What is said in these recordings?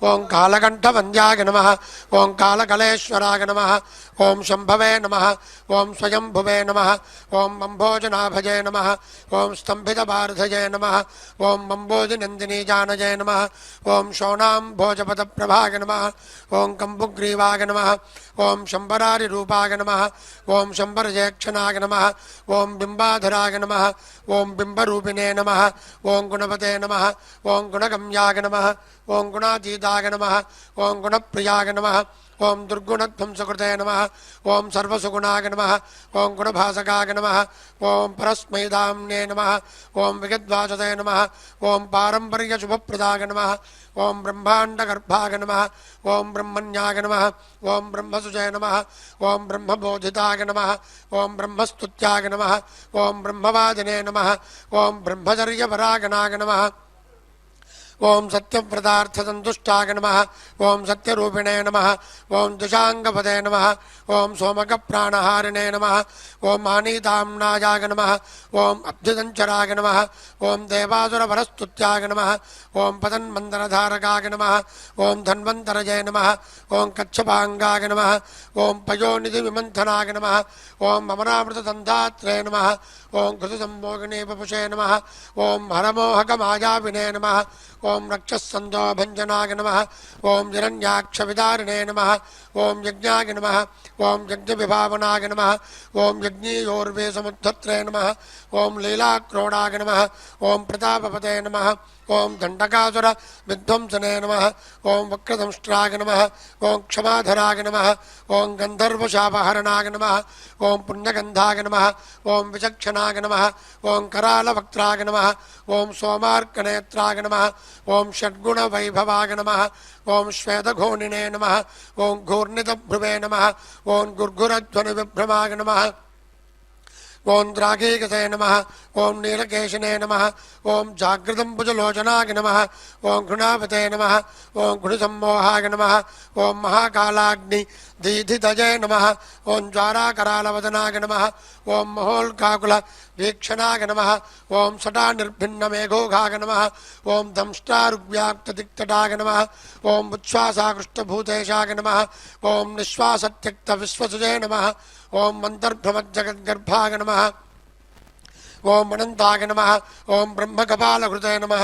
ఓం కాళకంఠవంద్యాయ నమః ఓం కాళకళేశ్వరాయ నమః ఓం శంభవే నమః ఓం స్వయంభువే నమః ఓం మంభోజనాభజే నమః ఓం స్తంభితభారతజే నమః ఓం మంబోధినందినీజానజే నమః ఓం శోణాంభోజపదప్రభాయ నమః ఓం కంబుగ్రీవాయ నమః ఓం శంబరారిరూపాయ నమః ఓం శంబరజేక్షణాయ నమః ఓం బింబాధరాయ నమః ఓం బింబరూపిణే నమః ఓం గుణపతే నమః ఓం గుణగమ్యాయ నమః ఓం గుణాతీతాయ నమః ఓం గుణప్రియాయ నమః ఓం దుర్గుణధ్వంసకృతే నమః ఓం సర్వసుగుణాయ నమః ఓం గుణభాసకాయ నమః ఓం పరస్మైదామ్నే నమః ఓం విగద్వాచతే నమః ఓం పారంపర్యశుభప్రదాయ నమః ఓం బ్రహ్మాండగర్భాయ నమః ఓం బ్రహ్మణ్యాయ నమః ఓం బ్రహ్మసుజే నమః ఓం బ్రహ్మబోధితాయ నమః ఓం బ్రహ్మస్తుత్యాయ నమః ఓం బ్రహ్మవాదినే నమః ఓం బ్రహ్మచర్యపరాగణాయ నమః ఓం సత్యవ్రతార్థసంతుష్టాయ నమః ఓం సత్యరూపిణే నమః ఓం దుషాంగపదే నమః ఓం సోమకప్రాణహారిణే నమః ఓం ఆనీతాంనాయాయ నమః ఓం అబ్ధిదంచరాయ నమః ఓం దేవాసురవరస్తుత్యాయ నమః ఓం పతన్మందరధారకాయ నమః ఓం ధన్వంతరజే నమః ఓం కచ్చపాంగాయ నమః ఓం పయోనిధి విమంథనాయ నమః ఓం అమరామృతదంధాత్రే నమః ఓం కృతుసంభోగినీ వపుషే నమః ఓం హరమోహకమాయావినే నమః ఓం రక్షస్సందోభంజనాయ నమః ఓం హిరణ్యాక్షవిదారిణే నమః ఓం యజ్ఞాయ నమః ఓం యజ్ఞవిభావనాయ నమః ఓం యజ్ఞీయోర్వేసముద్ధత్రే నమః ఓం లీలాక్రోడాయ నమః ఓం ప్రతాపపతే నమః ఓం దండకాసుర విధ్వంసనే నమః ఓం వక్రదంష్ట్రాయ నమః ఓం క్షమాధరాయ నమః ఓం గంధర్వశాపహరణాయ నమః ఓం పుణ్యగంధాయ నమః ఓం విచక్షణాయ నమః ఓం కరాళవక్త్రాయ నమః ఓం సోమార్కనేత్రాయ నమః ఓం షడ్గుణవైభవాయ నమః ఓం శ్వేతఘోణినే నమః ఓం ఘూర్ణితభ్రువే నమః ఓం గుర్గురధ్వనివిభ్రమాయ నమః ఓం ద్రాగీగతే నమః ఓం నీలకేశినే నమః ఓం జాగృతంబుజలోచనాయ నమః ఓం ఘృణాపతే నమః ఓం ఘృణసమ్మోహాయ నమః ఓం మహాకాలాగ్ని దీధితజే నమః ఓం జ్వారాకరాలవదనాయ నమః ఓం మహోల్కాకుల వీక్షణాయ నమః ఓం సటానిర్భిన్నమేఘోఘాయ నమః ఓం దంష్టారువ్యాక్తదిక్తటాయ నమః ఓం ఉచ్ఛ్వాసాకృష్టభూతేశాయ నమః ఓం నిశ్వాసత్యక్తవిశ్వసుజే నమః ఓం మంతర్భ్రమజ్జగద్గర్భాయ నమః ఓం అనంతాయ నమః ఓం బ్రహ్మకపాలహృతే నమః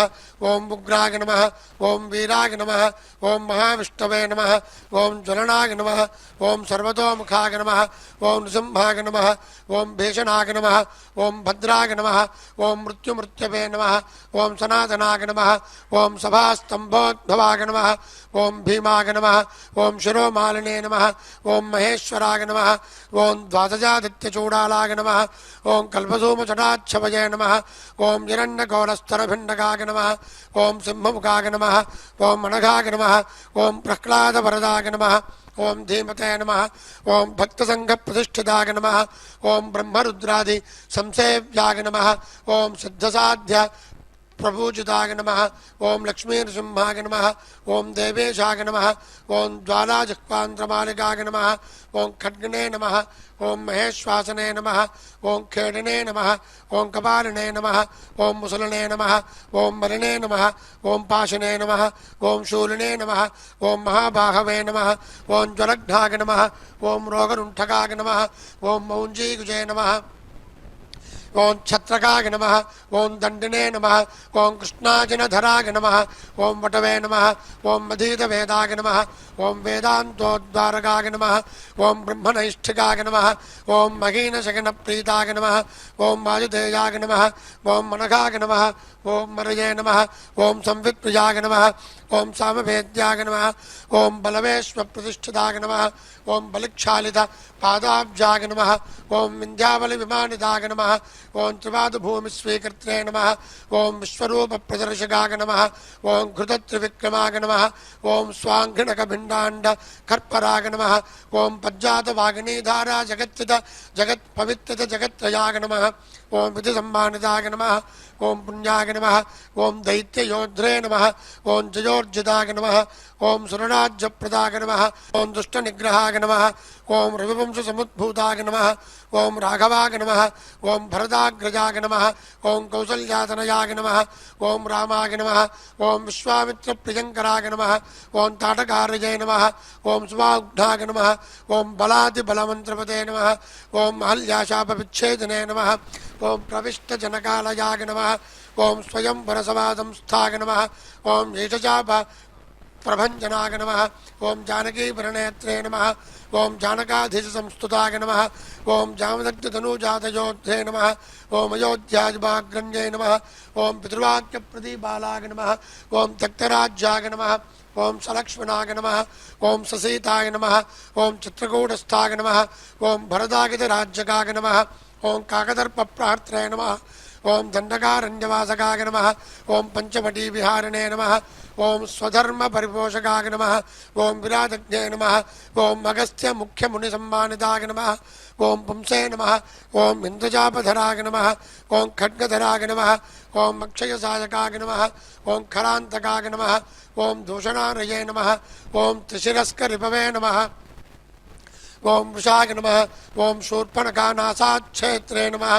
ఓం ఉగ్రాయ నమః ఓం వీరాయ నమః ఓం మహావిష్ణవే నమః ఓం జ్వలనాయ నమః ఓం సర్వతోముఖాయ నమః ఓం నృసింహాయ నమః ఓం భీషణాయ నమః ఓం భద్రాయ నమః ఓం మృత్యుమృత్యవే నమః ఓం సనాతనాయ నమః ఓం సభాస్తంభోద్భవాయ నమః ఓం భీమాయ నమః ఓం శిరోమాలినే నమః ఓం మహేశ్వరాయ నమః ఓం ద్వాదశాదిత్యచూడాలాయ నమః ఓం కల్పసూమచటాక్షవయే నమః ఓం హిరణ్యగోళస్తరభిండకాయ నమః ఓం సింహముఖాయ నమః ఓం అనఘాయ నమః ఓం ప్రహ్లాదవరదాయ నమః ఓం ధీమతే నమః ఓం భక్తసంఘప్రతిష్ఠితాయ నమః ఓం బ్రహ్మరుద్రాది సంసేవ్యాయ నమః ఓం సిద్ధసాధ్య ప్రభూజితాయ నమః ఓం లక్ష్మీనృసింహాయ నమః ఓం దేవేశాయ నమః ఓం జ్వాలాజిహ్వాంధ్రమాలికాయ నమః ఓం ఖడ్గనే నమః ఓం మహేశ్వాసనే నమః ఓం ఖేడినే నమః ఓం కపాలినే నమః ఓం ముసలనే నమః ఓం మలినే నమః ఓం పాశనే నమః ఓం శూలినే నమః ఓం మహాబాహవే నమః ఓం జ్వలఘ్నాయ నమః ఓం రోగరుంఠకాయ నమః ఓం మౌంజీకుజే నమః ఓం ఛత్రకాయ నమః ఓం దండినే నమః ఓం కృష్ణాజినధరాయ నమః ఓం వటవే నమః ఓం మధీతవేదాయ నమః ఓం వేదాంతోద్వారకాయ నమః ఓం బ్రహ్మనైష్ఠికాయ నమః ఓం మహీనశగనప్రీతాయ నమః ఓం వాయుదేయాయ నమః ఓం మనఘాయ నమః ఓం మరయే నమః ఓం సంవిత్ప్రియాయ నమః ఓం సామవేద్యాయ నమః ఓం బలవేశ్వప్రతిష్ఠితాయ నమః ఓం బలిక్షాళిత పాదాబ్జాయ నమః ఓం వింధ్యావళి విమానితాయ నమః ఓం త్రిపాదభూమిస్వీకర్త్రే నమః ఓం విశ్వరూపప్రదర్శకాయ నమః ఓం ఘృతత్రివిక్రమాయ నమః ఓం స్వాంఘ్రిణకభిండాండ కర్పరాయ నమః ఓం పజ్జాతవాగినీధారా జగత్పిత జగత్పవిత్రిత జగత్రయాయ నమః ఓం విధిసమ్మానితాయ నమః ఓం పుణ్యాయ నమః ఓం దైత్యయోధ్రే నమః ఓం జయోర్జితాయ నమః ఓం సురరాజ్యప్రదాయ నమః ఓం దుష్టనిగ్రహాయ నమః ఓం రవివంశసముద్భూతాయ నమః ఓం రాఘవాయ నమః ఓం భరదాగ్రజాయ నమః ఓం కౌసల్యాతనయాయ నమః ఓం రామాయ నమః ఓం విశ్వామిత్రప్రియంకరాయ నమః ఓం తాటకారయే నమః ఓం సువాగ్నాయ నమః ఓం బలాదిబలమంత్రపదే నమః ఓం అహల్యాశాపవిచ్ఛేదనే నమః ఓం ప్రవిష్టజనకాలయాయ నమః ఓం స్వయంవరసమాసంస్థాయ నమః ఓం ఏషశాప ప్రభంజనాయ నమః ఓం జానకీవరనేత్రే నమః ఓం జానకాధీశసంస్తుతాయ నమః ఓం జామదగ్ధతనూజాతయోధ్రే నమః ఓం అయోధ్యాజిమాగ్రణ్యై నమః ఓం పితృవాక్యప్రదీపాలాయ నమః ఓం త్యక్తరాజ్యాయ నమః ఓం సలక్ష్మణాయ నమః ఓం ససీతాయ నమః ఓం చిత్రకూటస్థాయ నమః ఓం భరదాగితరాజ్యకాయ నమః ఓం కాకదర్పప్రార్థ్రే నమః ఓం దండకారణ్యవాసకాయ నమః ఓం పంచవటీవిహారిణే నమః ఓం స్వధర్మపరిపోషకాయ నమః ఓం విరాజజ్ఞే నమః ఓం అగస్త్యముఖ్యమునిసమ్మానితాయ నమః ఓం పుంసే నమః ఓం ఇంద్రజాపధరాయ నమః ఓం ఖడ్గధరాయ నమః ఓం అక్షయసాయకాయ నమః ఓం ఖరాంతకాయ నమః ఓం దూషణారయే నమః ఓం త్రిశిరస్కరిపవే నమః ఓం వృషాయ నమః ఓం శూర్పణఖానాసాచ్ఛేత్రే నమః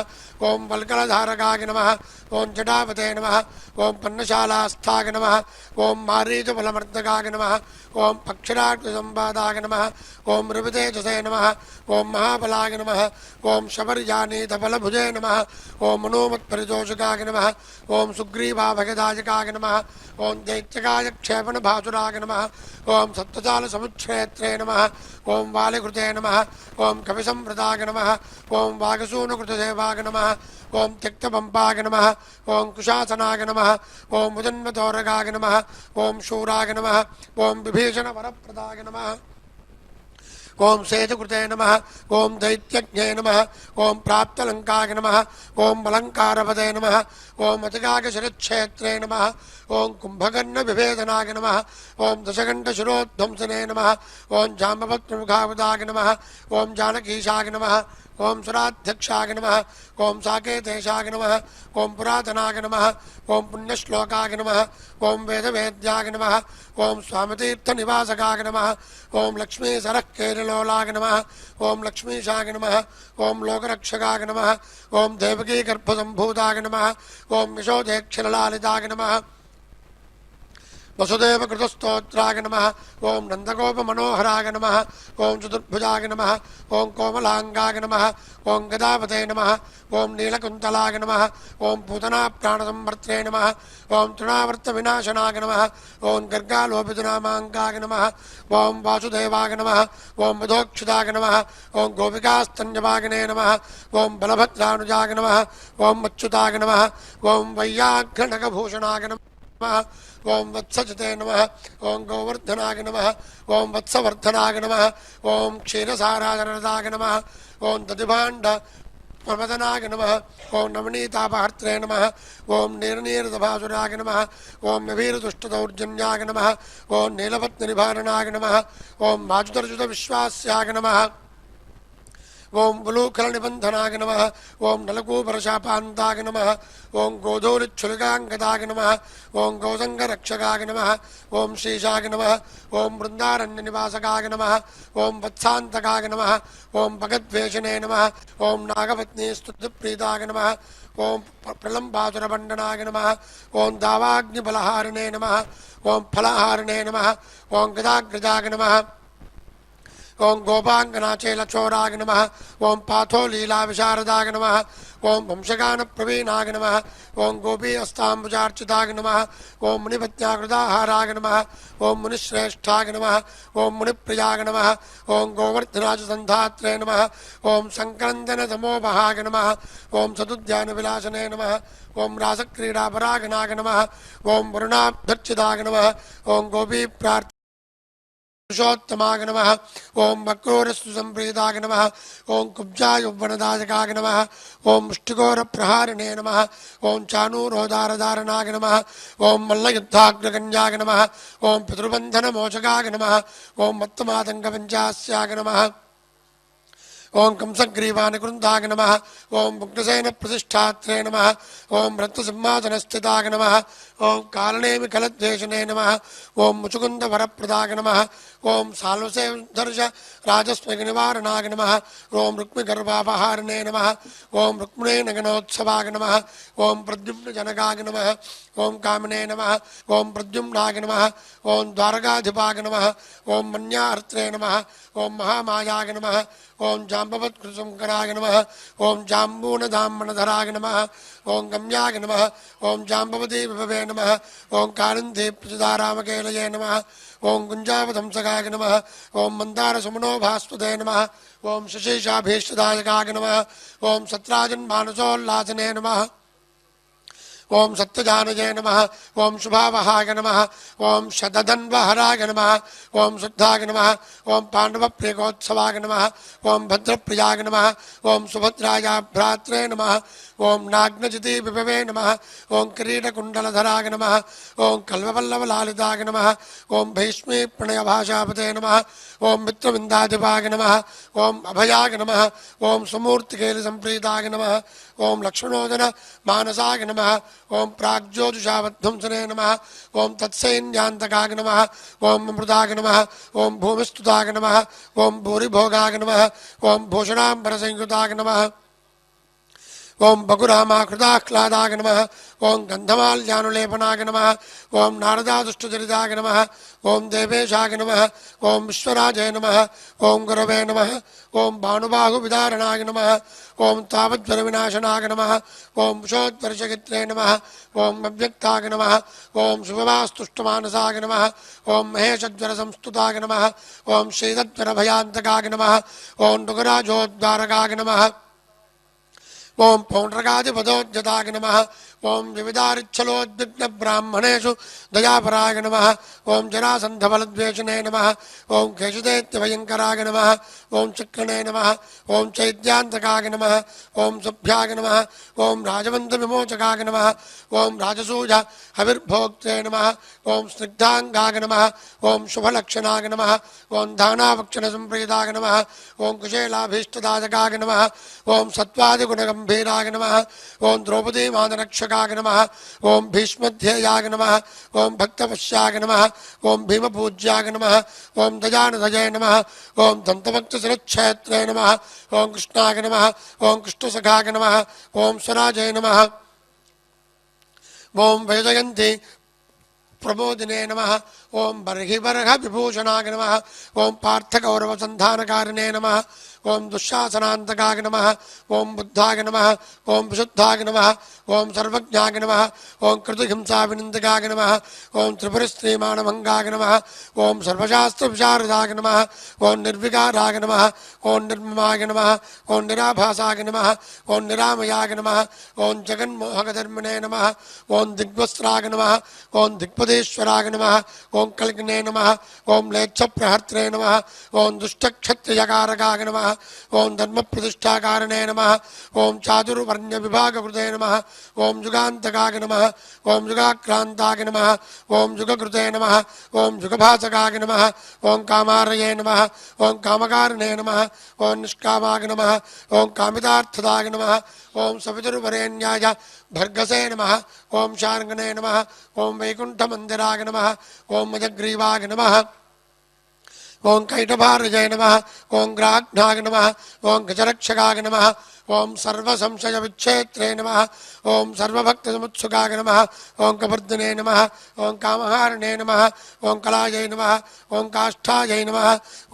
ఓం వల్కలధారకాయ నమః ఓం జటాపతే నమః ఓం పన్నశాలాస్థాయ నమః ఓం మారీచబలమర్దకాయ నమః ఓం పక్షిరాజసంపాదాయ నమః ఓం ఋవితేజసే నమః ఓం మహాబలాయ నమః ఓం శబర్యానీతబలభుజే నమః ఓం మనోమత్పరితోషకాయ నమః ఓం సుగ్రీవాభయదాయకాయ నమః ఓం దైత్యకాయ క్షేపణభాసురాయ నమః ఓం సప్తజాలసముచ్ఛ్రేత్రే నమః ఓం వాలికృతే నమః ఓం కవిసంవృతాయ నమః ఓం వాగసూనకృతదేవాయ నమః ఓం త్యక్తపంపాయ నమః ఓం కుశాసనాయ నమః ఓం ముజన్మతోరగాయ నమః ఓం శూరాయ నమః ఓం విభీషణవరప్రదాయ నమః ఓం సేతుకృతే నమః ఓం దైత్యజ్ఞే నమః ఓం ప్రాప్తలంకాయ నమః ఓం అలంకారపదే నమః ఓం అతికాకశిరచ్ఛేత్రే నమః ఓం కుంభకర్ణ విభేదనాయ నమః ఓం దశకంఠశిరోధ్వంసనే నమః ఓం జాంబవత్ప్రముఖావదాయ నమః ఓం జానకీశాయ నమః ఓం సురాధ్యక్షాయ నమః ఓం సాకేతేశాయ నమః ఓం పురాతనాయ నమః ఓం పుణ్యశ్లోకాయ నమః ఓం వేదవేద్యాయ నమః ఓం స్వామితీర్థనివాసకాయ నమః ఓం లక్ష్మీసరఃకేరలోలాయ నమః ఓం లక్ష్మీశాయ నమః ఓం లోకరక్షకాయ నమః ఓం దేవకీగర్భసంభూతాయ నమః ఓం యశోదేక్షరలాలితాయ నమః వసుదేవకృతస్తోత్రాయ నమః ఓం నందగోపమనోహరాయ నమః ఓం చతుర్భుజాయ నమః ఓం కోమలాంగాయ నమః ఓం గదాపతే నమః ఓం నీలకుంతలాయ నమః ఓం పూతనాప్రాణసంవర్త్రే నమః ఓం తృణావర్తవినాశనాయ నమః ఓం గర్గాలోపితునామాంకాయ నమః ఓం వాసుదేవాయ నమః ఓం మధోక్షితాయ నమః ఓం గోపికాస్తన్యవాగినే నమః ఓం బలభద్రానుజాయ నమః ఓం అచ్యుతాయ నమః ఓం వయ్యాఘ్రణకభూషణాయ నమః ఓం వత్సజతే నమః ఓం గోవర్ధనాయ నమః ఓం వత్సవర్ధనాయ నమః ఓం క్షీరసారాజనదాయ నమః ఓం దధిభాండ ప్రమదనాయ నమః ఓం నవనీతాపహర్త్రే నమః ఓం నీరనీరదభాసురాయ నమః ఓం నవీరదుష్టదౌర్జన్యాయ నమః ఓం నీలపత్నినిభారణాయ నమః ఓం మాజుతర్జుత విశ్వాస్యాయ నమః ఓం బులూఖలనిబంధనాయ నమః ఓం నలకూపరశాపాంతాయ నమః ఓం గోధూలిచ్ఛులికాంగదాయ నమః ఓం గోసంగరక్షకాయ నమః ఓం శ్రీశాయ నమః ఓం బృందారణ్యనివాసకాయ నమః ఓం వత్సాంతకాయ నమః ఓం భగద్వేషిణే నమః ఓం నాగపత్నీస్తుతిప్రీతాయ నమః ఓం ప్రలంబాసురబండనాయ నమః ఓం దావాగ్నిబలహారిణే నమః ఓం ఫలహారిణే నమః ఓం గదాగ్రజాయ నమః ఓం గోపాంగనాచేలచోరాయ నమః ఓం పాథోలీలావిశారదాయ నమః ఓం వంశగానప్రవీణాయ నమః ఓం గోపీ అస్తాంబుజార్చితాయ నమః ఓం మునిపత్యాకృతాహారాయ నమః ఓం మునిశ్రేష్ఠాయ నమః ఓం మునిప్రియాయ నమః ఓం గోవర్ధనాజసంధాత్రే నమః ఓం సంక్రందనతమోపహాయ నమః ఓం సదుద్యానవిలాసనే నమః ఓం రాసక్రీడాపరాగనాయ నమః ఓం వరుణాభ్యర్చితాయ నమః ఓం గోపీప్రార్థ పురుషోత్తమాయ నమః ఓం వక్రోరస్తు సంప్రీతాయ నమః ఓం కుబ్జాయువనదాయకాయ నమః ఓం ముష్టిఘోరప్రహారిణే నమః ఓం చానూరోదారధారణాయ నమః ఓం మల్లయుద్ధాగ్రగణ్యాయ నమః ఓం పితృబంధనమోచకాయ నమః ఓం మత్తమాతంగపంచాస్యాయ నమః ओं कंसग्रीवानिकृन्ताय नमः ओं मुग्धसेन प्रतिष्ठात्रे नमः ओं रत्नसिंहासनस्थिताय नमः ओं कालनेमिकलद्वेषणे नमः ओं मुचुकुन्दवरप्रदाय नमः ओं साल्वसेदर्श राजस्वनिवारणाय नमः ओं रुक्मिगर्भापहारिणे नमः ओं रुक्मिणे नगनोत्सवाय नमः ओं प्रद्युम्नजनकाय नमः ओं कामिने नमः ओं प्रद्युम्नाय नमः ओं द्वारकाधिपाय नमः ओं मन्याहर्त्रे नमः ओं महामायाय नमः ओं जाम्बवत्कृशंकराय नमः ओं जाम्बूनधाम्मणधराय नमः ओं गम्याय नमः ओं जाम्बवती विभवे नमः ओं कालिन्दी प्रचिदारामकेलये नमः ओं गुञ्जावधंसकाय नमः ओं मन्दारसुमनोभास्वते नमः ओं शशीशाभीष्टदायकाय नमः ओं सत्राजन्मानसोल्लासने नमः ओं सत्यजानये नमः ओं शुभावहाय नमः ओं शतधन्वहराय नमः ओं शुद्धाय नमः ओं पाण्डवप्रियकोत्सवाय नमः ओं भद्रप्रियाय नमः ओं सुभद्राय भ्रात्रे नमः ओं नाग्नजिति विभवे नमः ओं किरीटकुण्डलधराय नमः ओं कल्ववल्लभलालिताय नमः ओं भैष्मी प्रणयभाषापते नमः ओं मित्रविन्दाधिपाय नमः ओं अभयाय नमः ओं सुमूर्तिकेलिसम्प्रीताय नमः ओं लक्ष्मणोदन मानसाय नमः ओं प्राग्ज्योतिषावध्वंसने नमः ओं तत्सैन्यान्तकाय नमः ओं अमृताय नमः ओं भूमिस्तुताय नमः ओं भूरिभोगाय नमः ओं भूषणाम्बरसंयुताय नमः ओं बगुरामाकृताह्लादाय नमः ओं गन्धमाल्यानुलेपनाय नमः ओं नारदादुष्टचरिताय नमः ओं देवेशाय नमः ओं विश्वराजय नमः ओं गुरवे नमः ओं भानुबाहुविदारणाय नमः ओं तावज्वरविनाशनाय नमः ओं विशोद्वर्षगित्रे नमः ओं अव्यक्ताय नमः ओं शुभवास्तुष्टमानसाय नमः ओं महेशज्वरसंस्तुताय नमः ओं श्रीदज्वरभयान्तकाय नमः ओं डुगराजोद्वारकाय नमः ओं पौण्ड्रकादिपदोद्यताय नमः ओं विविधारिच्छलोद्विग्नब्राह्मणेषु दयापराय नमः ओं जरासन्धबलद्वेषणे नमः ओं केशदैत्यभयङ्कराय नमः ओं चक्रणे नमः ओं चैत्यान्तकाय नमः ओं सुभ्याय नमः ओं राजवन्तविमोचकाय नमः ओं राजसूय हविर्भोक्त्रे नमः ओं स्निग्धाङ्गाय नमः ओं शुभलक्षणाय नमः ओं दानावक्षणसम्प्रीताय नमः ओं कुशेलाभीष्टदायकाय नमः ओं सत्त्वादिगुणगम्भीराय नमः ओं द्रौपदीमानरक्षकाय नमः ओं भीष्मध्येयाय नमः ओं भक्तवश्याय नमः ओं भीमपूज्याय नमः ओं दजानधजय नमः ओं दन्तभक्तशिरच्छेत्रे नमः ओं कृष्णाय नमः ओं कृष्णसखाय नमः ओं स्वराजय नमः ओं वैजयन्ती प्रबोधिने नमः ओं बर्हिबर्ह विभूषणाय नमः ओं पार्थगौरवसन्धानकारिणे नमः ओं दुःशासनान्तकाय नमः ओं बुद्धाय नमः ओं विशुद्धाय नमः ओं सर्वज्ञाय नमः ओं कृतहिंसाविनिन्दकाय नमः ओं त्रिपुरस्त्रीमानभङ्गाय नमः ओं सर्वशास्त्रविशारदाय नमः ओं निर्विकाराय नमः ओं निर्ममाय नमः ओं निराभासाय नमः ओं निरामयाय नमः ओं जगन्मोहकधर्मिणे नमः ओं दिग्वस्त्राय नमः ओं दिग्पदेश्वराय नमः ओं कल्किने नमः ओं म्लेच्छप्रहर्त्रे नमः ओं दुष्टक्षत्रियकारकाय नमः ओं धर्मप्रतिष्ठाकारिणे नमः ओं चातुर्वर्ण्यविभागकृते नमः ओं युगान्तकाय नमः ओं युगाक्रान्ताय नमः ओं युगकृते नमः ओं युगभासकाय नमः ओं कामारये नमः ओं कामकारिणे नमः ओं निष्कामाय नमः ओं कामितार्थदाय नमः ओं सवितुर्वरेण्याय भर्गसे नमः ओं शार्ङ्गने नमः ओं वैकुण्ठमन्दिराय नमः ओं मजग्रीवाय नमः ओं कैटभारजय नमः ओं ग्राघ्नाय नमः ओं गजरक्षकाय नमः ओं सर्वसंशयविच्छेत्रे नमः ओं सर्वभक्तसमुत्सुकाय नमः ओं कपर्दिने नमः ओं कामहारिणे नमः ओं कलायै नमः ओं काष्ठायै नमः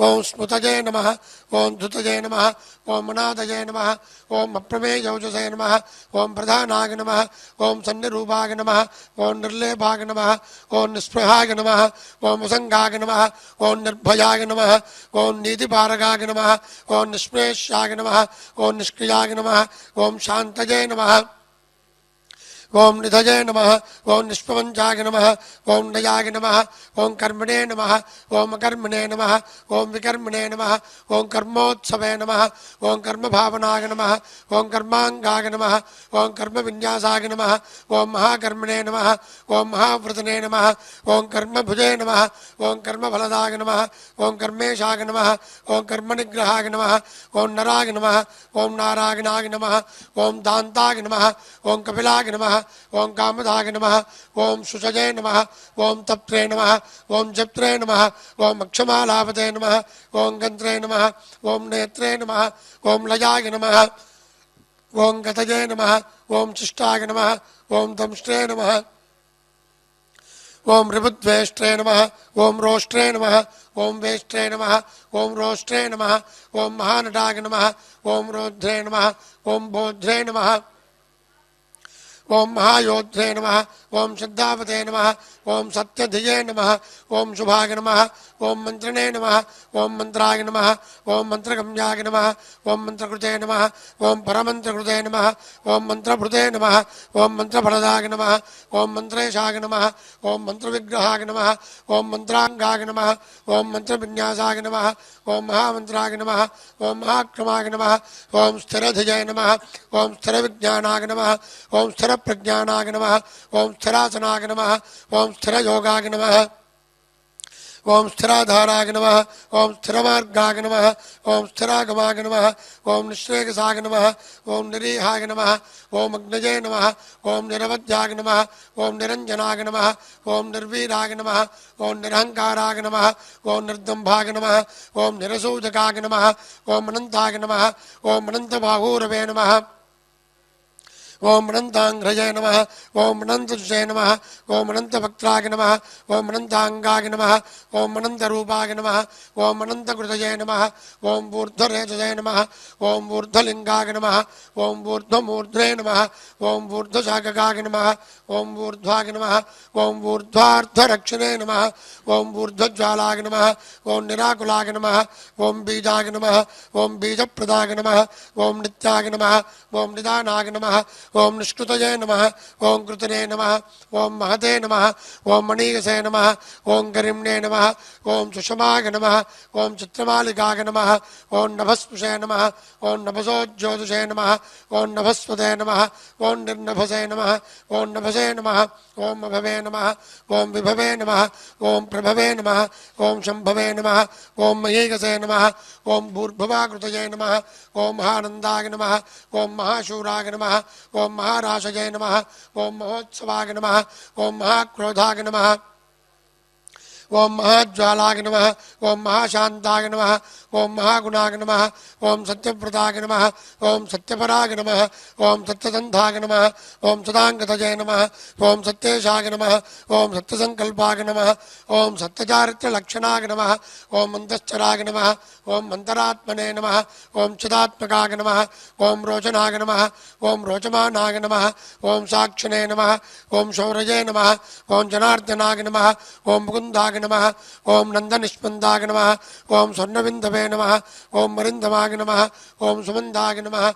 ओं स्मृतये नमः ओं धृतये नमः ओं मनादये नमः ओं अप्रमेयौजसे नमः ओं प्रधानाय नमः ओं सन्निरूपाय नमः ओं निर्लेपाय नमः ओं निःस्पृहाय नमः ओं असङ्गाय नमः ओं निर्भयाय नमः ओं नीतिपारकाय नमः ओं निष्प्रेष्याय नमः ओं निष्क्रियाय नमः ओं शान्तये नमः ओं निधये नमः ओं निष्पवञ्चाय नमः ओं नयाय नमः ओं कर्मणे नमः ओं अकर्मणे नमः ओं विकर्मणे नमः ओं कर्मोत्सवे नमः ओं कर्मभावनाय नमः ओं कर्माङ्गाय नमः ओं कर्मविन्यासाय नमः ओं महाकर्मणे नमः ओं महाव्रतने नमः ओं कर्मभुजे नमः ओं कर्मफलदाय नमः ओं कर्मेशाय नमः ओं कर्मनिग्रहाय नमः ओं नराय नमः ओं नारायणाय नमः ओं दान्ताय नमः ओं कपिलाय नमः ओं कामदाय नमः ओं सुषजे नमः ओं तप्त्रे नमः ओं जप्त्रे नमः ओं अक्षमालापते नमः ओं गन्त्रे नमः ओं नेत्रे नमः ओं लयाय नमः ओं गतये नमः ओं चिष्टाय नमः ओं दंष्ट्रे नमः ओं ऋभुद्वेष्ट्रे नमः ओं रोष्ट्रे नमः ओं वेष्ट्रे नमः ओं रोष्ट्रे नमः ओं महानटाय नमः ओं रौद्रे नमः ओं बोध्रे नमः ओं महायोध्रे नमः ओं श्रद्धावते नमः ओं सत्यधिये नमः ओं शुभाय नमः ओं मंत्रिणे नमः ओं मंत्राय नमः ओं मंत्रगम्याय नमः ओं मंत्रकृते नमः ओं परमंत्रकृते नमः ओं मंत्रभृते नमः ओं मंत्रफलदाय नमः ओं मंत्रेशाय नमः ओं मंत्रविग्रहाय नमः ओं मंत्रांगाय नमः ओं मंत्रविन्यासाय नमः ओं महामंत्राय नमः ओं महाक्रमाय नमः ओं स्थिरधिये नमः ओं स्थिरविज्ञानाय नमः ओं स्थिरप्रज्ञानाय नमः ओं स्थिरासनाय नमः ओं स्थिरयोगाय नमः ओं स्थिराधाराय नमः ओं स्थिरमार्गाय नमः ओं स्थिरागमाय नमः ओं निःश्रेयसाय नमः ओं निरीहाय नमः ओं अग्नये नमः ओं निरवध्याय नमः ओं निरञ्जनाय नमः ओं निर्वीराय नमः ओं निरहङ्काराय नमः ओं निर्दम्भाय नमः ओं निरसूचकाय नमः ओं अनन्ताय नमः ओं अनन्तबाहूरवे नमः ओम अनंतांग्रजे नमः ओम अनंतजुषे नमः ओम अनंतभक्त्राय नमः ओम अनंतांगाय नमः ओम अनंतरूपाय नमः ओम अनंतकृतये नमः ओम ऊर्ध्वरेतसे नमः ओम ऊर्ध्वलिंगाय नमः ओम ऊर्ध्वमूर्ध्वे नमः ओम ऊर्ध्वशाककाय नमः ओम ऊर्ध्वाय नमः ओम ऊर्ध्वार्धरक्षिणे नमः ओम ऊर्ध्वज्वालाय नमः ओम निराकुलाय नमः ओम बीजाय नमः ओम बीजप्रदाय नमः ओम नित्याय नमः ओम निदानाय नमः ओम निष्कृतये नमः ओम कृतने नमः ओम महते नमः ओम मणीयसे नमः ओम गरिम्णे नमः ओम सुषमाय नमः ओम चित्रमालिकाय नमः ओम नभस्पुषे नमः ओम नभसोज्योतिषे नमः ओम नभस्पते नमः ओम निर्नभसे नमः ओम नभसे नमः ओम अभवे नमः ओम विभवे नमः ओम प्रभवे नमः ओम शंभवे नमः ओम महीयसे नमः ओम भूर्भुवाकृतये नमः ओम महानन्दाय नमः ओम महाशूराय नमः ओम महाराशये नमः ओम महोत्सवाय नमः ओम महाक्रोधाय नमः ओम महाज्वालाय नमः ओम महाशान्ताय नमः ओम महागुणाय नमः ओम सत्यव्रताय नमः ओम सत्यपराय नमः ओम सत्यसन्धाय नमः ओम सदाङ्गतये नमः ओम सत्येशाय नमः ओम सत्यसङ्कल्पाय नमः ओम सत्यचारित्रलक्षणाय नमः ओम अन्तश्चराय नमः ओम अन्तरात्मने नमः ओम चिदात्मकाय नमः ओम रोचनाय नमः ओम रोचमानाय नमः ओम साक्षिणे नमः ओम शौर्ये नमः ओम जनार्दनाय नमः ओम मुकुन्दाय नमः ओम नन्दनिष्पन्दाय नमः ओम स्वर्णबिन्दवे नमः ओम मरिन्दमाय नमः ओम सुमन्दाय नमः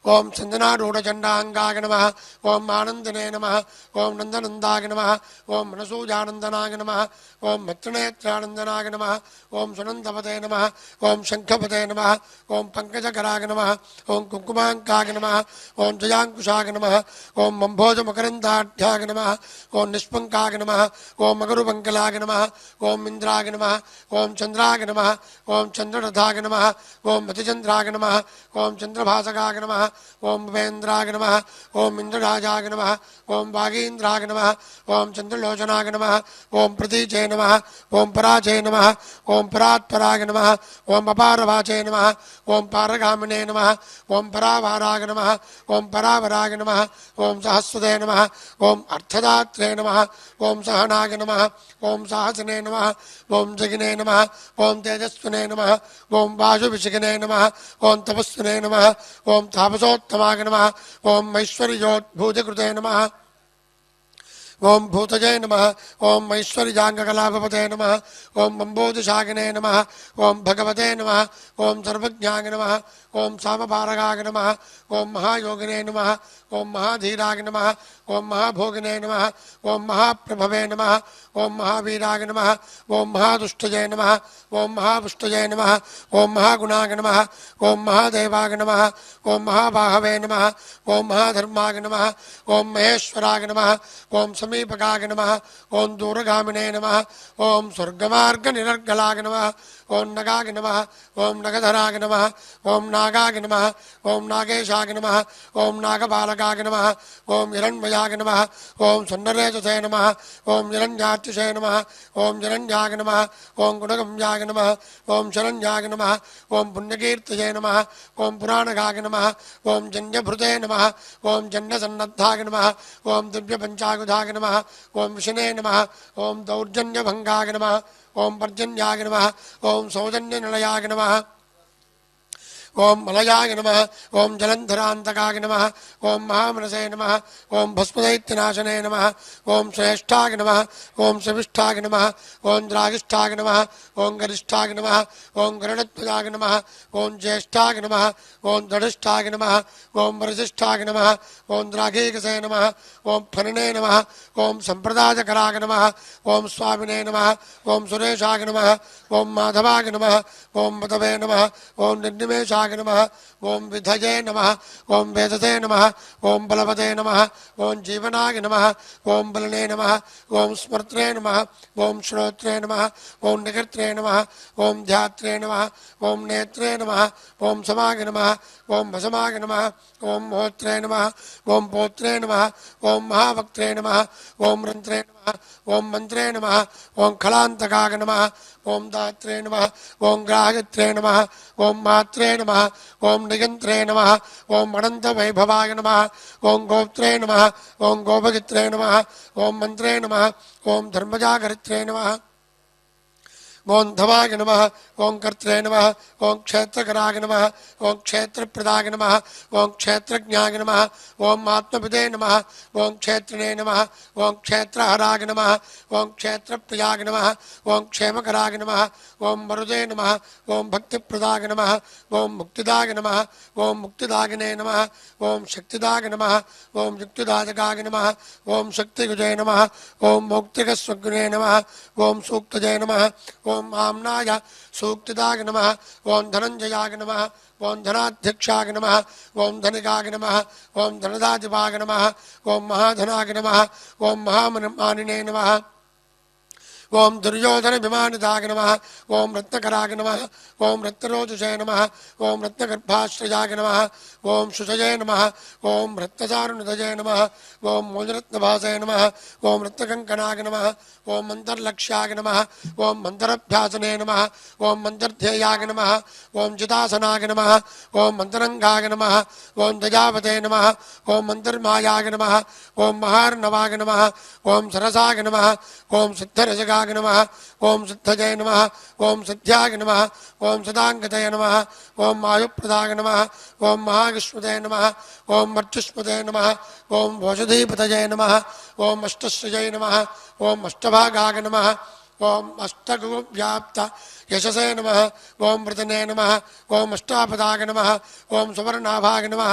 ओम चंदनारूढ़चंडांगाय नमः ओम आनंदने नमः ओम नंदनंदाय नमः ओम मनसूजानंदनाय नमः ओम भक्तनेत्रानंदनाय नमः ओम सुनंदपते नमः ओम शंखपते नमः ओम पंकजकराय नमः ओम कुंकुमांकाय नमः ओम जयाङ्कुशाय नमः ओम मंभोजमकरन्दाढ्याय नमः ओम निष्पंकाय नमः ओम मगरुपङ्कलाय नमः ओम इंद्राय नमः ओम चंद्राय नमः ओम चंद्ररथाय नमः ओम मतिचंद्राय नमः ओम चंद्रभासकाय नमः ओम भवेन्द्राय नमः ओम इंद्रराजाय नमः ओम वागीन्द्राय नमः ओम चंद्रलोचनाय नमः ओम प्रतीचे नमः ओम पराचे नमः ओम परात्पराय नमः ओम अपारवाचे नमः ओम पारगामिने नमः ओम परावाराय नमः ओम परावराय नमः ओम सहस्वते नमः ओम अर्थदात्रे नमः ओम सहनाय नमः ओम साहसने नमः ओम जगिने नमः ओम तेजस्विने नमः ओम वायुविशिखिने नमः ओम तपस्विने नमः ओम तापसोत्तमाय नमः ओम ऐश्वर्योद्भूतकृते नमः ओम भूतजय नमः ओम ऐश्वर्याङ्गकलापपते नमः ओम अम्बोधिशागिने नमः ओम भगवते नमः ओम सर्वज्ञाय नमः ओम सामपारगाय नमः ओम महायोगिने नमः ओं महाधीराय नमः ओं महाभोगिने नमः ओं महाप्रभवे नमः ओं महावीराय नमः ओं महादुष्टये नमः ओं महापुष्टये नमः ओं महागुणाय नमः ओं महादेवाय नमः ओं महाबाहवे नमः ओं महाधर्माय नमः ओं महेश्वराय नमः ओं समीपकाय नमः ओं दूरगामिने नमः ओं स्वर्गमार्गनिर्गलाय नमः ओं नगाय नमः ओं नगधराय नमः ओं नागाय नमः ओं नागेशाय नमः ओं नागबालकाय नमः ओं हिरण्मयाय नमः ओं सुन्नरेतसे नमः ओं हिरण्यात्युषे नमः ओं हिरण्याय नमः ओं गुणगम्याय नमः ओं शरण्याय नमः ओं पुण्यकीर्तये नमः ओं पुराणगाय नमः ओं जन्यभृते नमः ओं जन्यसन्नद्धाय नमः ओं दिव्यपञ्चायुधाय नमः ओं विष्णे नमः ओं दौर्जन्यभङ्गाय नमः ओं पर्जन्याय नमः ओं सौजन्यनिलयाय नमः ओं मलयाय नमः ओं जलन्धरान्तकाय नमः ओं महामनसे नमः ओं भस्मदैत्यनाशने नमः ओं श्रेष्ठाय नमः ओं शविष्ठाय नमः ओं द्रागिष्ठाय नमः ओं गरिष्ठाय नमः ओं गरुडध्वजाय नमः ओं ज्येष्ठाय नमः ओं दृढिष्ठाय नमः ओं वरजिष्ठाय नमः ओं द्राघीकसे नमः ओं फनने नमः ओं सम्प्रदायकराय नमः ओं स्वामिने नमः ओं सुरेशाय नमः ओं माधवाय नमः ओं मधवे नमः ओं निर्निमेषाय नमः ओं विधये नमः ओं वेदते नमः ओं बलवते नमः ओं जीवनाय नमः ओं बलने नमः ओं स्मर्त्रे नमः ओं श्रोत्रे नमः ओं निकर्त्रे नमः ओं ध्यात्रे नमः ओं नेत्रे नमः ओं समाय नमः ओं भसमाय नमः ओं होत्रे नमः ओं पोत्रे नमः ओं महावक्त्रे नमः ओं रन्त्रे नमः ओं मन्त्रे नमः ओं खलान्तकाय नमः ओं दात्रे नमः ओं ग्राहयत्रे नमः ओं मात्रे नमः ओं निगन्त्रे नमः ओं अनन्तवैभवाय नमः ओं गोप्त्रे नमः ओं गोपगित्रे नमः ओं मन्त्रे नमः ओं धर्मजागरित्रे नमः ओं धवाय नमः ओं कर्त्रे नमः ओं क्षेत्रकराय नमः ओं क्षेत्रप्रदाय नमः ओं क्षेत्रज्ञाय नमः ओं आत्मविदे नमः ओं क्षेत्रिणे नमः ओं क्षेत्रहराय नमः ओं क्षेत्रप्रियाय नमः ओं क्षेमकराय नमः ओं मरुदे नमः ओं भक्तिप्रदाय नमः ओं मुक्तिदाय नमः ओं मुक्तिदायिने नमः ओं शक्तिदाय नमः ओं युक्तिदायकाय नमः ओं शक्तियुजे नमः ओं मौक्तिकस्वग्ने नमः ओं सूक्तजे नमः ओं आम्नाय सूक्तिदाय नमः ओं धनञ्जयाय नमः ओं धनाध्यक्षाय नमः ओं धनिकाय नमः ओं धनदाधिपाय नमः ओं महाधनाय नमः ओं महामानिने नमः ओं दुर्योधनभिमानिताय नमः ओं रत्नकराय नमः ओं रत्नरोजुषे नमः ओं रत्नगर्भाश्रयाय नमः ओं शुचये नमः ओं रत्नचारुनिधये नमः ओं मूलरत्नभासे नमः ओं रत्नकङ्कणाय नमः ओं मन्तर्लक्ष्याय नमः ओं मन्तरभ्यासने नमः ओं मन्तर्ध्येयाय नमः ओं जितासनाय नमः ओं मन्तरङ्गाय नमः ओं दयावते नमः ओं मन्तर्मायाय नमः ओं महार्णवाय नमः ओं सरसाय नमः ओं सिद्धरजगाय नमः ओं सिद्धजय नमः ओं सिद्ध्याय नमः ओं सदाङ्गतये नमः ओं आयुप्रदाय नमः ओं महाविष्णुते नमः ओं मर्चुष्मते नमः ओं भोजधीपतये नमः ओं अष्टश्रये नमः ओं अष्टभागाय नमः ओं अष्टगुव्याप्त यशसे नमः ओं वृतने नमः ओं अष्टापदाय नमः ओं सुवर्णाभाय नमः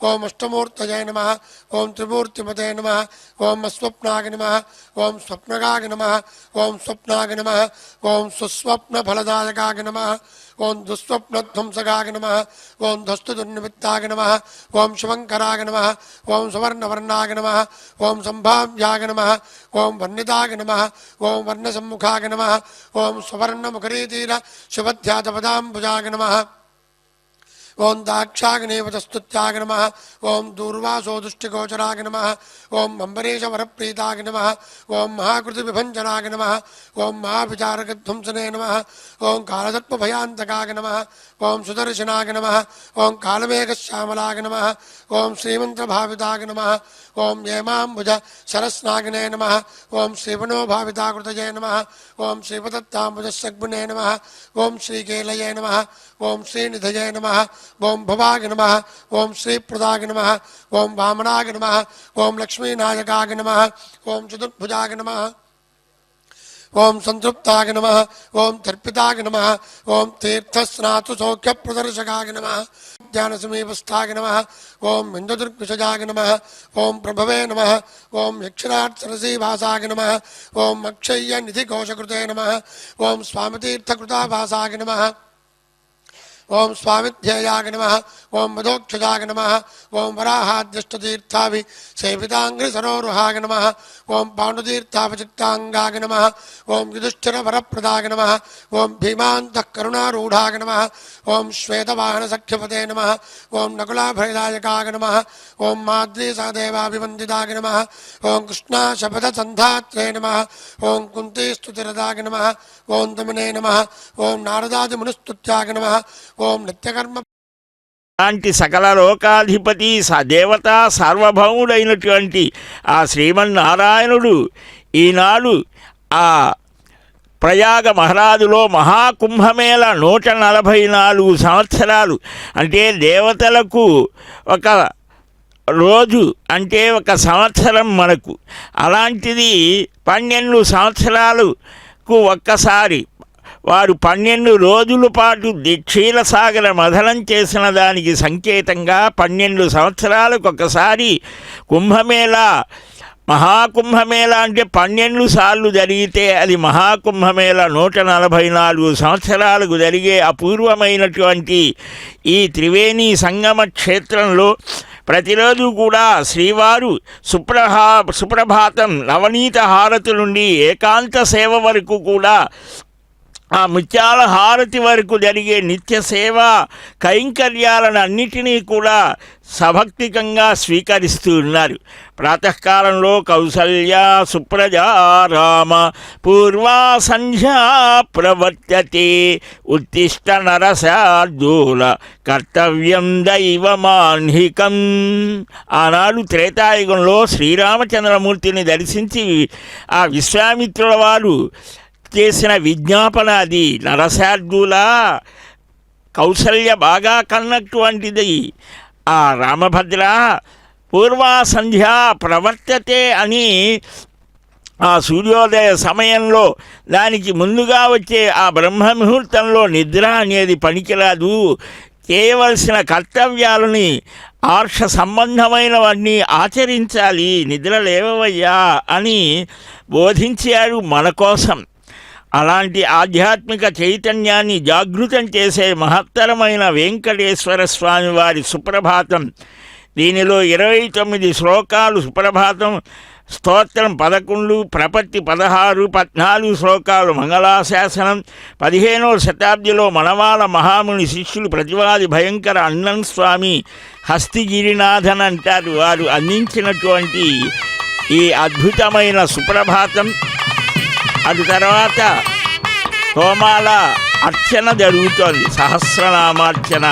ओं अष्टमूर्तये नमः ओं त्रिमूर्तिमते नमः ओं अस्वप्नाय नमः ओं स्वप्नगाय नमः ओं स्वप्नाय नमः ओं सुस्वप्नफलदायकाय नमः ओं दुःस्वप्नध्वंसकाय नमः ओं धस्तुदुर्निमित्ताय नमः ओं शुभङ्कराय नमः ओं सुवर्णवर्णाय नमः ओं सम्भाव्याय नमः ओं वर्णिताय नमः ओं वर्णसम्मुखाय नमः ओं सुवर्णमुखरीतीर शुभध्यातपदाम्बुजाय नमः ओं दाक्षाग्नेवतस्तुत्याय नमः ओं दूर्वासो दुष्टिगोचराय नमः ओं अम्बरीशवरप्रीताय नमः ओं महाकृतिविभञ्जनाय नमः ओं महाविचारकध्वंसने नमः ओं कालदर्पभयान्तकाय नमः ओं सुदर्शनाय नमः ओं कालमेघश्यामलाय नमः ओं श्रीमन्त्रभाविताय नमः ओं हेमाम्बुज सरस्नागिने नमः ओं श्रीवनोभाविताकृतये नमः ओं श्रीपदत्ताम्बुजसग्मुने नमः ओं श्रीकेलये नमः ओं श्रीनिधये नमः ओं भवाय नमः ओं श्रीप्रदाय नमः ओं वामनाय नमः ओं लक्ष्मीनायकाय नमः ओं चतुर्भुजाय नमः ఓం సంతృప్తాయ నమః ఓం తర్పితాయ నమః ఓం తీర్థస్నాతు సౌఖ్య ప్రదర్శకాయ నమః ధ్యాన సమీపస్థాయ నమః ఓం ఇంద్రదుర్గజాయ నమః ఓం ప్రభవే నమః ఓం యక్షరాట్ సరసీవాసాయ నమః ఓం అక్షయ్య నిధి కోశకృతే నమః ఓం స్వామితీర్థకృతాభాసాయ నమః ఓం స్వామిధ్యేయాయ నమః ఓం మధోక్షజాయ నమః ఓం వరాహాద్యష్టతీర్థాభి సేవితాంగ్రి సరోరుహాయ నమః ఓం పాండుతీర్థాపచిత్తాంగాయ నమః ఓం యుధిష్ఠిర వరప్రదాయ నమః ఓం భీమాంతః కరుణారూఢాయ నమః ఓం శ్వేతవాహన సఖ్యపతే నమః ఓం నకులాభయదాయకాయ నమః ఓం మాద్రీ సహదేవాభివందితాయ నమః ఓం కృష్ణాశపథ సంధాత్రే నమః ఓం కుంతీస్తుతిరదాయ నమః ఓం తమినే నమః ఓం నారదాదిమునిస్తుత్యాయ నమః ఓం నిత్యకర్మ అలాంటి సకల లోకాధిపతి దేవతా సార్వభౌముడైనటువంటి ఆ శ్రీమన్నారాయణుడు ఈనాడు ఆ ప్రయాగ మహారాజులో మహాకుంభమేళ 144 సంవత్సరాలు అంటే దేవతలకు ఒక రోజు అంటే ఒక సంవత్సరం మనకు అలాంటిది 12 సంవత్సరాలకు ఒక్కసారి వారు 12 రోజుల పాటు క్షీరసాగర మథనం చేసిన దానికి సంకేతంగా 12 సంవత్సరాలకు ఒకసారి కుంభమేళా మహాకుంభమేళా అంటే 12 సార్లు జరిగితే అది మహాకుంభమేళా 144 సంవత్సరాలకు జరిగే అపూర్వమైనటువంటి ఈ త్రివేణి సంగమ క్షేత్రంలో ప్రతిరోజు కూడా శ్రీవారు సుప్రభాతం నవనీత హారతి నుండి ఏకాంత సేవ వరకు కూడా ఆ ముత్యాల హారతి వరకు జరిగే నిత్య సేవ కైంకర్యాలను అన్నిటినీ కూడా సభక్తికంగా స్వీకరిస్తూ ఉన్నారు. ప్రాతకాలంలో కౌసల్య సుప్రజా రామ పూర్వా సంధ్యా ప్రవర్తతే ఉత్తిష్ట నరశార్దూల కర్తవ్యం దైవమాన్హికం. ఆనాడు త్రేతాయుగంలో శ్రీరామచంద్రమూర్తిని దర్శించి ఆ విశ్వామిత్రుల వారు చేసిన విజ్ఞాపన అది. నరశార్దూల కౌసల్య బాగా కన్నటువంటిది. ఆ రామభద్ర పూర్వా సంధ్య ప్రవర్తతే అని ఆ సూర్యోదయ సమయంలో దానికి ముందుగా వచ్చే ఆ బ్రహ్మముహూర్తంలో నిద్ర అనేది పనికిరాదు, చేయవలసిన కర్తవ్యాలని ఆర్ష సంబంధమైనవన్నీ ఆచరించాలి, నిద్ర లేవవయ్యా అని బోధించారు మన కోసం. అలాంటి ఆధ్యాత్మిక చైతన్యాన్ని జాగృతం చేసే మహత్తరమైన వెంకటేశ్వర స్వామి వారి సుప్రభాతం. దీనిలో 29 శ్లోకాలు సుప్రభాతం, స్తోత్రం 11, ప్రపత్తి 16, 14 శ్లోకాలు మంగళాశాసనం. 15వ శతాబ్దిలో మనవాళ్ళ మహాముని శిష్యులు ప్రతివాది భయంకర అన్నం స్వామి హస్తిగిరినాథన్ అంటారు, వారు అందించినటువంటి ఈ అద్భుతమైన సుప్రభాతం. అటు తర్వాత హోమాల అర్చన జరుగుతోంది, సహస్రనామార్చన.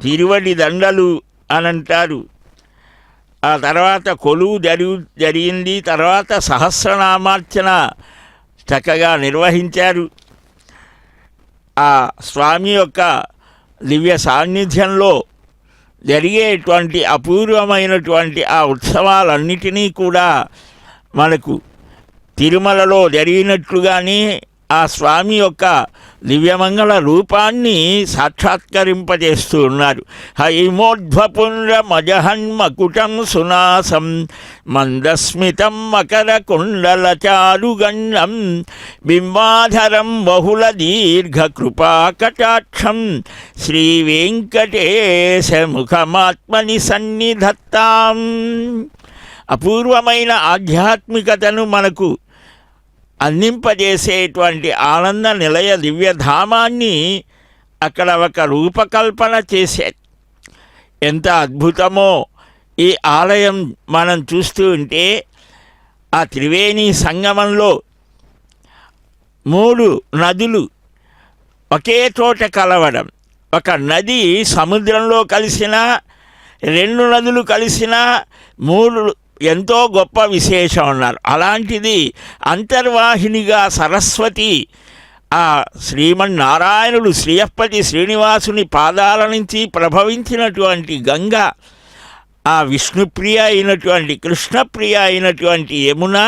తిరువడి దండలు అని అంటారు. ఆ తర్వాత కొలువు జరిగింది. తర్వాత సహస్రనామార్చన చక్కగా నిర్వహించారు. ఆ స్వామి యొక్క దివ్య సాన్నిధ్యంలో జరిగేటువంటి అపూర్వమైనటువంటి ఆ ఉత్సవాలన్నిటినీ కూడా మనకు తిరుమలలో జరిగినట్లుగానే ఆ స్వామి యొక్క దివ్యమంగళ రూపాన్ని సాక్షాత్కరింపజేస్తూ ఉన్నారు. హైమోధ్వపుండ్ర మజహన్మకుటం సునాసం మందస్మితం మకర కుండల చారుగణ్యం బింబాధరం బహుళ దీర్ఘ కృపాకటాక్షం శ్రీవేంకటేశముఖమాత్మని సన్నిధత్తాం. అపూర్వమైన ఆధ్యాత్మికతను మనకు అందింపజేసేటువంటి ఆనంద నిలయ దివ్యధామాన్ని అక్కడ ఒక రూపకల్పన చేసే ఎంత అద్భుతమో ఈ ఆలయం మనం చూస్తూ ఉంటే. ఆ త్రివేణి సంగమంలో 3 నదులు ఒకే చోట కలవడం, ఒక నది సముద్రంలో కలిసినా 2 నదులు కలిసినా 3 ఎంతో గొప్ప విశేషం అన్నారు. అలాంటిది అంతర్వాహినిగా సరస్వతి ఆ శ్రీమన్నారాయణుడు శ్రీయప్పతి శ్రీనివాసుని పాదాల నుంచి ప్రభవించినటువంటి గంగ, ఆ విష్ణుప్రియ అయినటువంటి కృష్ణప్రియ అయినటువంటి యమున,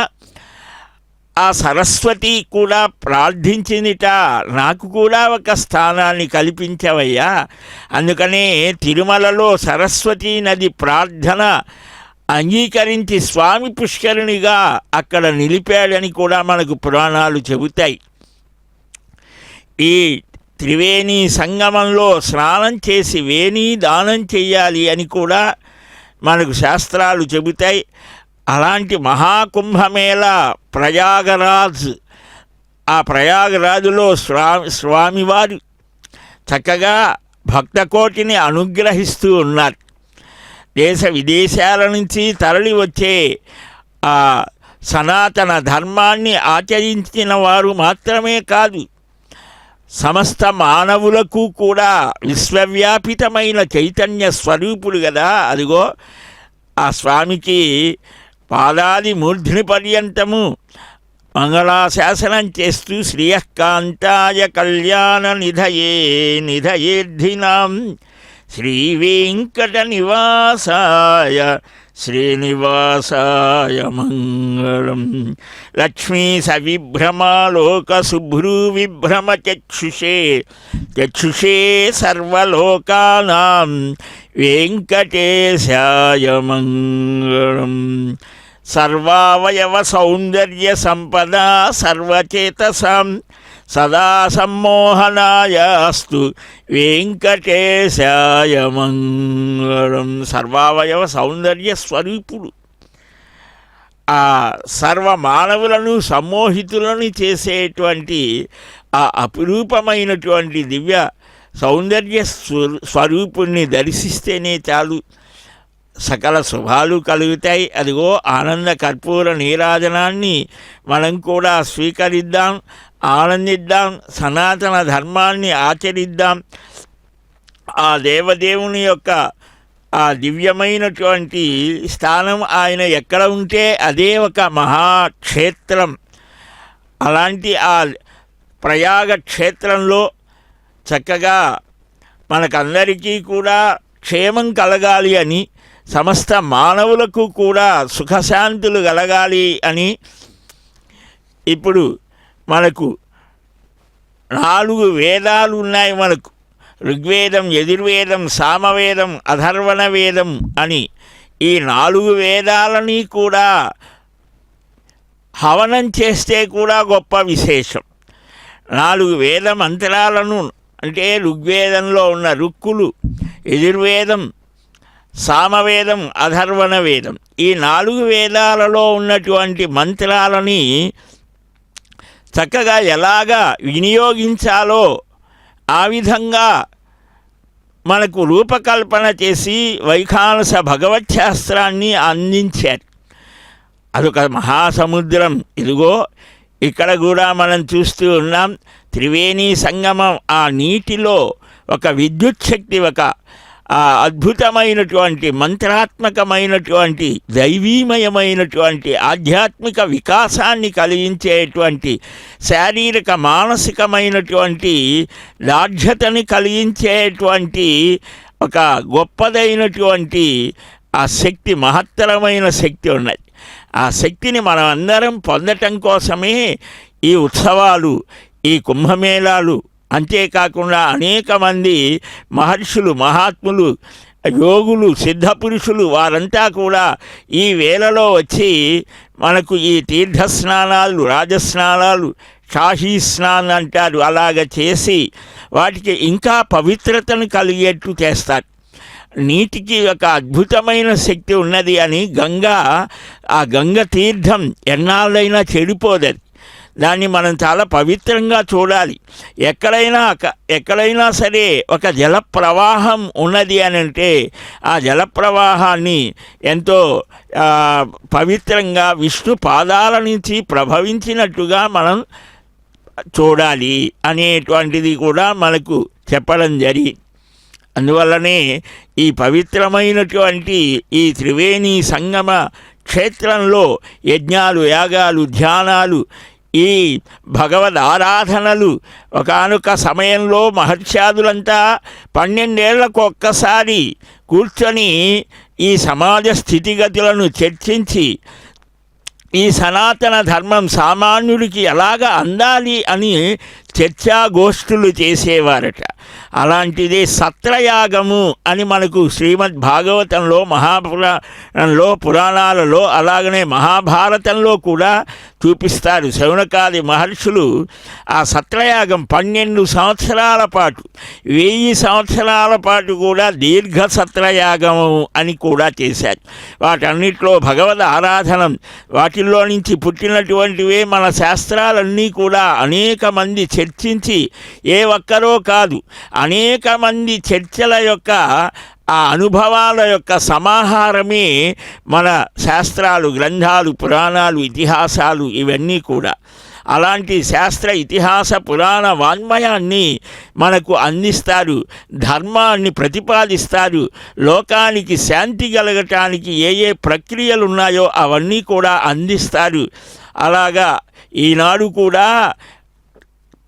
ఆ సరస్వతి కూడా ప్రార్థించిందిట, నాకు కూడా ఒక స్థానాన్ని కల్పించవయ్యా. అందుకనే తిరుమలలో సరస్వతీ నది ప్రార్థన అంగీకరించి స్వామి పుష్కరిణిగా అక్కడ నిలిపాడని కూడా మనకు పురాణాలు చెబుతాయి. ఈ త్రివేణి సంగమంలో స్నానం చేసి వేణి దానం చెయ్యాలి అని కూడా మనకు శాస్త్రాలు చెబుతాయి. అలాంటి మహాకుంభమేళ ప్రయాగరాజ్, ఆ ప్రయాగరాజులో స్వామివారు చక్కగా భక్తకోటిని అనుగ్రహిస్తూ ఉన్నారు. దేశ విదేశాల నుంచి తరలి వచ్చే ఆ సనాతన ధర్మాన్ని ఆచరించిన వారు మాత్రమే కాదు, సమస్త మానవులకు కూడా విశ్వవ్యాపితమైన చైతన్య స్వరూపుడు కదా. అదిగో ఆ స్వామికి పాదాది మూర్ధ్ని పర్యంతము మంగళాశాసనం చేస్తూ శ్రీయకాంతాయ కళ్యాణ నిధయే నిధయేర్ధినాం శ్రీవేంకట నివాసాయ శ్రీనివాసాయ మంగళం. లక్ష్మీ సవిభ్రమాలోక శుభ్రూ విభ్రమ చక్షుషే చక్షుషే సర్వలోకానాం వెంకటేశాయ మంగళం. సర్వావయవ సౌందర్య సంపదా సర్వచేతసాం సదా సమ్మోహనాయ అస్తు వెంకటేశాయ మంగళం. సర్వావయవ సౌందర్య స్వరూపుడు, ఆ సర్వ మానవులను సమ్మోహితులను చేసేటువంటి ఆ అపురూపమైనటువంటి దివ్య సౌందర్య స్వరూపుణ్ణి దర్శిస్తేనే చాలు, సకల శుభాలు కలుగుతాయి. అదిగో ఆనంద కర్పూర నీరాజనాన్ని మనం కూడా స్వీకరిద్దాం, ఆనందిద్దాం, సనాతన ధర్మాన్ని ఆచరిద్దాం. ఆ దేవదేవుని యొక్క ఆ దివ్యమైనటువంటి స్థానం ఆయన ఎక్కడ ఉంటే అదే ఒక మహాక్షేత్రం. అలాంటి ఆ ప్రయాగ క్షేత్రంలో చక్కగా మనకందరికీ కూడా క్షేమం కలగాలి అని, సమస్త మానవులకు కూడా సుఖశాంతులు కలగాలి అని ఇప్పుడు మనకు 4 వేదాలు ఉన్నాయి. మనకు ఋగ్వేదం, యజుర్వేదం, సామవేదం, అథర్వణ వేదం అని ఈ 4 వేదాలని కూడా హవనం చేస్తే కూడా గొప్ప విశేషం. 4 వేద మంత్రాలను అంటే ఋగ్వేదంలో ఉన్న రుక్కులు, యజుర్వేదం, సామవేదం, అథర్వణ వేదం, ఈ 4 వేదాలలో ఉన్నటువంటి మంత్రాలని చక్కగా ఎలాగా వినియోగించాలో ఆ విధంగా మనకు రూపకల్పన చేసి వైఖానస భగవత్ శాస్త్రాన్ని అందించారు. అదొక మహాసముద్రం. ఇదిగో ఇక్కడ కూడా మనం చూస్తూ ఉన్నాం. త్రివేణి సంగమం, ఆ నీటిలో ఒక విద్యుత్ శక్తి, ఒక ఆ అద్భుతమైనటువంటి మంత్రాత్మకమైనటువంటి దైవీమయమైనటువంటి ఆధ్యాత్మిక వికాసాన్ని కలిగించేటువంటి శారీరక మానసికమైనటువంటి లాఢ్యతని కలిగించేటువంటి ఒక గొప్పదైనటువంటి ఆ శక్తి, మహత్తరమైన శక్తి ఉన్నది. ఆ శక్తిని మనం అందరం పొందటం కోసమే ఈ ఉత్సవాలు, ఈ కుంభమేళాలు, అంతేకాకుండా అనేక మంది మహర్షులు, మహాత్ములు, యోగులు, సిద్ధపురుషులు వారంతా కూడా ఈ వేళలో వచ్చి మనకు ఈ తీర్థస్నానాలు, రాజస్నానాలు, షాహీ స్నానం అంటారు, అలాగ చేసి వాటికి ఇంకా పవిత్రతను కలిగేట్లు చేస్తారు. నీటికి ఒక అద్భుతమైన శక్తి ఉన్నది అని ఆ గంగ తీర్థం ఎన్నాళ్ళైనా చెడిపోదది. దాన్ని మనం చాలా పవిత్రంగా చూడాలి. ఎక్కడైనా సరే ఒక జల ప్రవాహం ఉన్నది అని అంటే ఆ జల ప్రవాహాన్ని ఎంతో పవిత్రంగా విష్ణు పాదాల నుంచి ప్రభవించినట్టుగా మనం చూడాలి అనేటువంటిది కూడా మనకు చెప్పడం జరిగింది. అందువల్లనే ఈ పవిత్రమైనటువంటి ఈ త్రివేణి సంగమ క్షేత్రంలో యజ్ఞాలు, యాగాలు, ధ్యానాలు, ఈ భగవద్ ఆరాధనలు ఒకానొక సమయంలో మహర్షాదులంతా 12 ఏళ్లకు ఒక్కసారి కూర్చొని ఈ సమాజ స్థితిగతులను చర్చించి ఈ సనాతన ధర్మం సామాన్యుడికి ఎలాగ అందాలి అని చర్చాగోష్ఠులు చేసేవారట. అలాంటిదే సత్రయాగము అని మనకు శ్రీమద్ భాగవతంలో, మహాపురాణంలో, పురాణాలలో, అలాగనే మహాభారతంలో కూడా చూపిస్తారు. శౌనకాది మహర్షులు ఆ సత్రయాగం 12 సంవత్సరాల పాటు, 1000 సంవత్సరాల పాటు కూడా దీర్ఘ సత్రయాగము అని కూడా చేశారు. వాటన్నిటిలో భగవద్ ఆరాధనం, వాటిల్లో నుంచి పుట్టినటువంటివే మన శాస్త్రాలన్నీ కూడా అనేక మంది చర్చించి, ఏ ఒక్కరో కాదు అనేక మంది చర్చల యొక్క ఆ అనుభవాల యొక్క సమాహారమే మన శాస్త్రాలు, గ్రంథాలు, పురాణాలు, ఇతిహాసాలు ఇవన్నీ కూడా. అలాంటి శాస్త్ర, ఇతిహాస, పురాణ వాన్మయాన్ని మనకు అందిస్తారు, ధర్మాన్ని ప్రతిపాదిస్తారు, లోకానికి శాంతి కలగటానికి ఏ ప్రక్రియలు ఉన్నాయో అవన్నీ కూడా అందిస్తారు. అలాగా ఈనాడు కూడా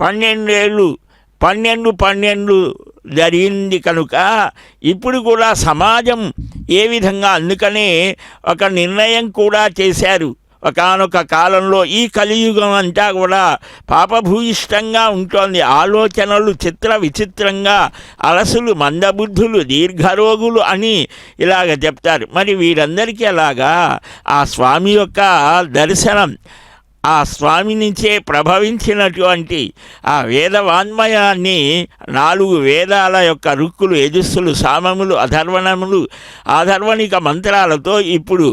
12 ఏళ్ళు 12 జరిగింది కనుక ఇప్పుడు కూడా సమాజం ఏ విధంగా, అందుకనే ఒక నిర్ణయం కూడా చేశారు. ఒకానొక కాలంలో ఈ కలియుగం అంతా కూడా పాపభూయిష్టంగా ఉంటుంది. ఆలోచనలు చిత్ర విచిత్రంగా, అలసులు, మందబుద్ధులు, దీర్ఘరోగులు అని ఇలాగ చెప్తారు. మరి వీరందరికీ అలాగా ఆ స్వామి యొక్క దర్శనం, ఆ స్వామి నుంచే ప్రభవించినటువంటి ఆ వేదవాన్మయాన్ని 4 వేదాల యొక్క రుక్కులు, యజుస్సులు, సామములు, అధర్వణములు, ఆధర్వణిక మంత్రాలతో ఇప్పుడు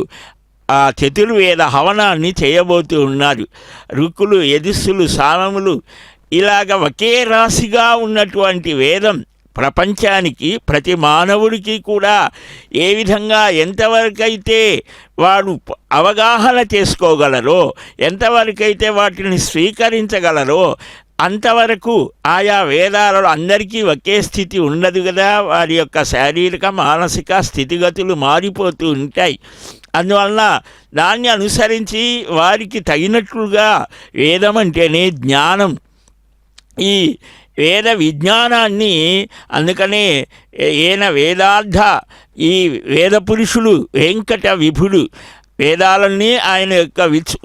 ఆ చతుర్వేద హవనాన్ని చేయబోతూ ఉన్నారు. రుక్కులు, యజుస్సులు, సామములు ఇలాగ ఒకే రాశిగా ఉన్నటువంటి వేదం ప్రపంచానికి, ప్రతి మానవుడికి కూడా ఏ విధంగా ఎంతవరకైతే వాడు అవగాహన చేసుకోగలరో, ఎంతవరకైతే వాటిని స్వీకరించగలరో అంతవరకు ఆయా వేదాలలో అందరికీ ఒకే స్థితి ఉండదు కదా. వారి యొక్క శారీరక, మానసిక స్థితిగతులు మారిపోతూ ఉంటాయి. అందువలన దాన్ని అనుసరించి వారికి తగినట్లుగా వేదం అంటేనే జ్ఞానం. ఈ వేద విజ్ఞానాన్ని అందుకనే వేదార్థ, ఈ వేద పురుషులు వెంకట విభుడు, వేదాలన్నీ ఆయన యొక్క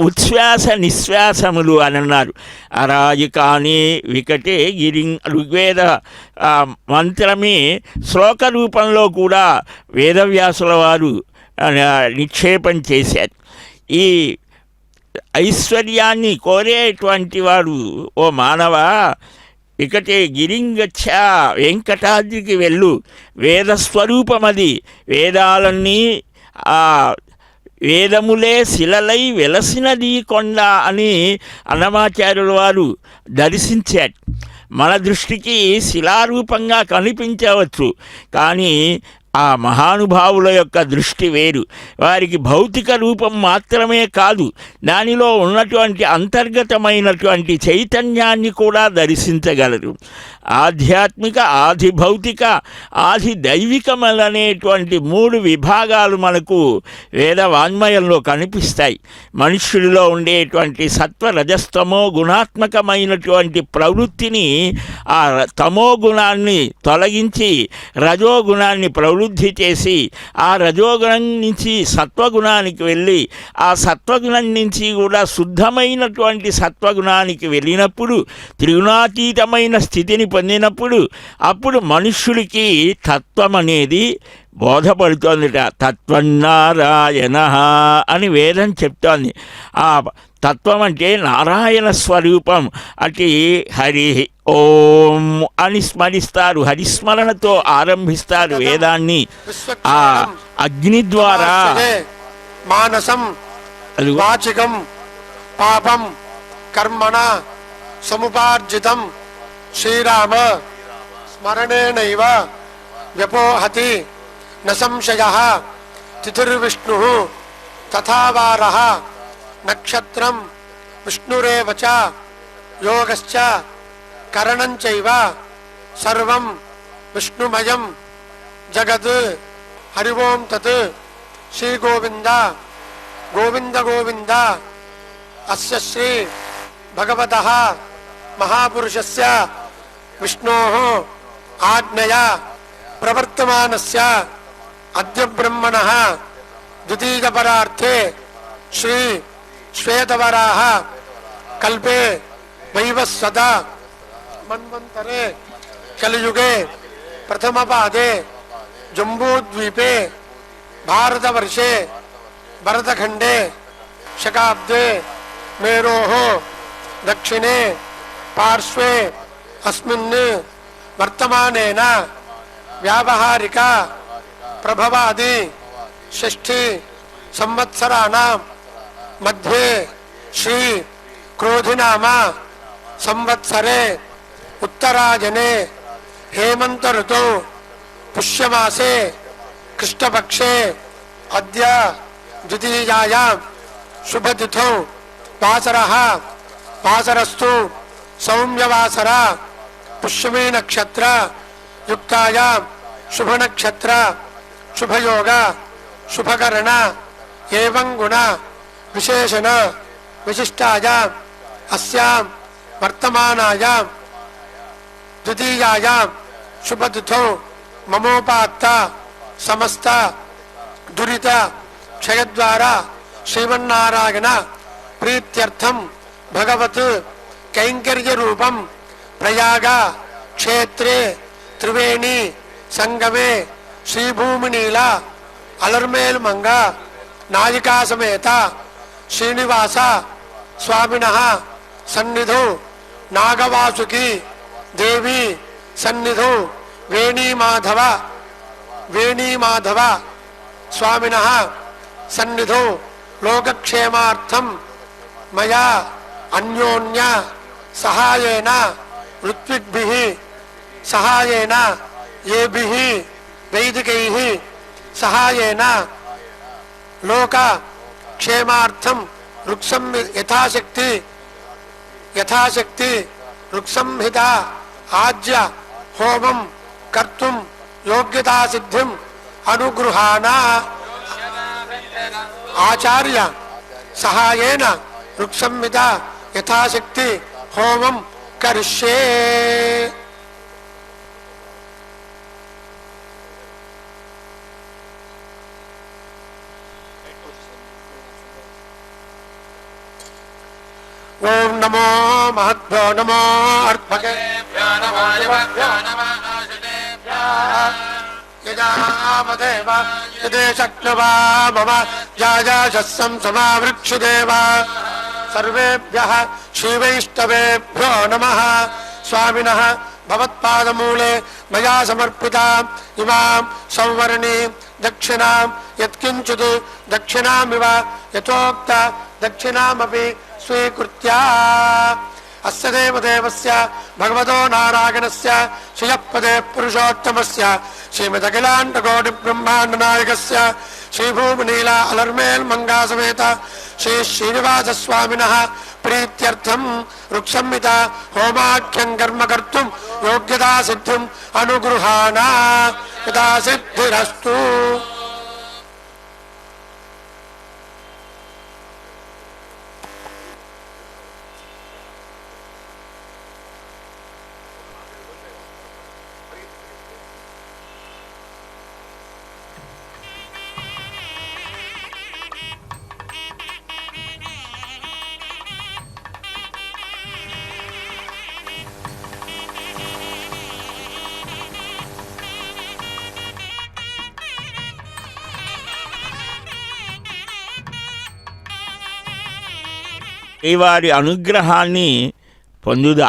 ఉచ్ఛ్వాస నిశ్వాసములు అని అన్నారు. అరాజికాని వికటే ఋగ్వేద మంత్రమే శ్లోక రూపంలో కూడా వేదవ్యాసుల వారు నిక్షేపం చేశారు. ఈ ఐశ్వర్యాన్ని కోరేటువంటి వాడు, ఓ మానవ, ఇకటే గిరింగచ్చ, వెంకటాద్రికి వెళ్ళు, వేదస్వరూపమది, వేదాలన్నీ ఆ వేదములే శిలలై వెలసినది కొండ అని అన్నమాచార్యుల వారు దర్శించారు. మన దృష్టికి శిలారూపంగా కనిపించవచ్చు, కానీ ఆ మహానుభావుల యొక్క దృష్టి వేరు. వారికి భౌతిక రూపం మాత్రమే కాదు, దానిలో ఉన్నటువంటి అంతర్గతమైనటువంటి చైతన్యాన్ని కూడా దర్శించగలరు. ఆధ్యాత్మిక, ఆది భౌతిక, ఆది దైవికములనేటువంటి 3 విభాగాలు మనకు వేద వాంగ్మయంలో కనిపిస్తాయి. మనుష్యుడిలో ఉండేటువంటి సత్వ రజస్తమో గుణాత్మకమైనటువంటి ప్రవృత్తిని, ఆ తమో గుణాన్ని తొలగించి రజోగుణాన్ని ప్రవృద్ధి చేసి, ఆ రజోగుణం నుంచి సత్వగుణానికి వెళ్ళి, ఆ సత్వగుణం నుంచి కూడా శుద్ధమైనటువంటి సత్వగుణానికి వెళ్ళినప్పుడు, త్రిగుణాతీతమైన స్థితిని పొందినప్పుడు, అప్పుడు మనుష్యుడికి తత్వం అనేది బోధపడుతోందిట. తత్వన్నారాయణ అని వేదం చెప్తోంది. ఆ తత్వం అంటే నారాయణ స్వరూపం. అటు హరి ఓం అని స్మరిస్తారు, హరిస్మరణతో ఆరంభిస్తారు వేదాన్ని. ఆ అగ్ని ద్వారా మానసం వాచికం పాపం కర్మణ సముపార్జితం శ్రీరామ స్మరణేనైవ వ్యపోహతి న సంశయః తిథిర్విష్ణుః తథా వారః నక్షత్రం విష్ణురేవ చ యోగశ్చ కరణం చైవ సర్వం విష్ణుమయం జగత్. హరి ఓం తత్. శ్రీ గోవింద గోవింద గోవింద. అస్య శ్రీ భగవతః మహాపురుషస్య విష్ణోః ఆజ్ఞయా ప్రవర్తమానస్య అద్య బ్రహ్మణః ద్వితీయపరార్థే శ్రీ శ్వేతవరాహ కల్పే వైవస్వత మన్వంతరే కలియుగే ప్రథమపాదే జంబూద్వీపే భారతవర్షే భరతఖండే శకాబ్దే మేరోః దక్షిణే పార్శ్వే అస్మిన్ వర్తమానేన వ్యావహారిక ప్రభవాది షష్ఠి సంవత్సరాణం మధ్యే శ్రీ క్రోధినామ సంవత్సరే ఉత్తరాయణే హేమంత ఋతౌ పుష్యమాసే కృష్ణపక్షే అద్య ద్వితీయాయాం శుభతిథౌ వాసరః వాసరస్తు సౌమ్యవాసర పుష్యమీ నక్షత్ర యుక్తాయాం శుభనక్షత్ర శుభయోగ శుభకరణ ఏవం గుణ విశేషణ విశిష్టాయాం అస్యాం వర్తమానాయాం ద్వితీయాయాం శుభతిథౌ మమోపాత్త సమస్త దురిత క్షయద్వారా శ్రీమన్నారాయణ ప్రీత్యర్థం భగవత్ కైంకర్య రూపం ప్రయాగ క్షేత్రే త్రివేణి సంగమే శ్రీభూమినీల అలర్మేల్ మంగ నాయికా సమేత శ్రీనివాస స్వామినః సన్నిధౌ నాగవాసుకి దేవి సన్నిధౌ వేణీమాధవ స్వామినః సన్నిధౌ లోకక్షేమార్థం మయా అన్యోన్య సహాయేన ఋత్విగ్భిః సహాయేన ఏభిః వైదికైః సహాయేన లోక క్షేమార్థం యథాశక్తి ఋక్సంహిత ఆజ్య హోమం కర్తుం యోగ్యతా సిద్ధిం అనుగృహాణ ఆచార్య సహాయేన ఋక్సంహిత యథాశక్తి హోమం కరిష్యే. ఓం నమో మహద్భ్యో నమో అర్భకేభ్యో నమో శివభ్యో నమః యజామదేవ యదే శక్నువా మమ యాజాశస్సం సమావృక్షుదేవ సర్వేభ్యః శ్రీవైష్ణవేభ్యో నమః. స్వామినః భవత్పాదమూలే మయా సమర్పితాం ఇమాం సంవరణీం దక్షిణాం యత్కించిత్ దక్షిణామివ యథోక్త దక్షిణామపి స్వీకృత్య అస్య దేవదేవస్య భగవతో నారాయణస్య శ్రియపదే పురుషోత్తమస్య శ్రీమదఖిలాండకోటి బ్రహ్మాండ నాయకస్య శ్రీభూమినీల అలర్మేల్ మంగా సమేత శ్రీ శ్రీనివాస స్వామినః ప్రీత్యర్థం రుక్షంహిత హోమాఖ్యం కర్మ కర్తుం యోగ్యతా సిద్ధిం అనుగృహాణా యథా సిద్ధిరస్తు. శ్రీవారి అనుగ్రహాన్ని పొందుదా.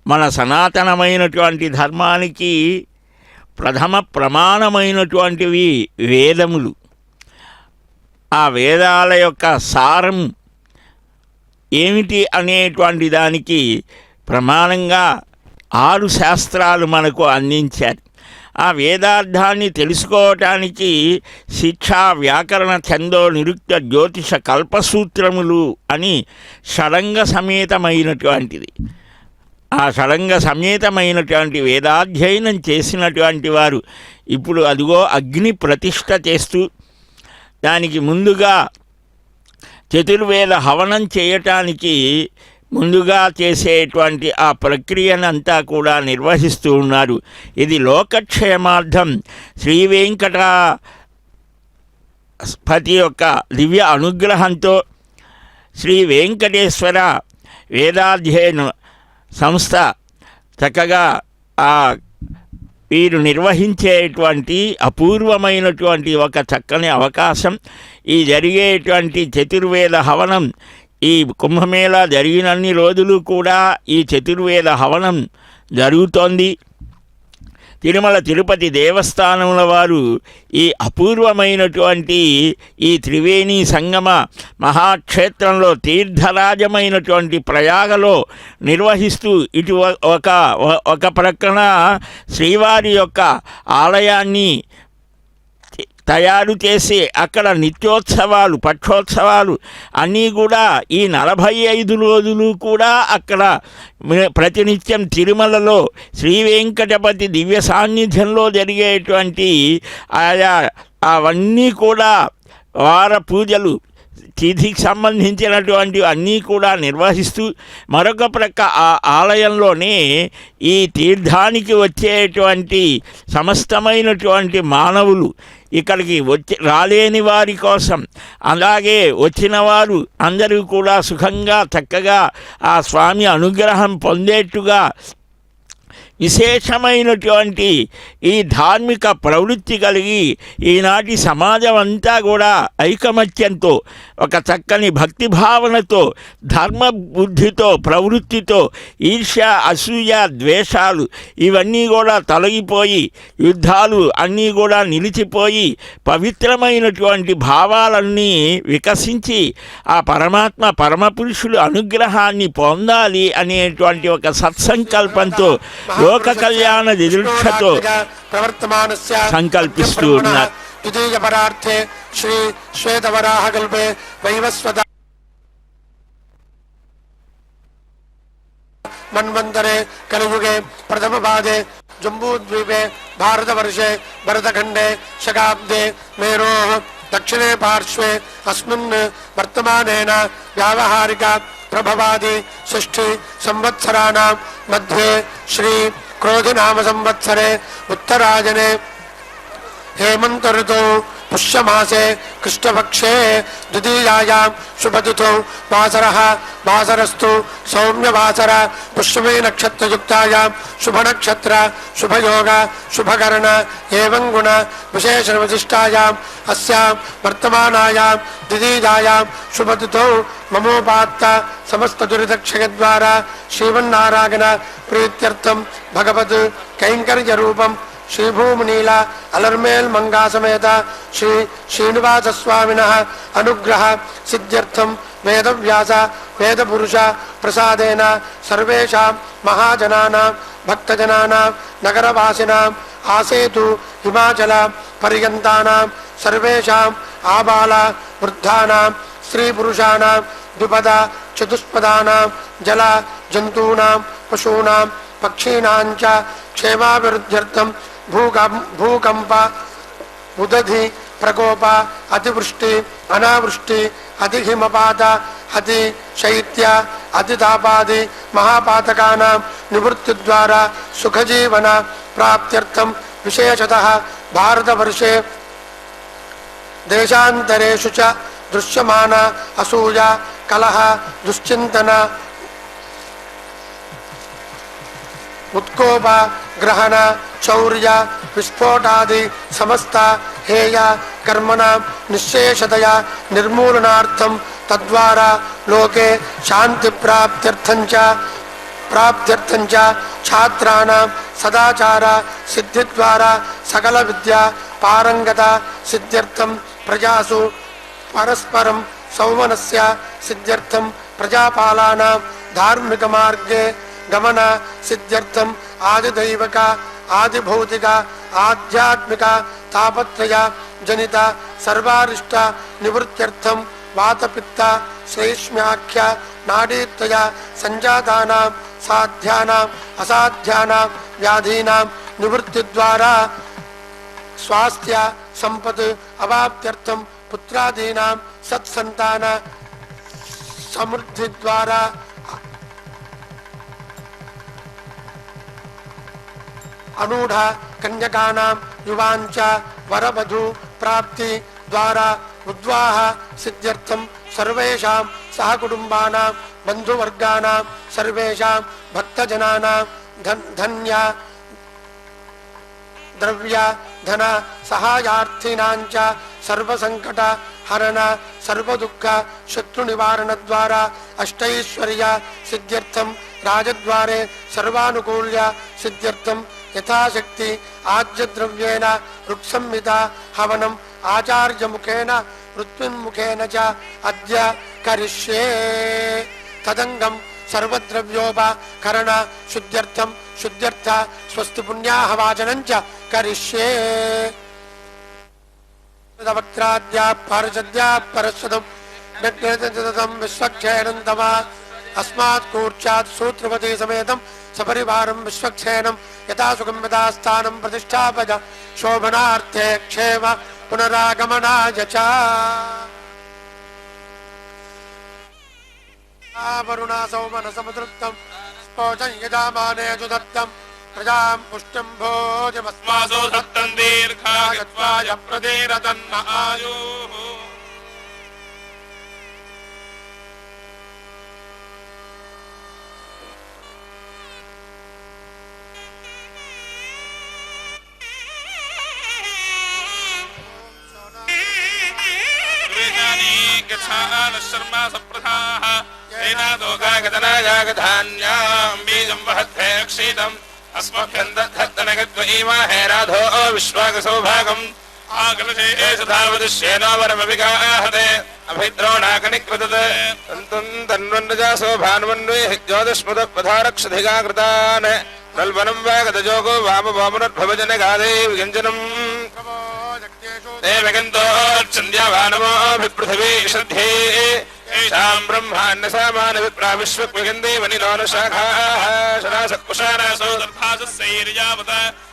మన సనాతనమైనటువంటి ధర్మానికి ప్రథమ ప్రమాణమైనటువంటివి వేదములు. ఆ వేదాల యొక్క సారం ఏమిటి అనేటువంటి దానికి ప్రమాణంగా 6 శాస్త్రాలు మనకు అందించారు. ఆ వేదార్థాన్ని తెలుసుకోవటానికి శిక్షా వ్యాకరణ ఛందో నిరుక్త జ్యోతిష కల్పసూత్రములు అని షడంగ సమేతమైనటువంటిది. ఆ షడంగ సమేతమైనటువంటి వేదాధ్యయనం చేసినటువంటి వారు ఇప్పుడు అదిగో అగ్ని ప్రతిష్ఠ చేస్తూ దానికి ముందుగా చతుర్వేద హవనం చేయటానికి ముందుగా చేసేటువంటి ఆ ప్రక్రియనంతా కూడా నిర్వహిస్తూ ఉన్నారు. ఇది లోకక్షేమార్థం శ్రీ వెంకటాపతి యొక్క దివ్య అనుగ్రహంతో శ్రీ వెంకటేశ్వర వేదాధ్యయన సంస్థ చక్కగా ఆ వీరు నిర్వహించేటువంటి అపూర్వమైనటువంటి ఒక చక్కని అవకాశం. ఈ జరిగేటువంటి చతుర్వేద హవనం ఈ కుంభమేళా జరిగినన్ని రోజులు కూడా ఈ చతుర్వేద హవనం జరుగుతోంది. తిరుమల తిరుపతి దేవస్థానముల వారు ఈ అపూర్వమైనటువంటి ఈ త్రివేణి సంగమ మహాక్షేత్రంలో తీర్థరాజమైనటువంటి ప్రయాగలో నిర్వహిస్తూ ఇటు ఒక ప్రక్కన శ్రీవారి యొక్క ఆలయాన్ని తయారు చేసి అక్కడ నిత్యోత్సవాలు పక్షోత్సవాలు అన్నీ కూడా ఈ 45 రోజులు కూడా అక్కడ ప్రతినిత్యం తిరుమలలో శ్రీ వెంకటపతి దివ్య సాన్నిధ్యంలో జరిగేటువంటి అవన్నీ కూడా వార పూజలు తిథికి సంబంధించినటువంటి అన్నీ కూడా నిర్వహిస్తూ మరొక ప్రక్క ఆ ఆలయంలోనే ఈ తీర్థానికి వచ్చేటువంటి సమస్తమైనటువంటి మానవులు ఇక్కడికి రాలేని వారి కోసం అలాగే వచ్చిన వారు అందరూ కూడా సుఖంగా చక్కగా ఆ స్వామి అనుగ్రహం పొందేట్టుగా విశేషమైనటువంటి ఈ ధార్మిక ప్రవృత్తి కలిగి ఈనాటి సమాజం అంతా కూడా ఐకమత్యంతో ఒక చక్కని భక్తిభావనతో ధర్మ బుద్ధితో ప్రవృత్తితో ఈర్ష్య అసూయ ద్వేషాలు ఇవన్నీ కూడా తొలగిపోయి యుద్ధాలు అన్నీ కూడా నిలిచిపోయి పవిత్రమైనటువంటి భావాలన్నీ వికసించి ఆ పరమాత్మ పరమపురుషులు అనుగ్రహాన్ని పొందాలి అనేటువంటి ఒక సత్సంకల్పంతో లోక కళ్యాణ దిదృక్షతో సంకల్పిస్తూ ఉన్నారు. ద్వితీయ పరార్థే శ్రీ శ్వేతవరాహకల్పే వైవస్వత మన్వంతరే కలియుగే ప్రథమ పాదే జంబూద్వీపే భారతవర్షే భరతఖండే శకాబ్దే మేరోః దక్షిణే పార్శ్వే అస్మిన్ వర్తమానేన వ్యావహారిక ప్రభవాది షష్ఠి సంవత్సరాణాం మధ్యే శ్రీ క్రోధినామ సంవత్సరే ఉత్తరాయణే हेमंत ऋतौ पुष्यमासे कृष्णपक्षे द्वितीयायां शुभतिथौ वासरः वासरस्तु सौम्यवासर पुष्यमे नक्षत्रयुक्तायां शुभनक्षत्र शुभयोग शुभकर्ण एवं गुण विशेषविशिष्टायाम् अस्यां वर्तमानायां द्वितीयायां शुभतिथौ ममोपात्त समस्त दुरितक्षयद्वारा श्रीमन्नारायण प्रीत्यर्थं भगवत् कैंकर्यरूपं श्री भूमनीला अलर्मेल मंगा समेत श्री श्रीनिवास स्वामिनः अनुग्रह सिद्ध्यर्थं वेदव्यास वेदपुरुष प्रसादेन सर्वेषां महाजनानां भक्तजनानां नगरवासिनां आसेतु हिमाचल पर्यन्तानां सर्वेषां आबाल वृद्धानां स्त्री पुरुषाणां द्विपद चतुष्पदानां जल जंतूनां पशूनां पक्षीणां च क्षेमाभिवृद्ध्यर्थं भूकंप उदधि प्रकोप अतिवृष्टि अनावृष्टि अतिहिमपात अति शैत्य अतितापादि महापातकानां निवृत्ति द्वारा सुखजीवन प्राप्त्यर्थं विशेषतः भारतवर्षे देशान्तरेषु च दृश्यमान असूया कलह दुश्चिंतन उत्कोप ग्रहण चौर्य विस्फोटादि समस्त हेय कर्मणां निश्शेषतया निर्मूलनार्थं तद्वारा लोके शांति प्राप्त्यर्थं च छात्राणां सदाचार सिद्धि द्वारा सकल विद्या पारंगता सिद्ध्यर्थं प्रजासु परस्परं सौमनस्य सिद्ध्यर्थं प्रजापालानां धार्मिक मार्गे गमन सिद्ध्यर्थं आदिदैविक आदिभौतिक आध्यात्मिक तापत्रय जनित सर्वारिष्ट निवृत्त्यर्थं वातपित्त श्लेष्म्याख्य नाडीत्रय संजातानां साध्यानां असाध्यानां व्याधीनां निवृत्ति द्वारा स्वास्थ्य संपत् अवाप्त्यर्थं पुत्रादीनां सत्संतान समृद्धि द्वारा अनूढ़ कन्यकानां युवांच वरवधू प्राप्ति द्वारा उद्वाह सिद्ध्यर्थं सर्वेषां सहकुटुम्बानां बन्धुवर्गाणां सर्वेषां भक्तजनानां धन्य द्रव्य धन सहायार्थिनां च सर्वसंकट हरण सर्वदुःख शत्रुनिवारण द्वारा अष्टैश्वर्य सिद्ध्यर्थं राजद्वारे सर्वानुकूल्य सिद्ध्यर्थं यथाशक्ति आज्यद्रव्येन ऋक्संहिता हवनम् आचार्यमुखेन ऋत्विन्मुखेन च अद्य करिष्ये तदंगं सर्वद्रव्योपकरण शुद्ध्यर्थं शुद्ध्यर्थ स्वस्ति पुण्याहवाचनं च करिष्ये वक्त्राद्या पारिषद्या परस्वतं नग्नेतं विश्वक्षेणं तमा अस्मात् कूर्चात् सूत्रपति समेतं सपरिवारं विश्वक्षेणं यथा सुखं यथा स्थानं प्रतिष्ठापय शोभनार्थे क्षेम पुनरागमनाय च वरुणा सौमनसमुद्रुक्तं स्पोचं यजामानेषु दत्तं प्रजां पुष्टिं भोजमस्मासु दत्तं दीर्घायत्वाय प्रदेरतन्न आयुः शर्मा सप्रथाः एनादोगागतनायागधान्यां बीजं वहद्भेक्षितम् अस्मभ्यन्तद्धत्तनगद्वैवाहे राधो विश्वागसौभागम् आकलशे एषधावदुष्येनो वरमभिगाहते अभिद्रोणाकनिकृतत् तन्तुं तन्वन्नजासो भानुमन्वैः ज्योतिष्मदपधारक्षधिगाकृतान् नल्वनं वा गतजोगो वामवामुनर्भवजनगादै व्यञ्जनम् देवगन्धोर्चन्द्यावानमोऽभिपृथिवी श्रद्धे येषां ब्रह्माण्डसामानविप्राविश्वक्विगन्धेवनिलोनशाखाः शरासकुशारासो दर्भासस्यैर्यावत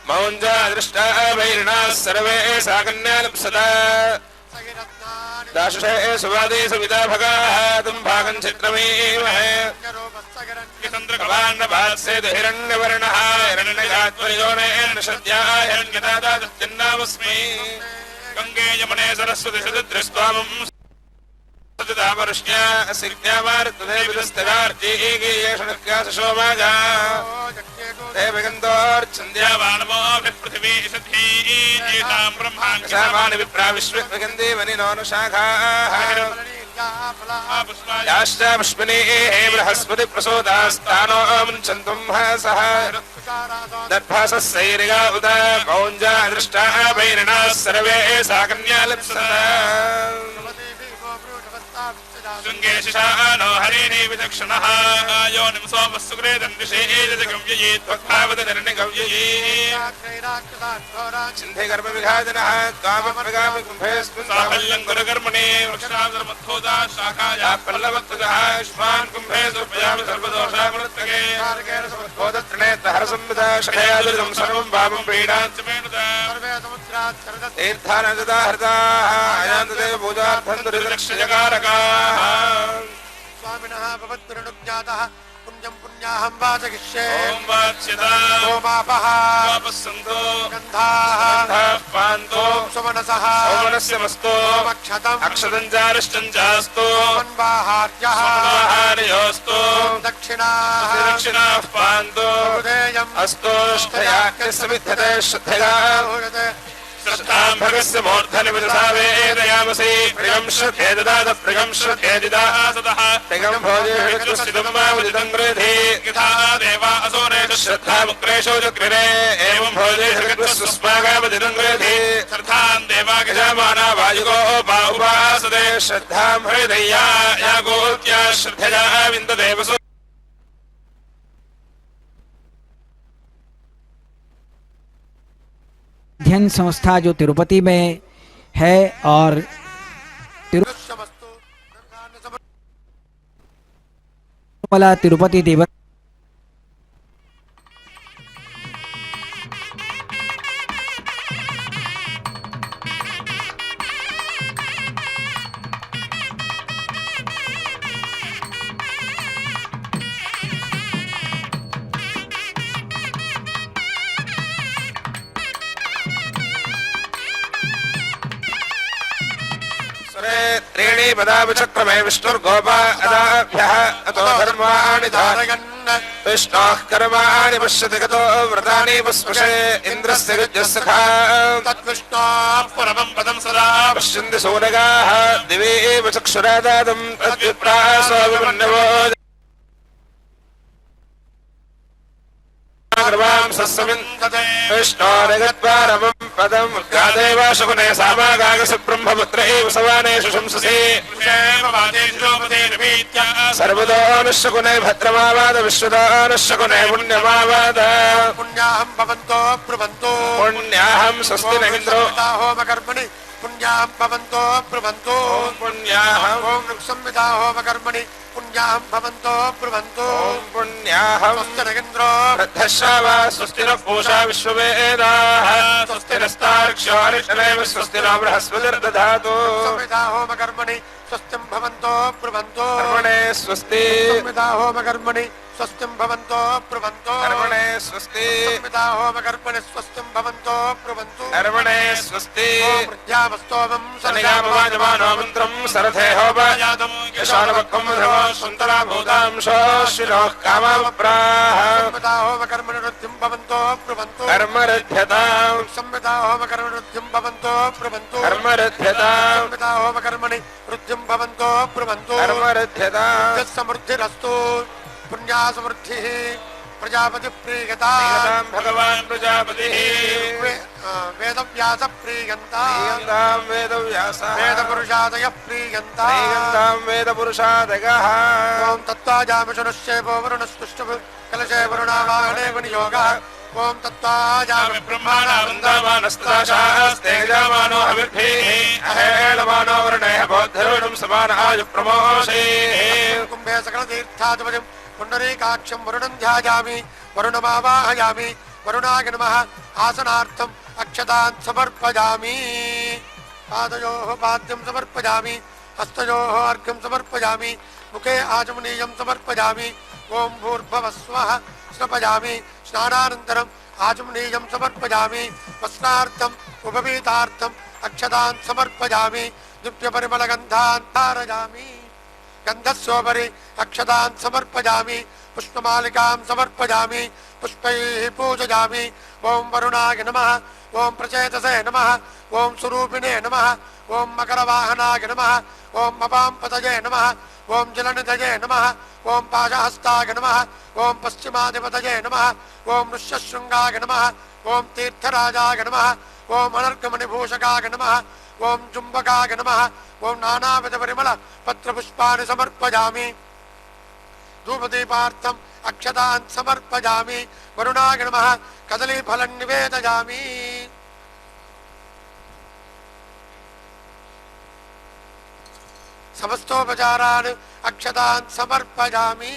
मौञ्जा दृष्टा वैरिणाः सर्वे सा कन्यालप्सता दाशुषे सुवादे सुविता भगाः तुं भागं चित्रमेवहे चन्द्रकवान्नपात्सेतु हिरण्यवर्णः हिरण्यगात्वरिजोनेन सद्या हिरण्यदादादत्यन्नामस्मि गङ्गे यमुने सरस्वति सदृस्त्वामं सतितापरुष्ण्या सिग्न्यावार्तदेविदस्तगार्जीगीयेषणक्यासशोभागा देवगन्धोर्चन्द्यावानमोऽभिपृथिवी सधी येषां ब्रह्माण्डसामानि विप्राविश्वक्विगन्धेवनिलोनशाखाः याश्च पुष्पिनीः बृहस्पति प्रसोदास्तानो मुञ्चन्तुं सहसः दर्भासस्यैर्गा उत मौञ्जा दृष्टा वैरिणाः सर्वे सा कन्यालप्सता शृङ्गे शिशानो हरिणी विचक्षणः यो निं सोमः सुग्रेदन्दिशे सिन्धे गर्भविघाजनः कामप्रगामिकुम्भेऽस्मिन् साफल्यं गुरुकर्मणे वृक्षादरमद्धोदा शाखाया पल्लवत्तजः युष्मान् कुम्भे सुर्पयामि सर्वदोषामृतके हरसंविदा शखयादुरिदं सर्वं वामं प्रीणाञ्च मेणुदा तीर्थानजदा हृदाः अयान्तदेव पूजार्थं दुरिदक्षजकारकाः स्वामिनः भवद्गुरुनुज्ञातः पुण्यं पुण्याहं वाचयिष्ये ॐ वाच्यता सोमापः वापस्सन्तो गन्धाः पान्तो सुमनसः सौमनस्य मस्तो अक्षतम् अक्षतं चारिष्टं चास्तु मन्वाहार्यः आहार्योस्तु दक्षिणाः दक्षिणाः पान्तो हृदयम् अस्तोष्ठयाख्यस्य विद्यते श्रद्धया श्रद्धां भगस्य मूर्धनिमिषा वेदयामसि प्रियं श्रद्धे ददात प्रियं श्रद्धे दिदासतः प्रियं भोजेष्ठुस्थितं वा उदितं गृधी यथा देवा असुरेषु श्रद्धामुग्रेषु चक्रिरे एवं भोजेष्ठुस्मागावदितं गृधी श्रद्धां देवा गजामाना वायुगो उपासते श्रद्धां हृदय्या या गोत्या श्रद्धया विन्ददेवसु अध्ययन संस्था जो तिरुपति में है और तिरुमला तिरुपति देव त्रीणि पदाभिचक्रमे विष्णुर्गोपादाभ्यः अतो धर्माणि धारयन् विष्णोः कर्माणि पश्यति गतो व्रतानि पुष्पशे इन्द्रस्य युज्यस्य खा तद्विष्णोः परमं पदं सदा पश्यन्ति सूरगाः दिवि एव चक्षुरादातं तद्विप्रासो विमन्यवो विष्णोरगत्वारमं पदं गादेवा शकुने सामागागस्य ब्रह्मपुत्र एव सवानेषु शंससि सर्वतो अनुशकुने भद्रमावाद विश्वतो अनुशकुने पुण्यमावाद पुण्याहं भवन्तो ब्रुवन्तो पुण्याहं स्वस्ति न इन्द्रो होमकर्मणि पुण्याहं भवन्तो ब्रुवन्तो पुण्याहं ॐ संविदा होमकर्मणि पुण्याहं भवन्तो ब्रुवन्तो पुण्याहं स्वस्ति न इन्द्रो वृद्धश्रावा स्वस्ति नः पूषा विश्ववेदाः स्वस्ति नस्तार्क्ष्यो अरिष्टनेव स्वस्ति नो बृहस्पतिर्दधातु संविदा होमकर्मणि स्वस्तिं भवन्तो ब्रुवन्तो कर्मणे स्वस्ति संविदा होमकर्मणि स्वस्तिं भवन्तो ब्रुवन्तो कर्मणे स्वस्ति संविदा होमकर्मणि स्वस्तिं भवन्तो ब्रुवन्तो कर्मणे स्वस्ति वृद्ध्यामस्तोमं सनयामवाजमानो मन्त्रं सरथे होपायातं यशानवक्कं ध्रुवो सुन्तरा भूतांशोऽश्विनोः कामावप्राः संविदा होमकर्मणि वृद्धिं भवन्तो ब्रुवन्तो कर्मरध्यताम् संविदा होमकर्मणि वृद्धिं भवन्तो ब्रुवन्तो कर्मरध्यताम् संविदा होमकर्मणि वृद्धिं भवन्तो ब्रुवन्तो कर्मरध्यताम् समृद्धिरस्तु पुण्या समृद्धिः प्रजापति प्रीयता भगवान् प्रजापतिः वेदव्यास प्रीयन्ता वेदव्यासः वेदपुरुषादयः प्रीयन्ता वेदपुरुषादयः ॐ तत्त्वाजामिषुनश्चैवो वरुणस्तुष्टुः कलशे वरुणावाहने विनियोगः ॐ तत्त्वाजामि ब्रह्माणा वृन्दावानस्तदाशास्ते गजामानो हविर्भिः अहेळमानो वर्णेः बोद्धरूढं समान आयु प्रमोषेः कुम्भे सकलतीर्थाधिपतिं पुण्डरीकाक्षं वरुणं ध्यायामि वरुणमावाहयामि वरुणाय नमः आसनार्थम् अक्षतान् समर्पयामि पादयोः पाद्यं समर्पयामि हस्तयोः अर्घ्यं समर्पयामि मुखे आचमनीयं समर्पयामि ॐ भूर्भुवस्वः स्नपयामि स्नानानन्तरम् आचमनीयं समर्पयामि वस्त्रार्थम् उपवीतार्थम् अक्षतान् समर्पयामि दिव्यपरिमलगन्धान् धारयामि गन्धस्योपरि अक्षतान् समर्पयामि पुष्पमालिकां समर्पयामि पुष्पैः पूजयामि ॐ वरुणाय नमः ॐ प्रचेतसे नमः ॐ स्वरूपिणे नमः ॐ मकरवाहनाय नमः ॐ अपाम्पतये नमः ॐ जलनिधये नमः ॐ पाशहस्ताय नमः ॐ पश्चिमाधिपतये नमः ॐ ऋष्यशृङ्गाय नमः ॐ तीर्थराजाय नमः ओम अनर्कमणिभूषकाय नमः ओम चुंबकाय नमः ओम नानाविध परिमल पत्रपुष्पाणि समर्पयामि धूपदीपार्थम अक्षतान् समर्पयामि वरुणाय नमः कदलीफलं निवेदयामि समस्तोपचारान् अक्षतान् समर्पयामि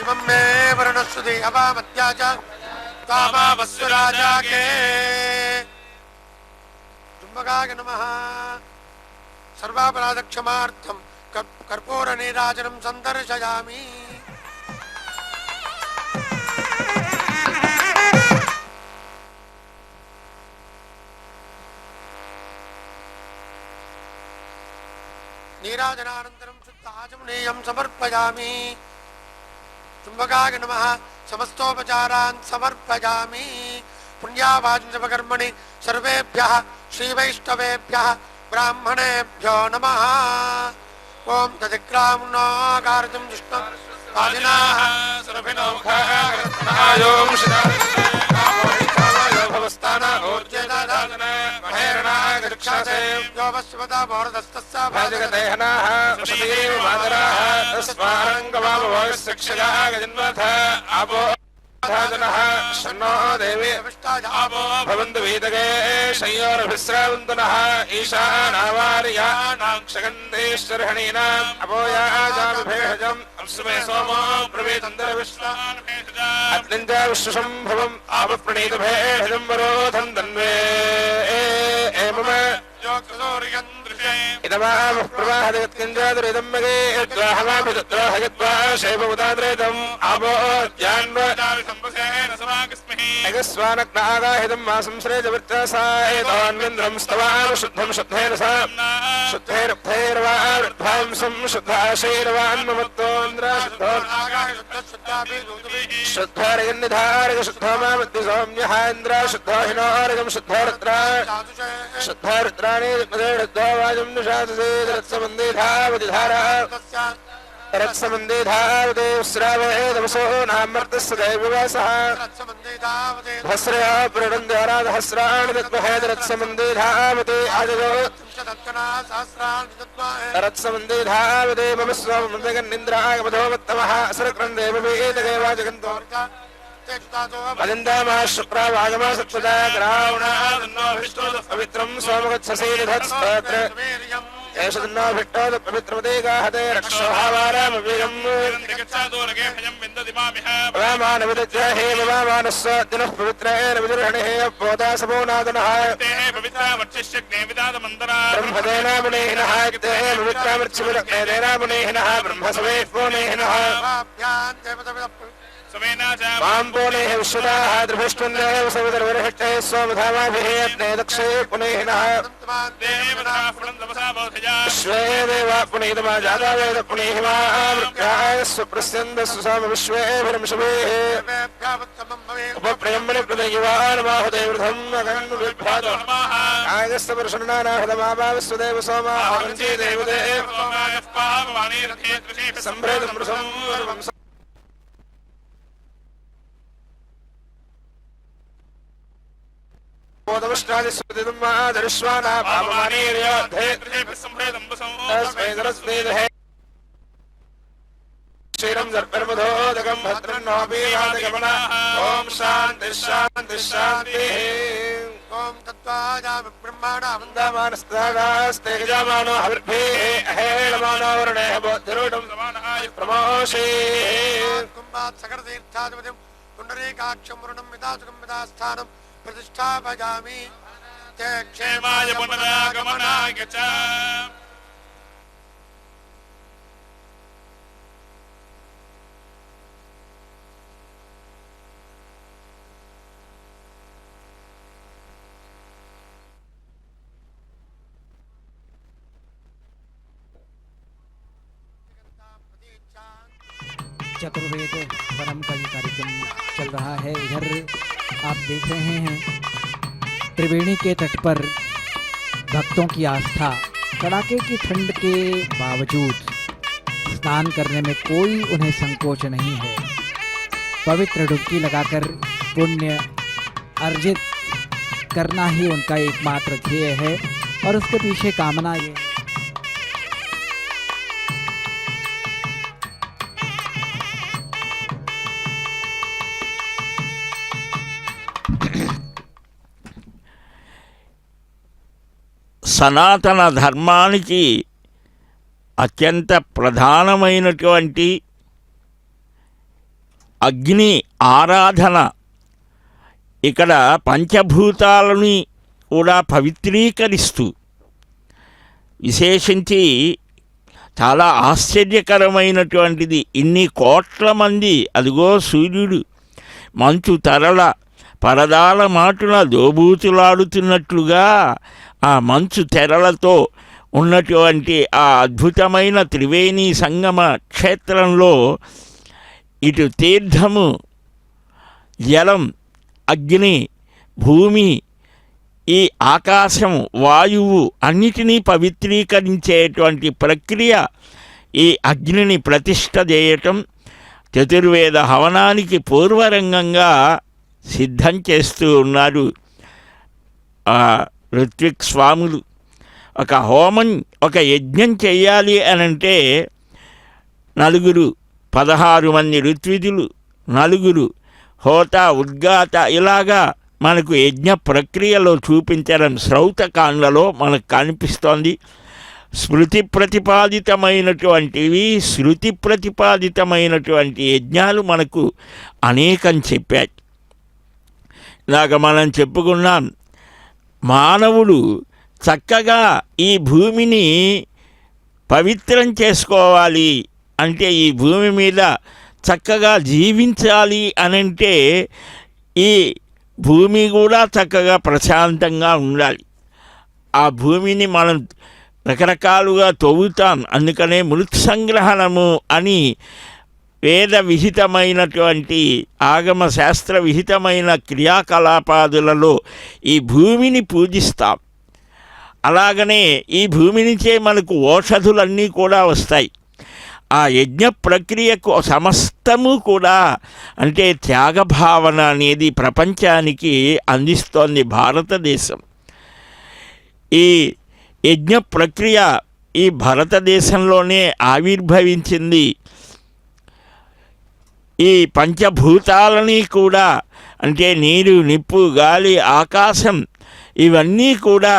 इमं मे वरुणस्वति अपामत्या च तामावस्वराजा के चुम्बकाय नमः सर्वापराधक्षमार्थं कर्पूरनीराजनं सन्दर्शयामि नीराजनानन्तरं शुद्धाचमनीयं समर्पयामि चुम्बकाय नमः समस्तोपचारान् समर्पयामि पुण्यावाचनकर्मणि सर्वेभ्यः श्रीवैष्णवेभ्यः ब्राह्मणेभ्यो नमः ओम तदिक्राम्नो कार्जं जिष्णु आदिनाः सुरभिनौखायों शिदायो भवस्ताना ऊर्जेदादान महेरणागक्षासे योवस्वदा मोरदस्तस्सा भाजगदेहनाः उषतीव मातराः तस्मारङ्गवामभोगस्यक्षयाः जन्मथ आपो जनः शन्नो देवी आपो भवन्तु वीतगे शय्योरभिस्रावन्तु नः ईशानावार्याणां क्षगन्धेश्वरहणीनाम् अपोयाजाभिभेषजम् अप्सुमे सोमो प्रवेतन्तरविश्वान् अग्निञ्च विश्वसम्भवम् आपप्रणीतभेषजम् वरोधम् तन्वे एमम इदमामः प्रवाहदगत्किञ्जातुरिदं मगे यद्वाहमाभितद्वाहयद्वा शैवमुदाद्रेतम् आपोद्यान्वस्वानग्नागाहितं मा संश्रेजवृत्तासा एतान्विन्द्रं स्तवाम शुद्धं शुद्धेन सा शुद्धैरुक्थैर्वार्ध्वांसं शुद्धाशैर्वान्ममत्तोन्द्रा शुद्धोरयन्निधारक शुद्धो मामद्य सौम्यः इन्द्रा शुद्धो हिनोरगं शुद्धोरुद्रा शुद्धोरुद्राणि वाजं निशाससे रत्समन्दिधावतिधारा रत्समन्दिधावते श्रावयेदवसो नामर्तस्य दैववासः हस्रया प्रणन्द्याराधहस्राणि तद्महेद रत्समन्दिधावते आजयो रत्समन्दिधावते मम स्वामन्दगन्निन्द्रागमधोमत्तमः असरक्रन्देववेदगे वाजगन्तो अलिन्दामः शुक्रावागमः सत्पदा ग्रावणादन्नोऽभिष्टोदः सोमगच्छसीधत्स्तोत्र एष दन्नोऽभिष्टोदपवित्रमते गाहते रक्षोहावारामवीरम् वामानविदज्य हे वामानस्व दिनः पवित्रेण विदर्हणिः पोदासमो नादनः ब्रह्मदेनामुनेहिनः तेः पवित्रामृच्छिविरग्नेदेनामुनेहिनः ब्रह्मसवेः माम्पोनेः विश्वदाः द्रभिष्टन्देव सवितर्वरिष्टेः सोमधामाभिः अग्ने दक्षे पुनेहिनः विश्वे देवा पुनीतमा जाता वेद पुनेहिमामृत्याय स्वप्रस्यन्दस्व सोम विश्वेभिरंशवेः उपप्रयम्मनि प्रदयुवानमाहुदेवृधम् अगन्विभ्रातो आगस्तवर्षणानाहदमाभाविस्वदेव सोमा आगञ्चे देवदेव सम्भ्रेदं वृषम् दर्शवाना क्षीरं सर्पमधोदकं भद्रन्नोऽपीवादगमना ओम शांति शांति शांति ओम तत्त्वाजा ब्रह्माणा वन्दामानस्तादास्ते गजामानो हविर्भिः अहेळमानो वरुणेः बोद्धिरूढं समानाय प्रमोषे कुम्भात् सकरतीर्थाधिपतिं पुण्डरीकाक्षं वरुणं मितासुकं मितास्थानं प्रतिष्ठापयामि ते क्षेमाय पुनरागमनाय च चतुर्वेद वनम का ये कार्यक्रम चल रहा है। इधर आप देख रहे हैं त्रिवेणी के तट पर भक्तों की आस्था कड़ाके की ठंड के बावजूद स्नान करने में कोई उन्हें संकोच नहीं है। पवित्र डुबकी लगाकर पुण्य अर्जित करना ही उनका एकमात्र ध्येय है और उसके पीछे कामना ये సనాతన ధర్మానికి అత్యంత ప్రధానమైనటువంటి అగ్ని ఆరాధన ఇక్కడ పంచభూతాలని కూడా పవిత్రీకరిస్తూ విశేషించి చాలా ఆశ్చర్యకరమైనటువంటిది, ఇన్ని కోట్ల మంది అదిగో సూర్యుడు మంచు తరల పరదాల మాటున దోబూతులాడుతున్నట్లుగా ఆ మంచు తెరలతో ఉన్నటువంటి ఆ అద్భుతమైన త్రివేణి సంగమ క్షేత్రంలో ఇటు తీర్థము, జలం, అగ్ని, భూమి, ఈ ఆకాశం, వాయువు అన్నిటినీ పవిత్రీకరించేటువంటి ప్రక్రియ ఈ అగ్నిని ప్రతిష్ఠ చేయటం చతుర్వేద హవనానికి పూర్వరంగంగా సిద్ధం చేస్తూ ఉన్నారు ఆ ఋత్విక్ స్వాములు. ఒక హోమం, ఒక యజ్ఞం చేయాలి అనంటే 16 మంది ఋత్విజులు, 4 హోత, ఉద్గాత, ఇలాగా మనకు యజ్ఞ ప్రక్రియలో చూపించడం శ్రౌతకాండలో మనకు కనిపిస్తోంది. స్మృతి ప్రతిపాదితమైనటువంటివి, శృతి ప్రతిపాదితమైనటువంటి యజ్ఞాలు మనకు అనేకం చెప్పాయి. ఇలాగ మనం చెప్పుకున్నాం, మానవుడు చక్కగా ఈ భూమిని పవిత్రం చేసుకోవాలి అంటే, ఈ భూమి మీద చక్కగా జీవించాలి అనంటే ఈ భూమి కూడా చక్కగా ప్రశాంతంగా ఉండాలి. ఆ భూమిని మనం రకరకాలుగా తవ్వుతాం, అందుకనే మృత్ సంగ్రహణము అని వేద విహితమైనటువంటి ఆగమ శాస్త్ర విహితమైన క్రియాకలాపాదులలో ఈ భూమిని పూజిస్తాం. అలాగనే ఈ భూమి నుంచే మనకు ఔషధులన్నీ కూడా వస్తాయి. ఆ యజ్ఞ ప్రక్రియకు సమస్తము కూడా అంటే త్యాగభావన అనేది ప్రపంచానికి అందిస్తోంది భారతదేశం. ఈ యజ్ఞ ప్రక్రియ ఈ భారతదేశంలోనే ఆవిర్భవించింది. ఈ పంచభూతాలని కూడా అంటే నీరు, నిప్పు, గాలి, ఆకాశం ఇవన్నీ కూడా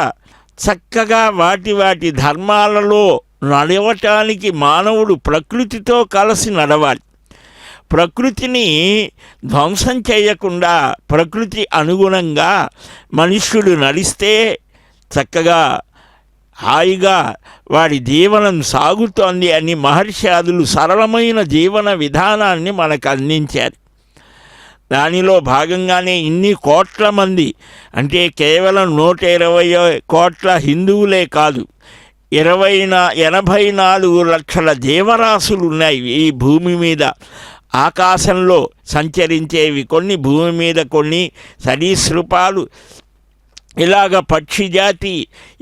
చక్కగా వాటి వాటి ధర్మాలలో నడవటానికి మానవుడు ప్రకృతితో కలిసి నడవాలి. ప్రకృతిని ధ్వంసం చేయకుండా ప్రకృతి అనుగుణంగా మనుష్యుడు నడిస్తే చక్కగా హాయిగా వాడి జీవనం సాగుతోంది అని మహర్షాదులు సరళమైన జీవన విధానాన్ని మనకు అందించారు. దానిలో భాగంగానే ఇన్ని కోట్ల మంది అంటే కేవలం 120 కోట్ల హిందువులే కాదు, 84 లక్షల జీవరాశులు ఉన్నాయి ఈ భూమి మీద. ఆకాశంలో సంచరించేవి కొన్ని, భూమి మీద కొన్ని సరీసృపాలు, ఇలాగ పక్షి జాతి,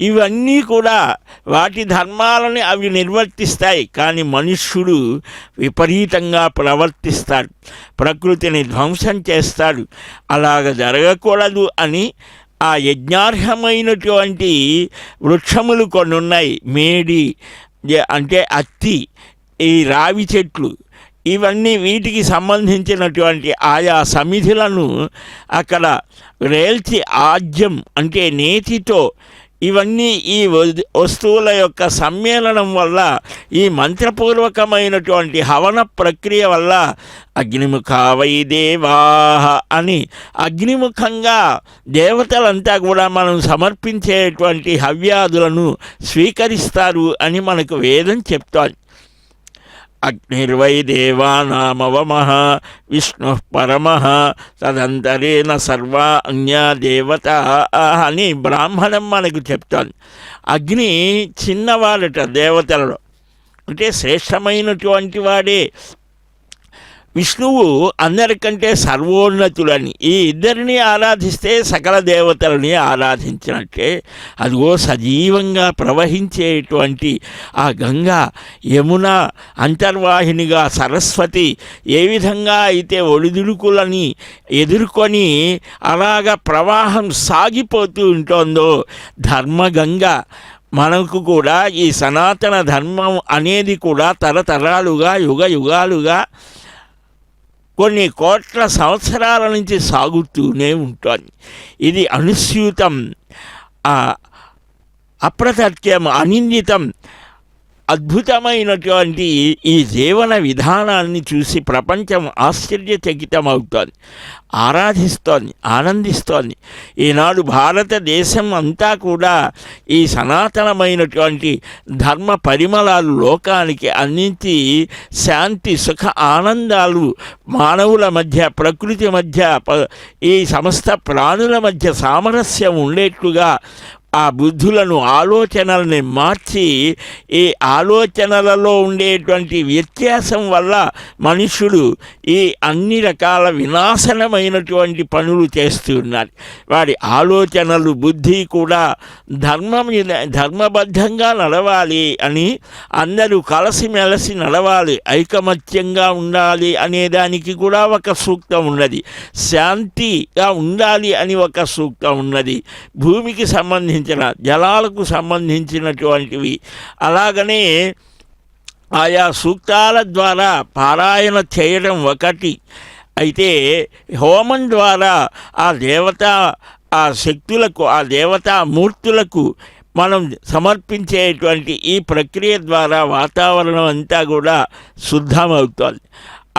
ఇవన్నీ కూడా వాటి ధర్మాలని అవి నిర్వర్తిస్తాయి. కానీ మనుష్యుడు విపరీతంగా ప్రవర్తిస్తాడు, ప్రకృతిని ధ్వంసం చేస్తాడు. అలాగ జరగకూడదు అని ఆ యజ్ఞార్హమైనటువంటి వృక్షములు కొన్ని ఉన్నాయి. మేడి అంటే అత్తి, ఈ రావి చెట్లు, ఇవన్నీ వీటికి సంబంధించినటువంటి ఆయా సమిధులను అక్కడ రేల్చి ఆజ్యం అంటే నేతితో ఇవన్నీ ఈ వస్తువుల యొక్క సమ్మేళనం వల్ల ఈ మంత్రపూర్వకమైనటువంటి హవన ప్రక్రియ వల్ల అగ్నిముఖా వై దేవాః అని అగ్నిముఖంగా దేవతలంతా కూడా మనం సమర్పించేటువంటి హవ్యాదులను స్వీకరిస్తారు అని మనకు వేదం చెప్తాను. అగ్నిర్వై దేవానామవమః విష్ణుః పరమః తదంతరేణ సర్వా అన్యా దేవతాః అని బ్రాహ్మణం మనకు చెప్తాను. అగ్ని చిన్నవాడట దేవతలలో, అంటే శ్రేష్టమైనటువంటి వాడే. విష్ణువు అందరికంటే సర్వోన్నతులని, ఈ ఇద్దరిని ఆరాధిస్తే సకల దేవతలని ఆరాధించినట్టే. అదిగో సజీవంగా ప్రవహించేటువంటి ఆ గంగా, యమున అంతర్వాహినిగా సరస్వతి ఏ విధంగా అయితే ఒడిదుడుకులని ఎదుర్కొని అలాగ ప్రవాహం సాగిపోతూ ఉంటుందో, ధర్మగంగ మనకు కూడా ఈ సనాతన ధర్మం అనేది కూడా తరతరాలుగా యుగ యుగాలుగా కొన్ని కోట్ల సంవత్సరాల నుంచి సాగుతూనే ఉంటుంది. ఇది అనుస్యూతం, అప్రతత్యం, అనిందితం, అద్భుతమైనటువంటి ఈ జీవన విధానాన్ని చూసి ప్రపంచం ఆశ్చర్యచకితమవుతోంది, ఆరాధిస్తోంది, ఆనందిస్తోంది. ఈనాడు భారతదేశం అంతా కూడా ఈ సనాతనమైనటువంటి ధర్మ పరిమళాలు లోకానికి అందించి శాంతి, సుఖ, ఆనందాలు మానవుల మధ్య, ప్రకృతి మధ్య, ఈ సమస్త ప్రాణుల మధ్య సామరస్యం ఉండేట్లుగా ఆ బుద్ధులను, ఆలోచనల్ని మార్చి ఈ ఆలోచనలలో ఉండేటువంటి వ్యత్యాసం వల్ల మనుషుడు ఈ అన్ని రకాల వినాశనమైనటువంటి పనులు చేస్తూ ఉన్నారు. వాడి ఆలోచనలు, బుద్ధి కూడా ధర్మబద్ధంగా నడవాలి అని, అందరూ కలిసిమెలిసి నడవాలి, ఐకమత్యంగా ఉండాలి అనేదానికి కూడా ఒక సూక్తం ఉన్నది. శాంతిగా ఉండాలి అని ఒక సూక్తం ఉన్నది. భూమికి సంబంధించి జలాలకు సంబంధించినటువంటివి. అలాగనే ఆయా సూక్తాల ద్వారా పారాయణ చేయడం ఒకటి అయితే, హోమం ద్వారా ఆ దేవతా ఆ శక్తులకు, ఆ దేవతామూర్తులకు మనం సమర్పించేటువంటి ఈ ప్రక్రియ ద్వారా వాతావరణం అంతా కూడా శుద్ధమవుతుంది.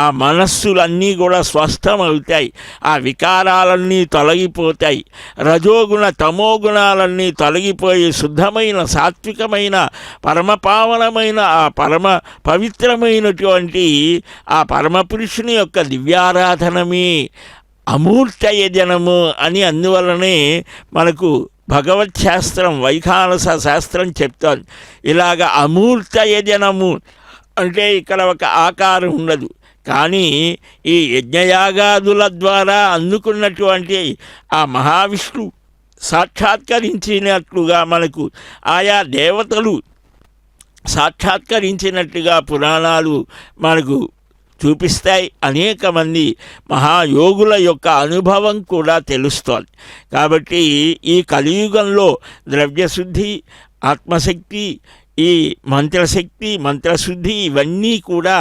ఆ మనస్సులన్నీ కూడా స్వస్థమవుతాయి, ఆ వికారాలన్నీ తొలగిపోతాయి, రజోగుణ తమోగుణాలన్నీ తొలగిపోయి శుద్ధమైన, సాత్వికమైన, పరమపావనమైన, ఆ పరమ పవిత్రమైనటువంటి ఆ పరమపురుషుని యొక్క దివ్యారాధనమే అమూర్తయజనము అని అందువలనే మనకు భగవత్ శాస్త్రం, వైఖానస శాస్త్రం చెప్తోంది. ఇలాగ అమూర్తయజనము అంటే ఇక్కడ ఒక ఆకారం ఉండదు, కానీ ఈ యజ్ఞయాగాదుల ద్వారా అందుకున్నటువంటి ఆ మహావిష్ణు సాక్షాత్కరించినట్లుగా మనకు ఆయా దేవతలు సాక్షాత్కరించినట్టుగా పురాణాలు మనకు చూపిస్తాయి. అనేక మంది మహాయోగుల యొక్క అనుభవం కూడా తెలుస్తోంది. కాబట్టి ఈ కలియుగంలో ద్రవ్యశుద్ధి, ఆత్మశక్తి, ఈ మంత్రశక్తి, మంత్రశుద్ధి ఇవన్నీ కూడా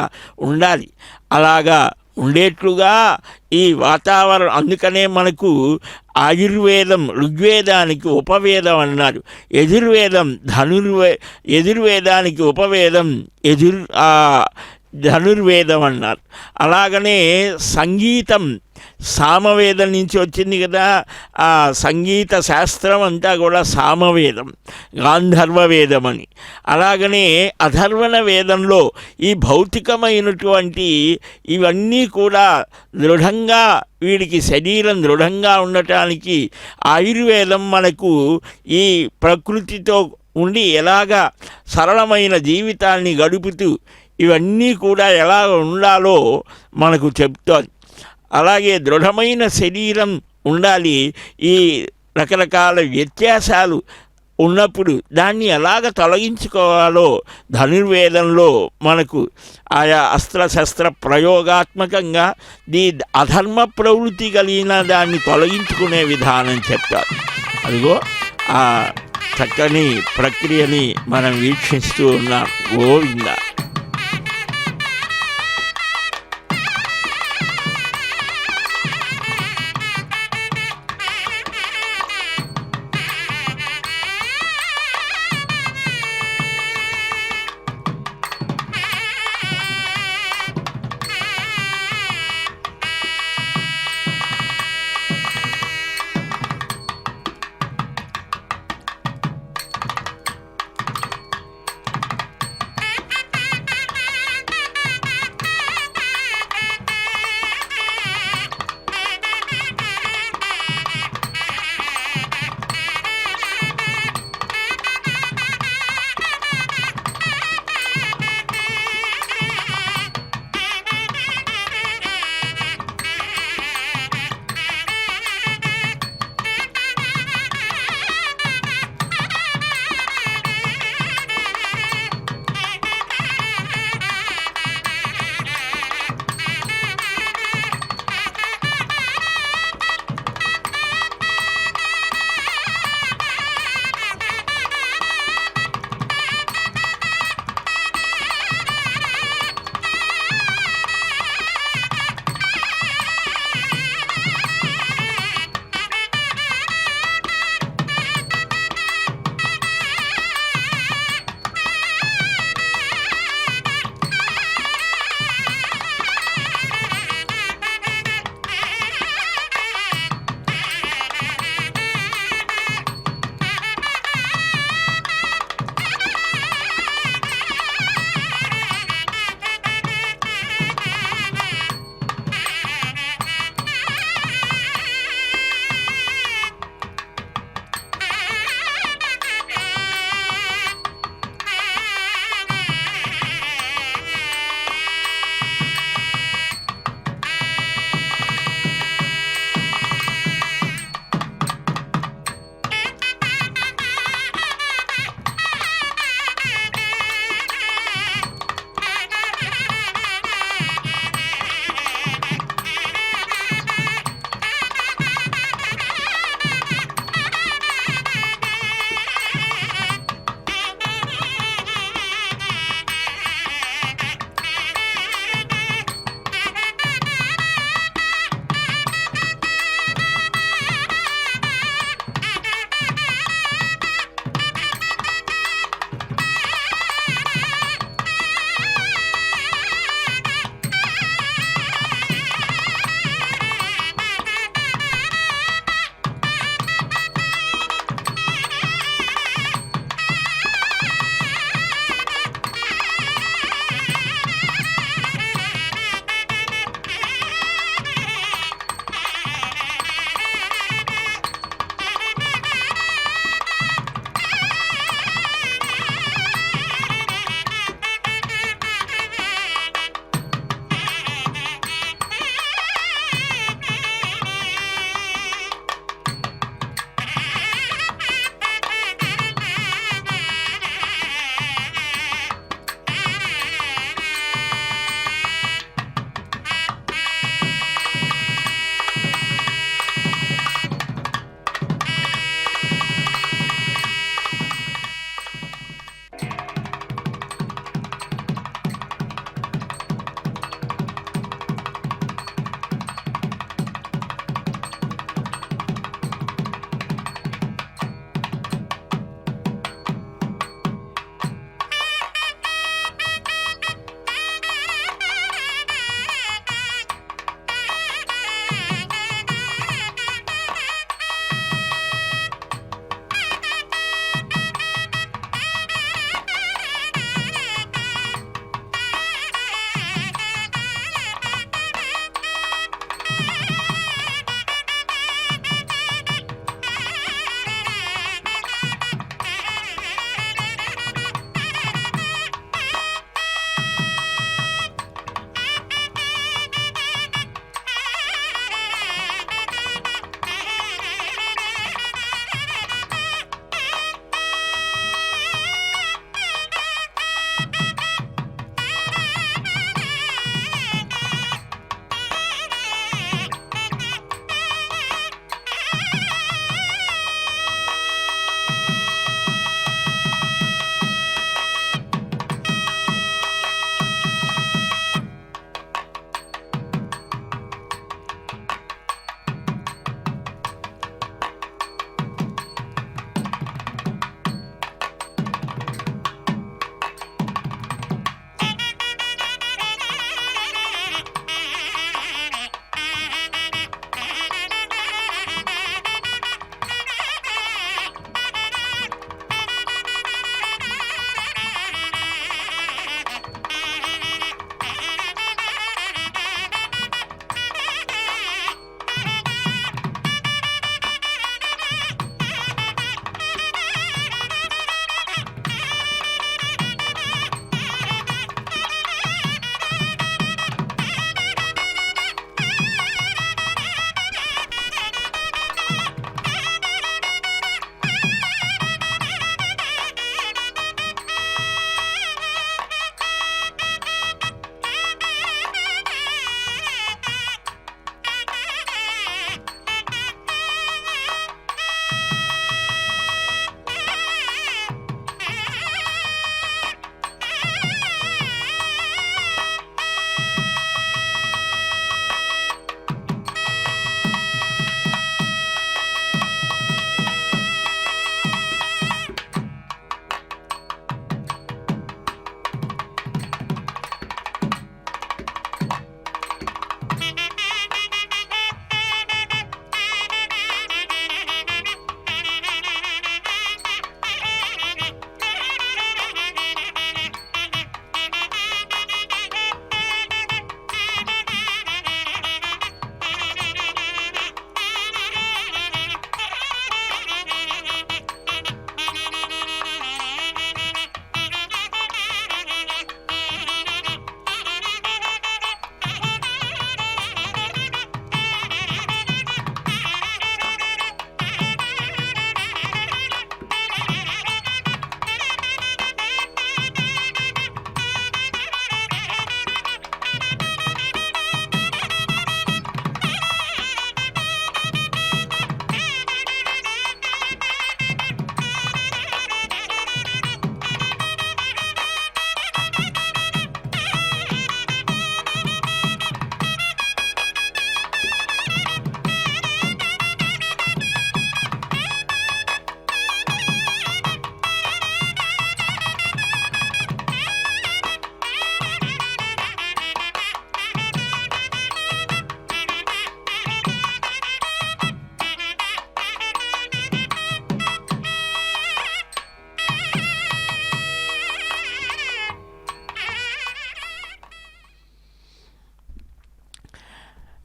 ఉండాలి. అలాగా ఉండేట్లుగా ఈ వాతావరణం, అందుకనే మనకు ఆయుర్వేదం ఋగ్వేదానికి ఉపవేదం అన్నారు, యజుర్వేదానికి ఉపవేదం ధనుర్వేదం అన్నారు. అలాగనే సంగీతం సామవేదం నుంచి వచ్చింది కదా, ఆ సంగీత శాస్త్రం అంతా కూడా సామవేదం, గాంధర్వ వేదం అని. అలాగనే అధర్వణ వేదంలో ఈ భౌతికమైనటువంటి ఇవన్నీ కూడా దృఢంగా, వీడికి శరీరం దృఢంగా ఉండటానికి ఆయుర్వేదం మనకు ఈ ప్రకృతితో ఉండి ఎలాగా సరళమైన జీవితాన్ని గడుపుతూ ఇవన్నీ కూడా ఎలా ఉండాలో మనకు చెప్తోంది. అలాగే దృఢమైన శరీరం ఉండాలి. ఈ రకరకాల వ్యత్యాసాలు ఉన్నప్పుడు దాన్ని ఎలాగ తొలగించుకోవాలో ధనుర్వేదంలో మనకు ఆయా అస్త్రశస్త్ర ప్రయోగాత్మకంగా ఈ అధర్మ ప్రవృత్తి కలిగిన దాన్ని తొలగించుకునే విధానం చెప్తారు. అదిగో ఆ చక్కని ప్రక్రియని మనం వీక్షిస్తూ ఉన్నాం. గోవిందా.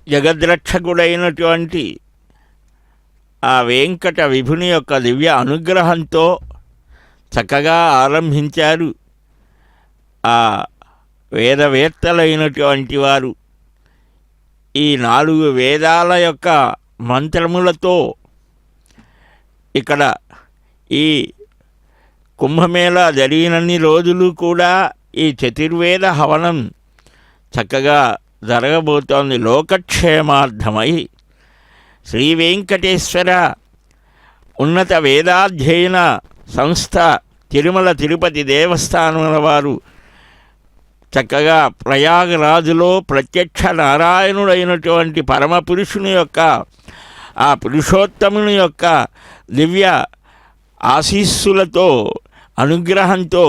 జగద్రక్షకుడైనటువంటి ఆ వెంకట విభుని యొక్క దివ్య అనుగ్రహంతో చక్కగా ఆరంభించారు ఆ వేదవేత్తలైనటువంటి వారు. ఈ 4 వేదాల యొక్క మంత్రములతో ఇక్కడ ఈ కుంభమేళా జరిగినన్ని రోజులు కూడా ఈ చతుర్వేద హవనం చక్కగా జరగబోతోంది. లోకక్షేమార్థమై శ్రీ వెంకటేశ్వర ఉన్నత వేదాధ్యయన సంస్థ తిరుమల తిరుపతి దేవస్థానముల వారు చక్కగా ప్రయాగరాజులో ప్రత్యక్ష నారాయణుడైనటువంటి పరమపురుషుని యొక్క ఆ పురుషోత్తముని యొక్క దివ్య ఆశీస్సులతో అనుగ్రహంతో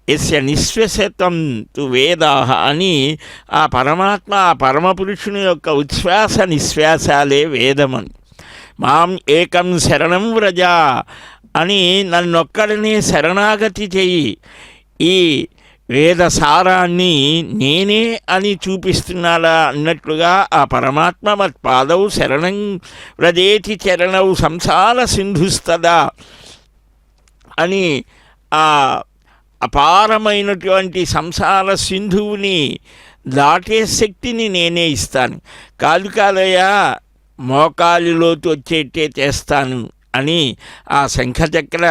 యస్య నిశ్వసతం తు వేదాః అని ఆ పరమాత్మ ఆ పరమపురుషుని యొక్క ఉచ్ఛ్వాస నిశ్వాసాలే వేదమని, మాం ఏకం శరణం వ్రజ అని నన్నొక్కడినే శరణాగతి చెయ్యి, ఈ వేద సారాన్ని నేనే అని చూపిస్తున్నాడా అన్నట్లుగా ఆ పరమాత్మ మత్పాదౌ శరణం వ్రజేతి చరణౌ సంసార సింధుస్తదా అని ఆ అపారమైనటువంటి సంసార సింధువుని దాటే శక్తిని నేనే ఇస్తాను, కాదు కాదయ్యా మోకాలిలోకి వచ్చేట్టే చేస్తాను అని ఆ శంఖచక్ర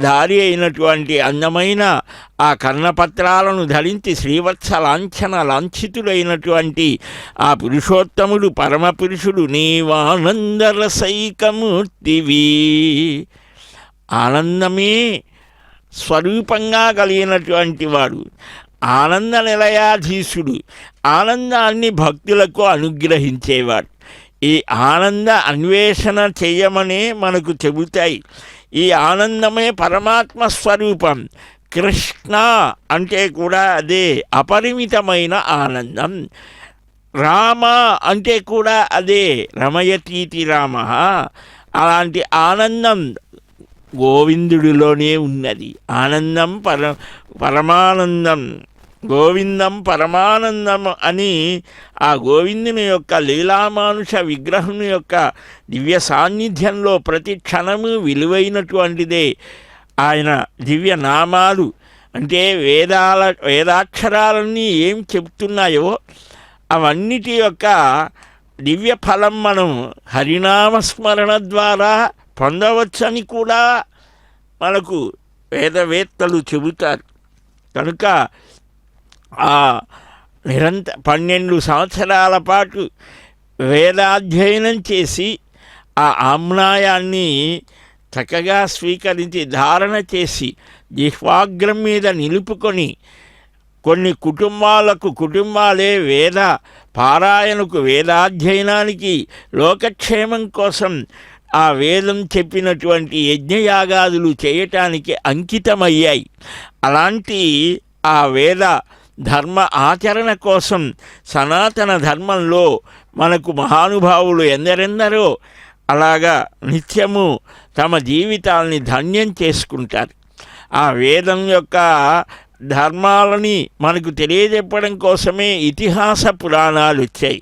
ధారి అయినటువంటి అందమైన ఆ కర్ణపత్రాలను ధరించి శ్రీవత్స లాంఛన లాంఛితుడైనటువంటి ఆ పురుషోత్తముడు పరమపురుషుడు నీవానందరసైకమూర్తివి, ఆనందమే స్వరూపంగా కలిగినటువంటి వాడు, ఆనంద నిలయాధీశుడు, ఆనందాన్ని భక్తులకు అనుగ్రహించేవాడు. ఈ ఆనంద అన్వేషణ చేయమనే మనకు చెబుతాయి. ఈ ఆనందమే పరమాత్మ స్వరూపం. కృష్ణ అంటే కూడా అదే అపరిమితమైన ఆనందం. రామ అంటే కూడా అదే రమయతీతి రామ. అలాంటి ఆనందం గోవిందుడిలోనే ఉన్నది. ఆనందం పరమానందం, గోవిందం పరమానందం అని ఆ గోవిందుని యొక్క లీలామానుష విగ్రహుని యొక్క దివ్య సాన్నిధ్యంలో ప్రతి క్షణము విలువైనటువంటిదే. ఆయన దివ్య నామాలు అంటే వేదాక్షరాలన్నీ ఏం చెప్తున్నాయో అవన్నిటి యొక్క దివ్య ఫలం మనం హరినామస్మరణ ద్వారా పొందవచ్చని కూడా మనకు వేదవేత్తలు చెబుతారు. కనుక ఆ 12 సంవత్సరాల పాటు వేదాధ్యయనం చేసి ఆ ఆమ్నాయాన్ని చక్కగా స్వీకరించి ధారణ చేసి జిహ్వాగ్రం మీద నిలుపుకొని కొన్ని కుటుంబాలే వేద పారాయణకు వేదాధ్యయనానికి లోకక్షేమం కోసం ఆ వేదం చెప్పినటువంటి యజ్ఞయాగాదులు చేయటానికి అంకితమయ్యాయి. అలాంటి ఆ వేద ధర్మ ఆచరణ కోసం సనాతన ధర్మంలో మనకు మహానుభావులు ఎందరెందరో అలాగా నిత్యము తమ జీవితాల్ని ధన్యం చేసుకుంటారు. ఆ వేదం యొక్క ధర్మాలని మనకు తెలియజెప్పడం కోసమే ఇతిహాస పురాణాలు వచ్చాయి.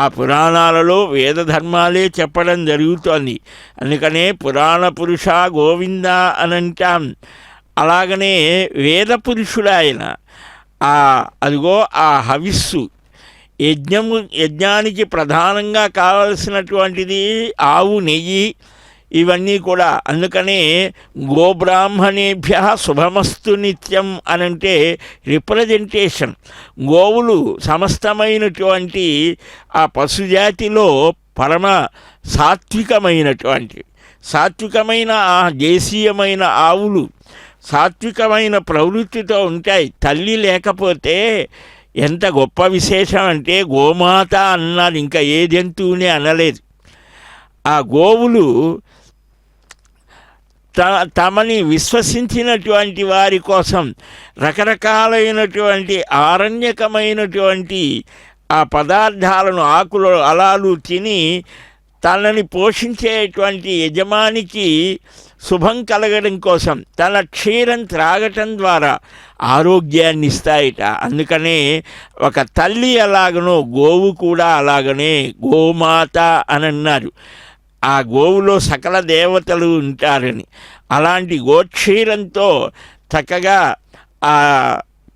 ఆ పురాణాలలో వేద ధర్మాలే చెప్పడం జరుగుతోంది. అందుకనే పురాణ పురుష గోవింద అని అంటాం. అలాగనే వేద పురుషుడు ఆయన. అదిగో ఆ హవిస్సు యజ్ఞానికి ప్రధానంగా కావలసినటువంటిది ఆవు నెయ్యి, ఇవన్నీ కూడా. అందుకనే గోబ్రాహ్మణేభ్య శుభమస్తు నిత్యం అనంటే రిప్రజెంటేషన్. గోవులు సమస్తమైనటువంటి ఆ పశుజాతిలో పరమ సాత్వికమైన ఆ దేశీయమైన ఆవులు సాత్వికమైన ప్రవృత్తితో ఉంటాయి. తల్లి లేకపోతే ఎంత గొప్ప విశేషం అంటే గోమాత అన్నారు, ఇంకా ఏ జంతువుని అనలేదు. ఆ గోవులు తమని విశ్వసించినటువంటి వారి కోసం రకరకాలైనటువంటి ఆరణ్యకమైనటువంటి ఆ పదార్థాలను ఆకులు అలాలు తిని తనని పోషించేటువంటి యజమానికి శుభం కలగడం కోసం తన క్షీరం త్రాగటం ద్వారా ఆరోగ్యాన్ని ఇస్తాయిట. అందుకనే ఒక తల్లి ఎలాగనో గోవు కూడా అలాగనే గోమాత అని అన్నారు. ఆ గోవులో సకల దేవతలు ఉంటారని. అలాంటి గోక్షీరంతో చక్కగా ఆ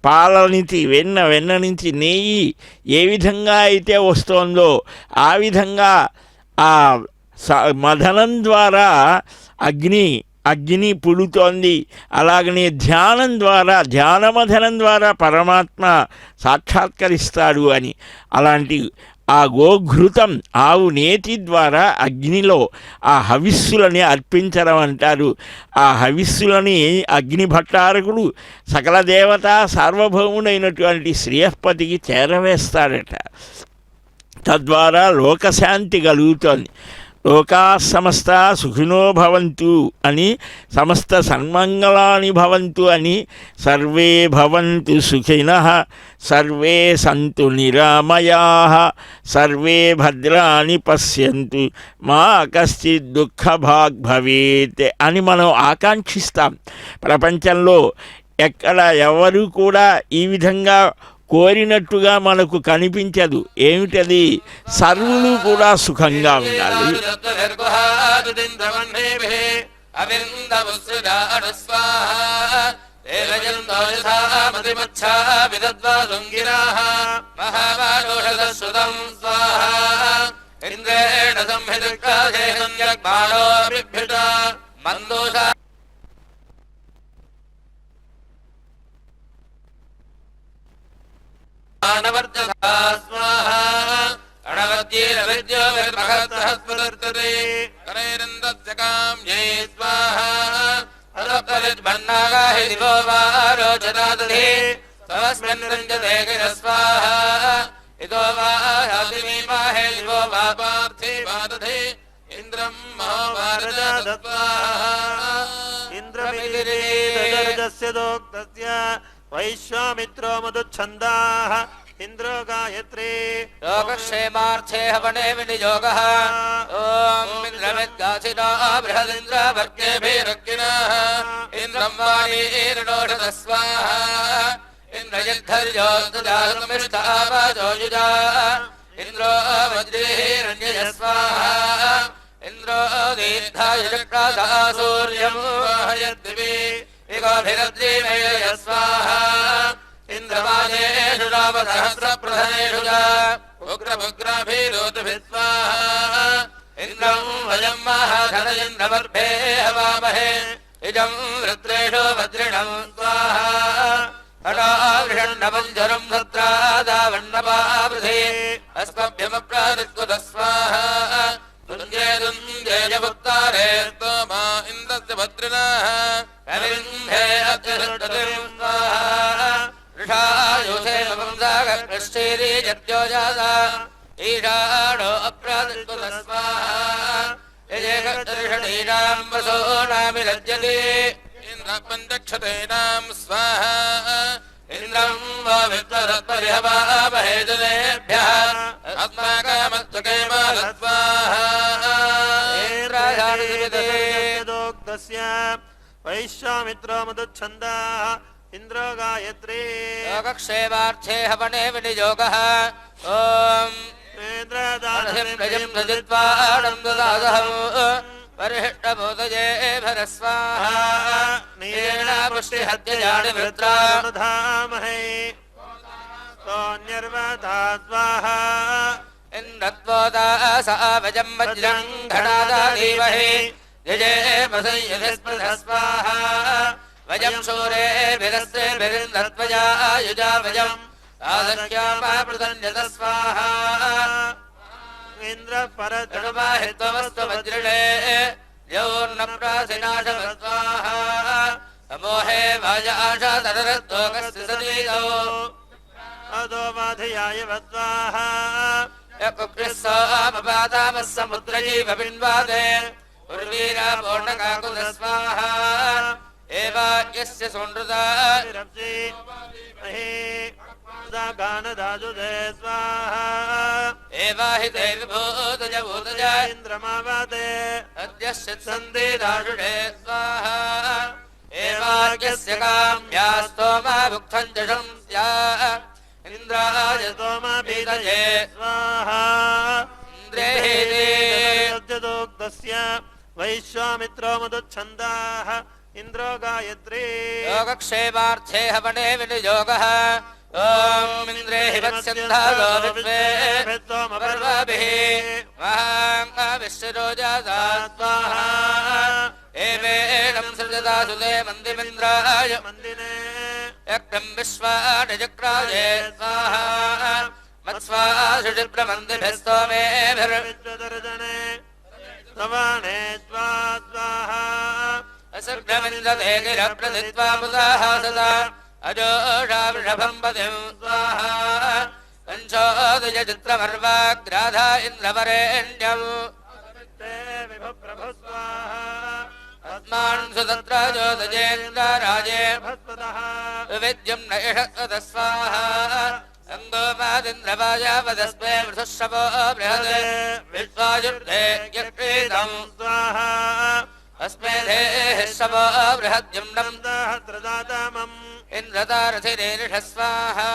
పాల నుంచి వెన్న నుంచి నెయ్యి ఏ విధంగా అయితే వస్తోందో ఆ విధంగా ఆ మదనం ద్వారా అగ్ని పుడుతోంది. అలాగనే ధ్యానమథనం ద్వారా పరమాత్మ సాక్షాత్కరిస్తాడు అని. అలాంటి ఆ గోఘృతం ఆవు నేతి ద్వారా అగ్నిలో ఆ హవిస్సులని అర్పించడం అంటారు. ఆ హవిస్సులని అగ్ని భట్టారకుడు సకల దేవత సార్వభౌముడైనటువంటి శ్రీయపతికి చేరవేస్తాడట. తద్వారా లోకశాంతి కలుగుతోంది. లోకా సమస్త సుఖినో భవంతు అని, సమస్త సన్మంగళాని భవంతు అని, సర్వే భవంతు సుఖినః సర్వే సంతు నిరామయాః సర్వే భద్రాని పశ్యంతు మా కశ్చిత్ దుఃఖభాగ్ భవేత్ అని మనం ఆకాంక్షిస్తాం. ప్రపంచంలో ఎక్కడ ఎవరు కూడా ఈ విధంగా కోరినట్టుగా మనకు కనిపించదు. ఏమిటది? సర్వులు కూడా సుఖంగా ఉండాలి. వైశ్వామిత్రో మధుఛందాః ఇంద్రో గాయత్రీ లోకక్షేమార్థే హవనే వినియోగః. ఓం ఇంద్రమిద్గాసినో బృహదింద్ర వర్గేభిరగ్నినః ఇంద్రం వాణీర్నోషధ స్వాహా ఇంద్రజిద్ధర్యోస్తుజాతమిష్టావజోయుజా ఇంద్రో వజ్రేహిరణ్యయ స్వాహా ఇంద్రో దీర్ఘాయుచక్రాదా సూర్యం వాహయద్దివి ఇగోభిరద్రీమేయ స్వాహా ఇంద్రవాజేషు రామసహస్రప్రధనేషు ఉగ్రముగ్రభిరోతుభిः స్వాహా ఇంద్రం వయం మహాధన ఇంద్రవర్భే హవామహే ఇజం రుద్రేషు వజ్రిణం స్వాహా హఠావృషణ్ణపంజరం సత్రాదావన్నపావృధే అస్మభ్యమప్రాదిత్కుత స్వాహా దుంజే దుంజేయముత్తారే స్తోమా ఇంద్రస్య భద్రిణః కవింధే అత్యసత్తతిం స్వాహా ఋషాయుధే వంసాగృష్ఠీరీ జర్జోజాతా ఈశానో అప్రాదిత్కుత స్వాహా యజేకర్షణీనాం వసో నామిరజ్యతే ఇంద్రపంచక్షతేనాం స్వాహా ఇంద్రం వా విద్వరత్పరిహవామహే జనేభ్యః అస్మాకమత్వకేమాల స్వాహా ఇంద్రాయాదోక్తస్య వైశ్వామిత్రో మధుఛందాః ఇంద్రో గాయత్రీ లోకక్షేమార్థే హవనే వినియోగః. ఓం ప్రజం సజిత్వాడం దదాదహం పరిహిష్టబోధయే భరస్వాహా నీరేణ పుష్టిహత్యజాని వృత్రానుధామహే స్తోన్యర్వధా స్వాహా ఇంద్రత్వోదాసవజం వజ్రం ఘటాదాధీమహే యజేమసంయధిస్పృధ స్వాహా వజం శూరేభిరస్త్రేభిరింద్రత్వజాయుజా వజం ఆదర్శ్యామాపృతన్యత స్వాహా ఇంద్ర పరతృణమాహిత్వమస్తు వజ్రిణే యోర్నప్రాసినాశవ స్వాహా సమోహే వాజాషాదరరత్వకస్య సదీదో అదో బాధయాయ స్వాహా యకుక్రిస్సోమపాదామः సముద్రజీవపిన్వాదే ఉర్వీరా పూర్ణకాకుల స్వాహా ఏవాయస్య సునృతా गानदाजुदे स्वाहा एवाहिते विभूतज भूतज इन्द्रमावादे अद्य सित्सन्ति दाशुषे स्वाहा एवाज्ञस्य काम्यास्तोमा भुक्थं च शंस्या इन्द्राय सोमाभिदये स्वाहा इन्द्रेः वैश्वामित्रो मदुच्छन्दाः इन्द्रो गायत्री योगक्षेमार्थे हवने विनियोगः ॐ इन्द्रे हिमत्स्यन्धागो विश्वे पर्वभिः महाविश्वरोजासा स्वाहा एवेणं सृजता सुते मन्दिमिन्द्राय मन्दिने यज्ञं विश्वानिचक्राये स्वाहा मत्स्वासुषिप्रमन्दिभिः स्तोमेभिर्विश्वदर्जने सवाने स्वाहा असर्गमिन्दते गिरप्रदित्वा मुदाः सदा अजोषा वृषभं पतिं स्वाहा पञ्चोदय चित्रमर्वाग्राधा इन्द्रवरेण्यम् विभप्रभु स्वाहा अस्मान् सुतत्र ज्योतजेन्द्राराजे भस्पतः विद्युं नैषत्वत स्वाहा अङ्गोपादिन्द्रवाजापदस्मे मृषुश्रवो बृहदे विश्वायुर्धे यक्रीदम् स्वाहा अस्मे धेः श्रवो बृहद्युम्नम् सहस्रदातामम् इन्द्रतारथिरेरिष स्वाहा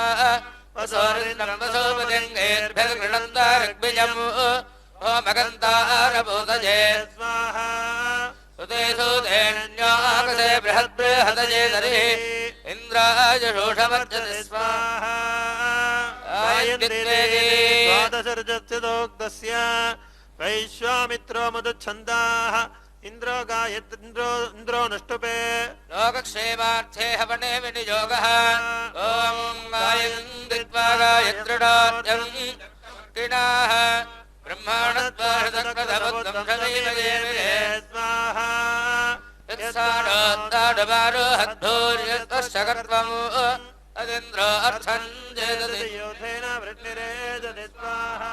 वसोरिन्द्रम् वसोपतिङ्गैर्भिर्गृणन्तारग्बिजम् ओमगन्तारभूतजे स्वाहा सुते सुतेन्यागसे बृहद्बृहदजे दरिः इन्द्राय शोषवर्जते स्वाहा द्वादशर्जस्योक्तस्य वैश्वामित्रो मधुच्छन्दाः इन्द्रो गायत्रो नष्टुपे लोकक्षेमार्थे हवने विनियोगः ॐ गायन्त्रित्वा गायत्रिणाद्यम् किणाः ब्रह्माणद्वारदक्रदबुद्धं स्वाहा यत्साडोत्ताडमारोहद्धूर्यत्वशकर्त्वम् अदिन्द्रो अर्थम् जयदति योधेन वृत्तिरेजति स्वाहा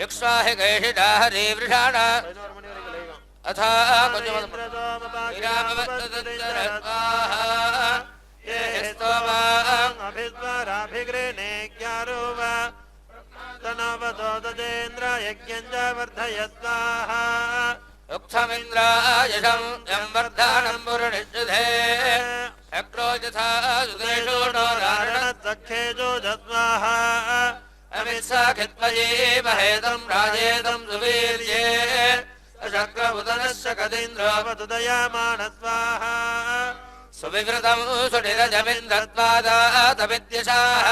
युक्ष्वाहि कैषिडा हरिवृषाण अथा अभिस्वराभिगृणे ज्ञारोव तनवदोदजेन्द्र यज्ञञ्च वर्धय स्वाहा उक्थमिन्द्रायशं यं वर्धानं पुरुषिष्ठे चक्रो यथा सुदेशो नो सख्येजो स्वाहा अमित्साखित्मये महेदं राजेदं सुवीर्ये अशक्रमुदनश्च कदीन्द्रोपदुदयामान स्वाहा सुविवृतं सुनिरजमिन्द्रत्वादातमित्यशाः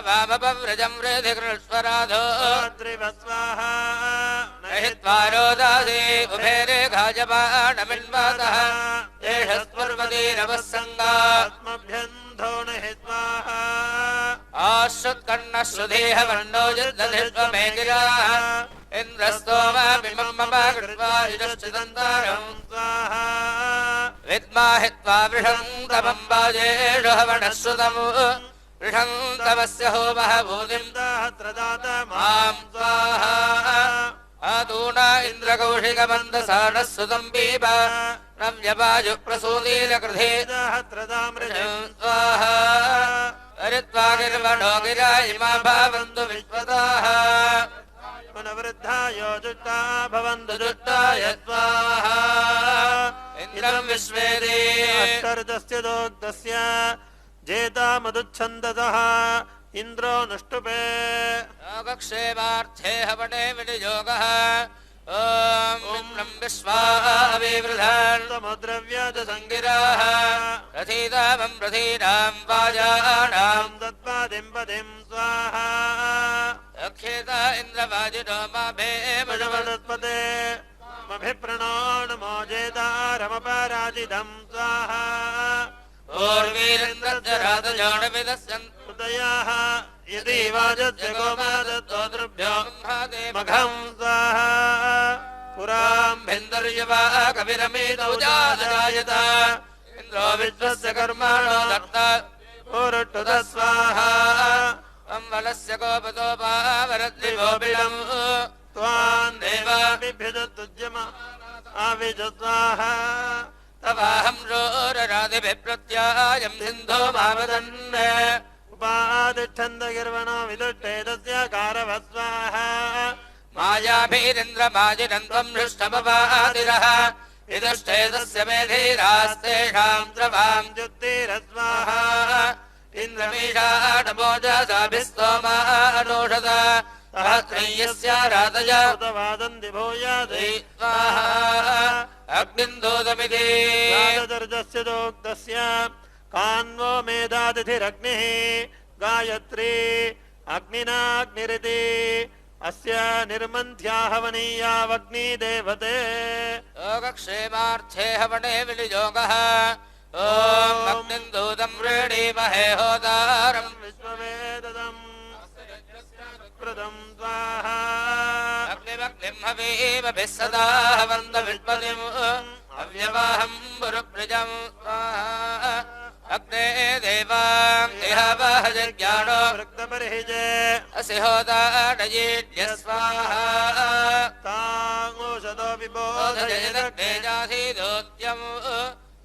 वामपव्रजं हृदिकृष्वराधो स्वाहा नहित्वा रोदासी उभे रेखाजपाणमिन्वातः एष स्वर्वतीरवस्सङ्गात्मभ्यन्धो नहि स्वाहा आश्रुत्कर्णः सुधीह वर्णो यद्दधिष्वमे गिराः इन्द्रस्तोमाभिमम्मपाकृत्वा युजश्चिदन्तारम् स्वाहा विद्माहित्वा वृषन्तमम् वाजेषु हवनः श्रुतम् वृषन्तमस्य होमः भूतिम् सहस्रदातमाम् स्वाहा आदूना इन्द्रकौशिकमन्दसानः सुतम् पीप नव्यवायुप्रसूदीलकृधे सहस्रदामृषम् स्वाहा हरित्वा गिर्वणो गिरा इमा भावन्तु विश्वताः पुनवृद्धायो जुष्टा भवन्तु जुष्टाय स्वाहा इन्द्रम् विश्वेदे अष्टर्दस्य दोग्धस्य जेता मधुच्छन्दतः इन्द्रो नष्टुपे योगक्षेमार्थे हवने विनियोगः ॐ इन्द्रम् विश्वाविवृधान् समुद्रव्याजसङ्गिराः रथीतामम् रथीनाम् वाजानाम् दत्पादिम् पदिम् स्वाहा रक्षेता इन्द्रवाजिनो माभेमजवदत्पते मभिप्रणो नमो जेतारमपराजितम् स्वाहा ओर्वीरिन्द्रजरातजोणविदस्यन् उदयाः यदि वाजस्य गोमादत्तोतृभ्यो मघम् स्वाहा पुराम्भिन्दर्यवा कविरमीतौ जायत इन्द्रो विश्वस्य कर्माणो दत्त पुरुष्टुत स्वाहा अम्बलस्य कोपतोपावरद्विभोबिलम् त्वाम् देवाभिभ्यदत्तुज्यम आविज स्वाहा तवाहं रोरराधिभिः प्रत्यायम् सिन्धो मावदन् उपाद तिष्ठन्त गिर्वणो विदुष्टेतस्य कारवस्वाहा मायाभिरिन्द्रमाजिरन्त्वम् हृष्टमवादिरः विदुष्टेतस्य मेधीरास्तेषाम् द्रवाम् जुत्तिरस्वाहा इन्द्रमीषाणमोजसाभिस्तोमानोषध सहस्रय्यस्य रातय वादन्ति भूयादि स्वाहा अग्निन्दोदमिति राजदर्जस्य दोग्धस्य कान्वो मेधातिथिरग्निः गायत्री अग्निनाग्निरिति अस्य निर्मन्थ्या हवनीयावग्निदेवते योगक्षेमार्थे हवने विनियोगः ॐ अग्निन्दूतम् वृणीमहे होतारम् विश्ववेददम् कृतम् स्वाहा अग्निमग्निम् हवीमभिः सदा हवन्त विष्पतिम् अव्यवाहम् पुरुभृजम् स्वाहा अग्ने देवाम् देहवाहजज्ञानो वृक्तपरिहिजे असि होताडयेड्य स्वाहा ताङोषधो विबोधये बोधयदग्ने जासीदोत्यम्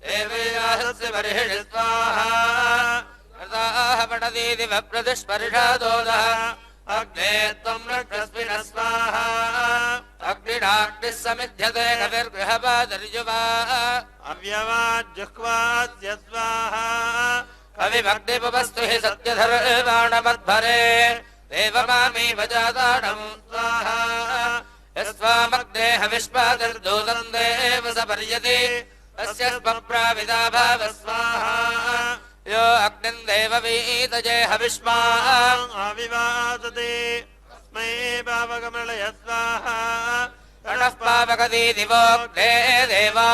देवयासस्य बर्हिषि स्वाहा कृताः पणदीति वप्रतिस्पर्शादोदः अग्ने त्वम् रक्षस्मिन् स्वाहा अग्निनाग्निः समिध्यते कविर्गृहपादर्युवा अव्यवाज्जुह्वाद्य स्वाहा कविमग्निपुपस्तु हि सत्यधर्वाणमध्वरे देवमामीव जाताणम् स्वाहा यस्वामग्ने हविष्पादिर्दूतम् देव स पर्यति अस्य स्वप्राविदा भाव स्वाहा यो अग्निम् देववीतये हविष्माम् अविवादते अस्मै पावकमलय स्वाहा प्रणः पावकदीदिवोऽग्ने देवा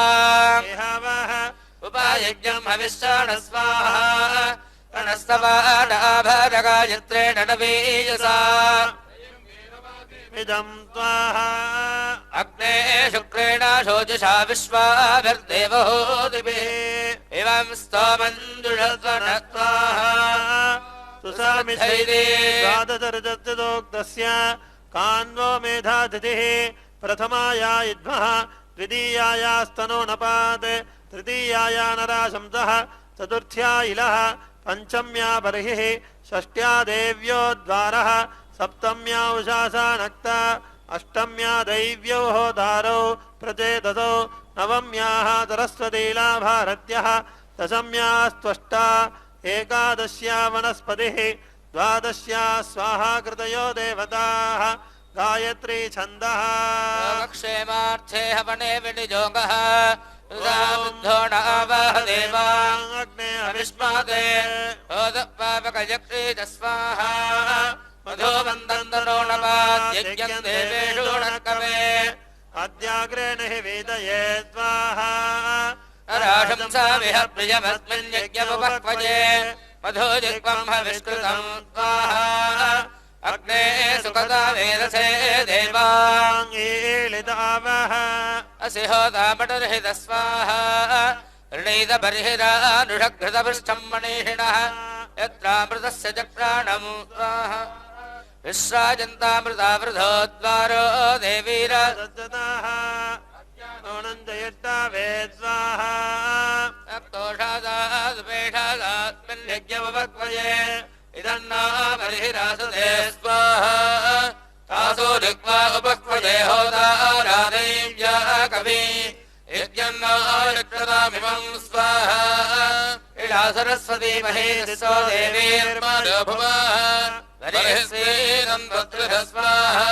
देहावः उपायज्ञम् हविष्याण स्वाहा प्रणस्तवाडाभारगायत्रेण नवीयसा इदम् स्वाहा अग्ने शुक्रेण शोचिषा विश्वाभिर्देवहोदिभिः एवं स्तोमम् जुषस्वनः स्वाहा सुसामिधैरे द्वादशरजतोक्तस्य कान्वो मेधातिथिः प्रथमाया युध्मः द्वितीयायास्तनो नपात् तृतीयाया नराशंसः चतुर्थ्या इलः पञ्चम्या बर्हिः षष्ट्या देव्यो द्वारः सप्तम्या उषासा नक्ता अष्टम्या दैव्यो होतारौ प्रचेतसौ नवम्याः सरस्वतीला भारत्यः दशम्या स्त्वष्टा एकादश्या वनस्पतिः द्वादश्या स्वाहा कृतयो देवताः गायत्री छन्दः योगक्षेमार्थे हवने विनियोगः ोणावाह देवाग्ने हविष्मादे होदपावकयक्षीत स्वाहा मधो वन्दन्तरोणपाद्यज्ञम् देवेषु णकवे अद्याग्रेण हि वेदये स्वाहा राशंसामिह प्रियमस्मिन् यज्ञमुपक्वये मधो जिह्वम् हविष्कृतम् स्वाहा अग्ने सुखदा वेदसे देवाङ्गीलितावः असि होतापटर्हित स्वाहा ऋणीत बर्हिरानुषघृतपृष्ठम् मनीषिणः यत्रामृतस्य चक्राणम् स्वाहा विश्राजन्तामृता वृधो द्वारो देवीर सज्जताः नोणञ्जयट्टावे स्वाहा अक्तोषादादुपेषादास्मिन् यज्ञमुपक्वये इदन्ना बर्हिरासदे स्वाहा तासो ऋक्वा उपक्वये होतारादेव्या कवि यज्ञन्ना ऋक्षतामिमम् स्वाहा इडा सरस्वती महेशो देवीर्मानो भुवः बर्हिस्वेदम् तत्रिध स्वाहा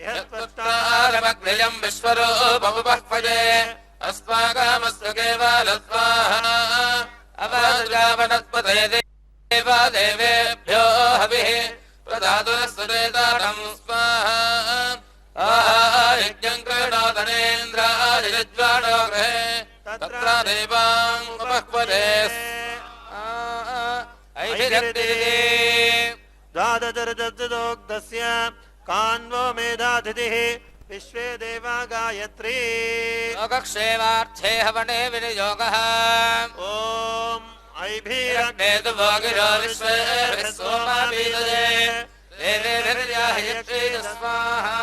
यत्पुत्रारमग्नियम् विश्वरूपमुपक्वये अस्माकमस्तु केवल स्वाहा अवाजावनस्पते देवा देवेभ्यो हविः प्रदातुरस्तुरेतारम् स्वाहा यज्ञम् कृणोदनेन्द्राय यज्वानो गृहे तत्र देवाम् उपक्वते द्वादशरजतोक्तस्य कान्वो मेधातिथिः विश्वे देवा गायत्री योगक्षेमार्थे हवने विनियोगः ॐ ऐभिरग्ने नेतु भोगिरो विश्वेभिः सोमाभिदये देवेभिर्याहयक्षीत स्वाहा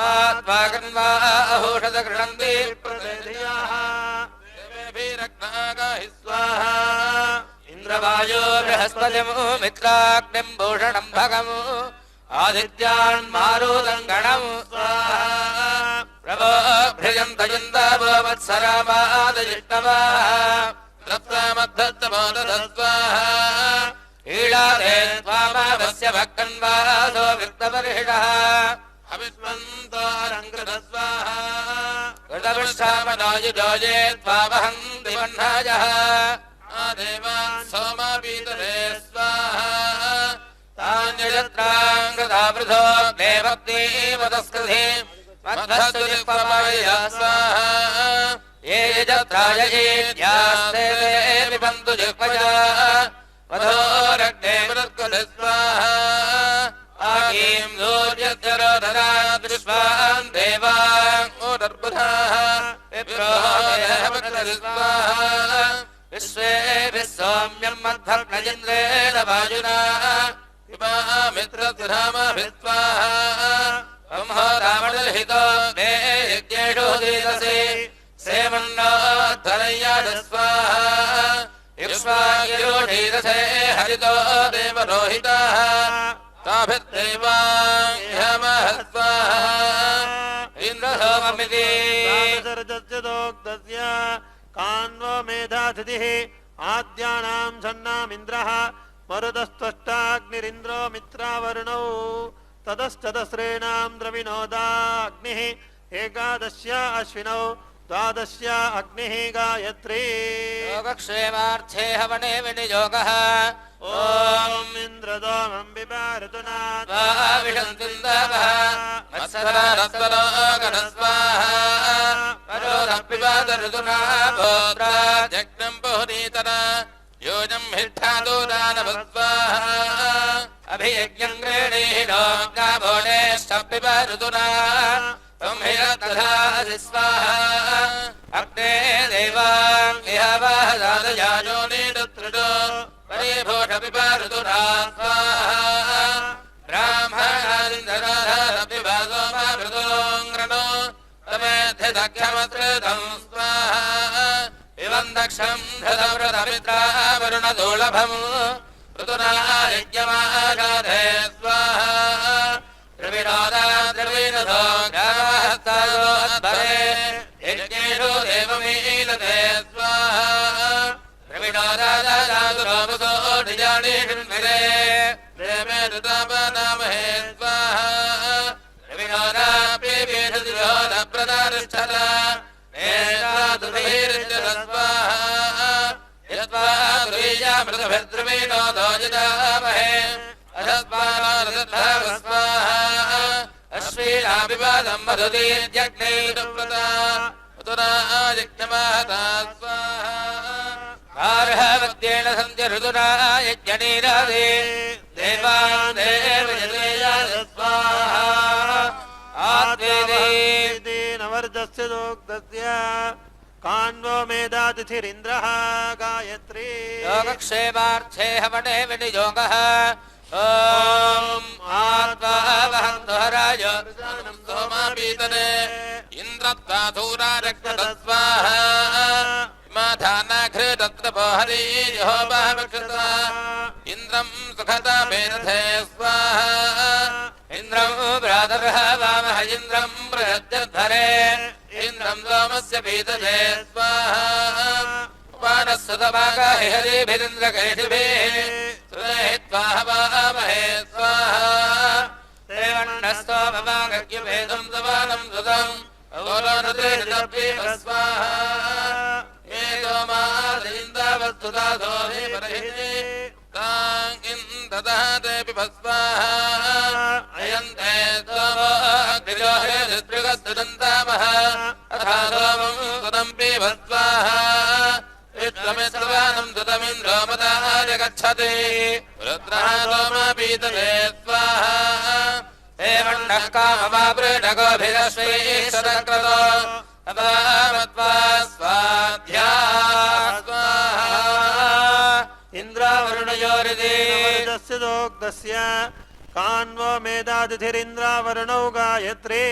आत्माकन्वा अहोषध गृह्णन्ति प्रदेधियाः देवेभिरग्नागाहि स्वाहा इन्द्र वायो बृहस्पतिम् मित्राग्निम् भूषणम् भगम् आदित्यान् मारुदङ्गणम् प्रभो भ्रजन्त इन्दवो वत्सरामादजिष्टवाः दत्तामद्धत्तमोदधत्वाः ईळादे त्वामावस्य भक्कन्वासो विक्तवर्षिणः अविस्मन्तोरङ्कृतस्वाहा कृतपृष्ठामनोयुजोजे त्वामहम् दिवह्नायः आदेवान् सोमापीतरे स्वाहा तान्यजत्राङ्कृतावृधो देवग्नेवतस्कृधे मध्वस्तुजिक्पमाय स्वाहा ये यजत्राययेद्यास्ते विबन्धु जिह्वजा वधोरग्ने मृत्कुले स्वाहा आगीं सूर्यजरोधरात् विश्वान् देवान् ओदर्बुधाः विप्रोहमक्तरि स्वाहा विश्वेभिः सौम्यम् मध्वग्नजिन्द्रेण वायुना पिबामित्रद्धामभिः स्वाहा ब्रह्मो रावणहितो मे यज्ञेषु दीदसे सेवन्नोद्धरय्याद स्वाहा युष्मागिरोढीरसे हरितो देवरोहिताः ताभिर्देवाह्यमः स्वाहा इन्द्रसोममिति सर्जस्यदोक्तस्य कान्वो मेधातिथिः आद्यानां सन्नामिन्द्रः मरुतस्त्वष्टाग्निरिन्द्रो मित्रावरुणौ ततश्चतस्रेणां द्रविणोदाग्निः एकादश्या अश्विनौ द्वादश्या अग्निः गायत्री योगक्षेमार्थे हवने विनियोगः ॐ इन्द्रदोमं बिबारतुना विषन्तिन्दवः मत्सरारस्वरोगणस्वाहा वरोरपिबादऋतुना गोत्रा जग्नम् बहुनीतरा योजम् हिष्ठादोदानवस्वाहा अभियज्ञम् गृणीनो गाभोणेश्चपिब ऋतुना संहिरदधासि स्वाहा अग्ने देवाम् इह वहदादयाजो नीडुत्रिडो परिभूषपिब ऋतुना स्वाहा ब्राह्मणादिन्दराधारपिब सोमभृतोऽङ्ग्रणो तमेध्यदक्षमत्रितम् स्वाहा इवम् दक्षम् धृतव्रतमित्रावरुणदोलभम् ऋतुना यज्ञमागाधे स्वाहा द्रविणोदा द्रविणधो गावहस्तायोद्भवे यज्ञेषु देवमीलते स्वाहा द्रविणोदादादुरोमसो ढिजानीषुन्विरे प्रेमे ऋतापनामहे स्वाहा द्रविणोदाप्येषुतिरोधप्रदारिष्ठता स्वाहा यद्वा दुरीयामृतभिर्द्रवीणो दोजितामहे अधस्मानोरदद्भाव स्वाहा अश्वीनाभिवादम् मधुदीर्यग्नैरुव्रता उतुना यज्ञमाहता स्वाहा आर्हवत्येन सन्त्य ऋतुना यज्ञनीरादे देवान् देवयजयाद स्वाहा आद्वेदे नवर्जस्य दोग्धस्य कान्वो मेधातिथिरिन्द्रः गायत्री योगक्षेमार्थे हवने विनियोगः ॐ आत्मावहन्तु हराय सोमापीतने इन्द्रत्वाधूरारक्तस्वाहा माधानाघृतत्रपोहरी यहोवावक्षता इन्द्रम् सुखता मेरथे स्वाहा इन्द्रम् भ्रातरः वामः इन्द्रम् बृहद्यद्धरे इन्द्रम् सोमस्य पीतजे स्वाहा उपानस्सुतभागाहि हरिभिरिन्द्रकैषिभिः सुरेत्वा हवामहे स्वाहा देवन्नस्तोमवागज्ञभेदम् सवानम् सुतम् अवोलोनृतेर्दप्येव स्वाहा ये सोमादीन्दावस्तुताधो हे परहिते ताम् इन्दतः तेऽपि भस्वाहा अयन्ते सोमो अग्निजो हे ऋत्विगस्तुदन्तामः अथा सोमम् सुतम् पीभस्वाहा विश्वमिश्रवानम् सुतमिन्द्रो मदाय गच्छति रुद्रः सोमापीतवे स्वाहा देवन्नः कामवावृढगोभिरश्वैश्वरक्रतो अपामत्वा स्वाध्या स्वाहा इन्द्रावरुणयोरिति नवर्जस्य दोग्धस्य कान्वो मेधातिथिरिन्द्रावरुणौ गायत्री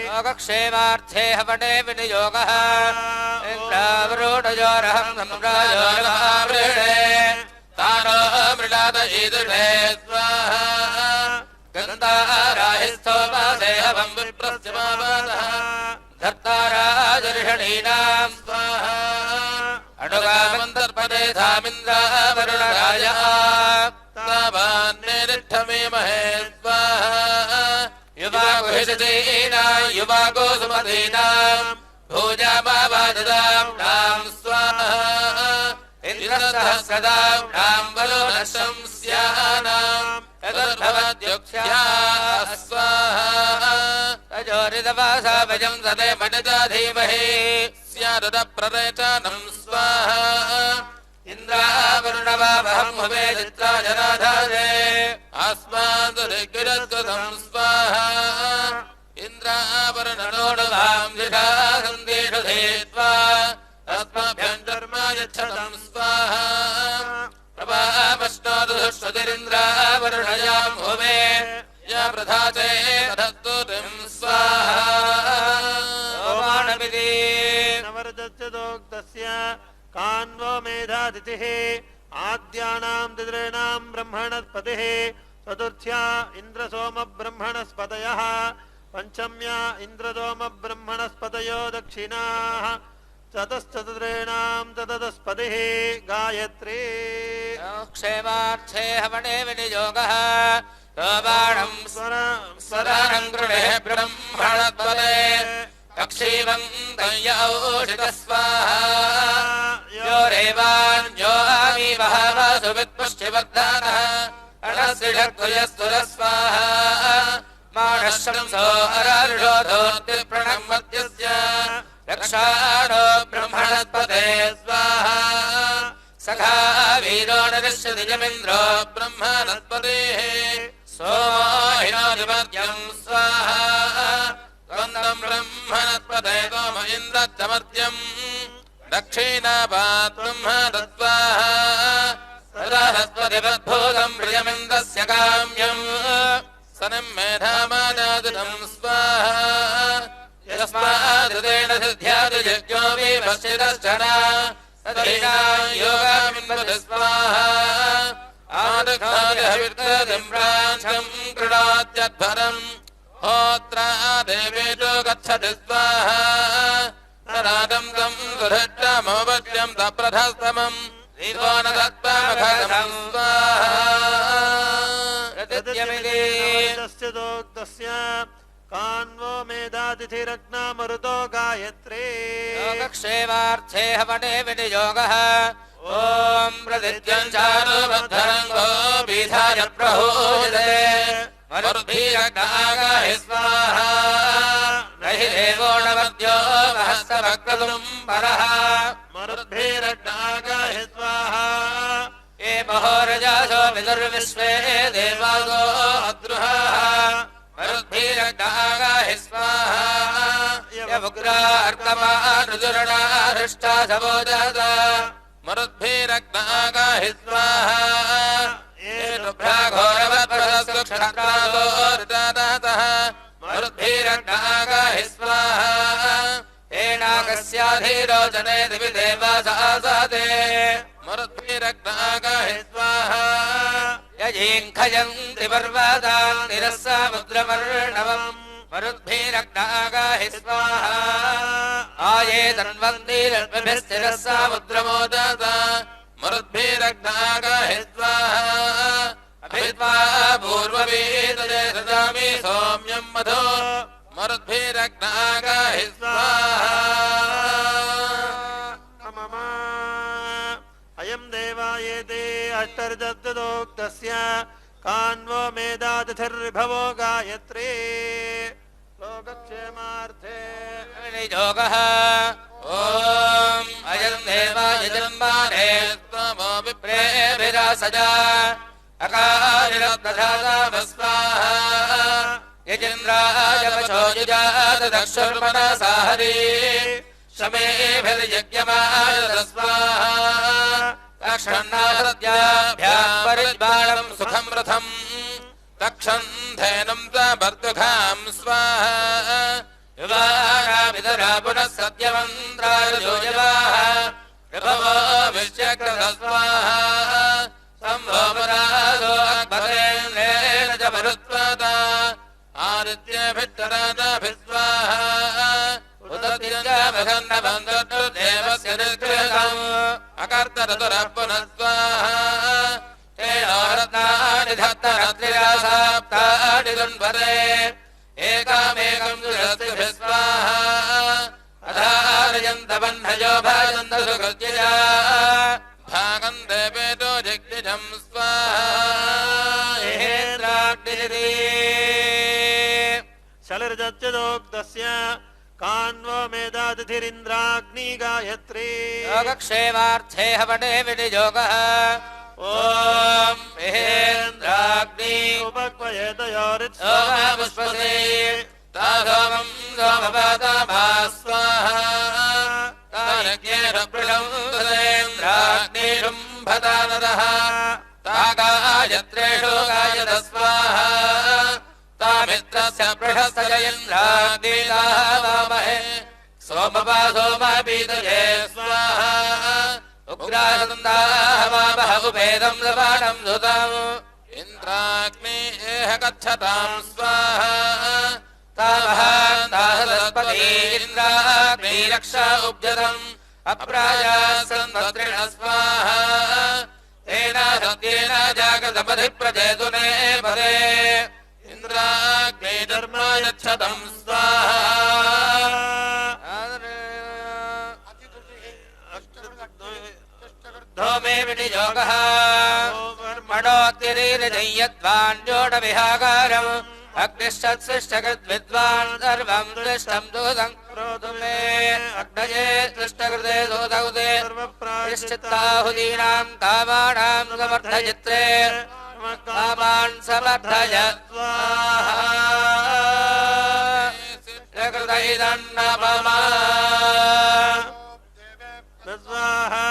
योगक्षेमार्थे हवने विनियोगः इन्द्रावरुणयोरहम् सम्राजोरवावृणे यजमानो मृडाद ईदुषे स्वाहा गन्धाराहिस्थो वासेहवं विप्रस्य मावादः धर्ताराजर्षणीनां स्वाहा अनुगामन्तर्पदे धामिन्द्रावरुणराजा तावान्नेरिष्ठमे महे स्वाहा युवागुहिषदीनां युवागोसुमतीनां भूजामावाददां स्वाहा इन्द्रसहस्रदां वरुणशंस्यानां यदुर्भवद्युक्ष्या स्वाहा अजोरितवासा भजं सदे मणिजा धीमहि स्यादप्ररेचानं स्वाहा इन्द्रावरुणवावहं हुवे चित्राजराधारे अस्मादुर्गिरस्कृतं स्वाहा इन्द्रावरुणनोडवां जिषा सन्देषु धीत्वा अस्माभ्यं धर्मा यच्छतं स्वाहा प्रभावष्टोदुष्वतिरिन्द्रावरुणयां हुवे या प्रधाते तदस्तुतिं स्वाहा ओमानमिति नवरदस्योक्तस्य कान्वो मेधातिथिः आद्यानां तिद्रेणां ब्रह्मणस्पतिः चतुर्थ्या इन्द्रसोमब्रह्मणस्पतयः पञ्चम्या इन्द्रसोमब्रह्मणस्पतयो दक्षिणाः चतुश्चतुर्णां चतुस्पतिः गायत्री क्षेमार्थे हवने विनियोगः सोबाणं स्वराणं गृणे ब्रह्मणस्पते कक्षीवन्तयौषितः स्वाहा यो रेवान्यो आमीवहवासु विद्पुष्टिवर्धनः अणस्त्रिषक्तुयस्तुरः स्वाहा मानशंसो अरारुषो धोतिर्प्रणं मध्यस्य रक्षाणो ब्रह्मणस्पते स्वाहा सखा वीरो नरिष्यतिजमिन्द्रो ब्रह्मणस्पतेः सोमो हिनोदिमर्यं स्वाहा वन्दं ब्रह्मणस्पते सोम इन्द्रच्चमर्त्यम् दक्षिणापात् ब्रह्मणस्वाहा सरस्वतिवद्भूतं प्रियमिन्द्रस्य काम्यम् सनं मेधामानादितं स्वाहा यस्मादृतेन सिद्ध्यादियज्ञो विपश्चितश्चरा तदैनां योगामिन्वति स्वाहा आदघादिहविर्गदिम्राञ्चं कृणात्यध्वरम् होत्रा देवेषु गच्छति स्वाहा तरादं तं सुधट्टमोपद्यं तप्रथस्तमम् दीपोनदत्त्वमखगं स्वाहा कान्वो मेधातिथिरग्नामरुतो गायत्री योगक्षेमार्थे हवने विनियोगः ॐ प्रदित्यं चारुबद्धरङ्गो बीधाय प्रहूयते मरुद्भिरग्नागाहि स्वाहा नहि देवो नवद्यो महस्तवक्रतुं परः मरुद्भिरग्नागाहि स्वाहा ये महोरजासो विदुर्विश्वे देवासो अद्रुहाः मरुद्भिरग्नागाहि स्वाहा यमुग्रार्कमारुजुरणाहृष्टा सवोजाता मरुद्भिरग्नागाहि स्वाहा ये शुभ्राघोरवत्प्रदस्क्षत्रादोर्दातः मरुद्भिरग्नागाहि स्वाहा एनागस्याधीरोचने दिवि देवासासाते मरुद्भिरग्नागाहि स्वाहा यजीङ्खयन्ति पर्वतान् निरस्समुद्रमर्णवम् मरुद्भिरग्नागाहि स्वाहा आये तन्वन्तिरस्समुद्रमोदत मरुद्भिरग्नागाहि स्वाहा अभित्वा पूर्ववीतये ददामि सौम्यं मधो मरुद्भिरग्नागाहि स्वाहा अयं देवायेते अष्टर्जत्तदोक्तस्य कान्वो मेधातिथिर्विभवो गायत्री लोकक्षेमार्थे विनियोगः ॐ अयं देवाय जन्माने त्वमो विप्रेभिरासजा अकारिरब्दधातामस्वाहा यजेन्द्राय वचो युजात दक्षुर्मनसाहरी शमेभिर्यज्ञमादस्वाहा तक्षन्नासद्याभ्यां परिज्बालं सुखं रथम् तक्षन्धेनं तभर्दुघां स्वाहा युवानामिदरा पुनः सत्यमन्त्रार्जोयवाः विभवो विश्चक्रतः स्वाहा सोमराजो अक्बरेन्द्रेण च मरुत्वता आदित्यभित्तरादाभिस्वाहा उदतिर्जामघन्नबन्धो देवस्य निर्गृहम् अकर्तरतुरः पुनः स्वाहा तेनोरत्नानि धत्तरत्रिरासाप्तानि दुन्वरे एकामेकम् दुरस्तिभिः स्वाहा अधारयन्तबन्धयो भाजन्त सुकृत्यया भागम् देवेतो जिग्निजम् स्वाहा हेन्द्राग्निजति शलिर्जत्यदोक्तस्य कान्वो मेधातिथिरिन्द्राग्नि गायत्री योगक्षेमार्थे हवने विनियोगः ॐ महेन्द्राग्नि उपक्वयेतयोरित्सोमपुष्पसे ताधोमम् सोमपादाभा स्वाहा तानज्ञेन पृढम्भतेन्द्राग्निशुम्भतानदः तागायत्रेषु गायत स्वाहा तामित्रस्य पृढस्य इन्द्राग्निदावामहे सोमपा सोमपीतये स्वाहा उग्रासन्दाहवामह उपेदम् लवाणम् सुतम् इन्द्राग्नि एह गच्छताम् स्वाहा तामहान्दाहदस्पति इन्द्राग्नि रक्षा उब्जतम् अप्रायासन्वत्रिण स्वाहा तेन सत्येन जागृतपथि प्रचेतुने पदे इन्द्राग्नि धर्मा यच्छतम् स्वाहा धूमे विनियोगः मणोत्तिरीरजय्यद्वान्योडविहाकारम् अग्निश्चत्सृष्टकृद्विद्वान् सर्वम् दृष्टम् दूतम् प्रोतुमे अग्नये दृष्टकृते दूतकृते निश्चित्ताहुतीनाम् कामानाम् समर्थयित्रे कामान् समर्थय स्वाहा कृत इदन्नपमा स्वाहा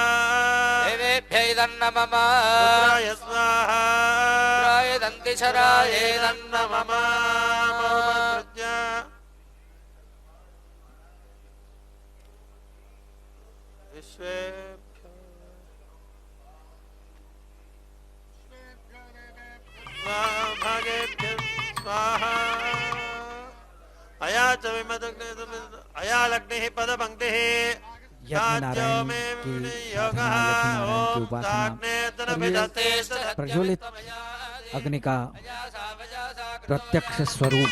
देवेभ्य इदन्नममा रुद्राय स्वाहा रुद्राय दन्तिशराय नमः भागेभ्यः स्वाहा अया च अया लग्निः पदपङ्क्तिः यज्ञ नारायण की साधना, यज्ञ नारायण की उपासना और ये प्रज्वलित अग्नि का प्रत्यक्ष स्वरूप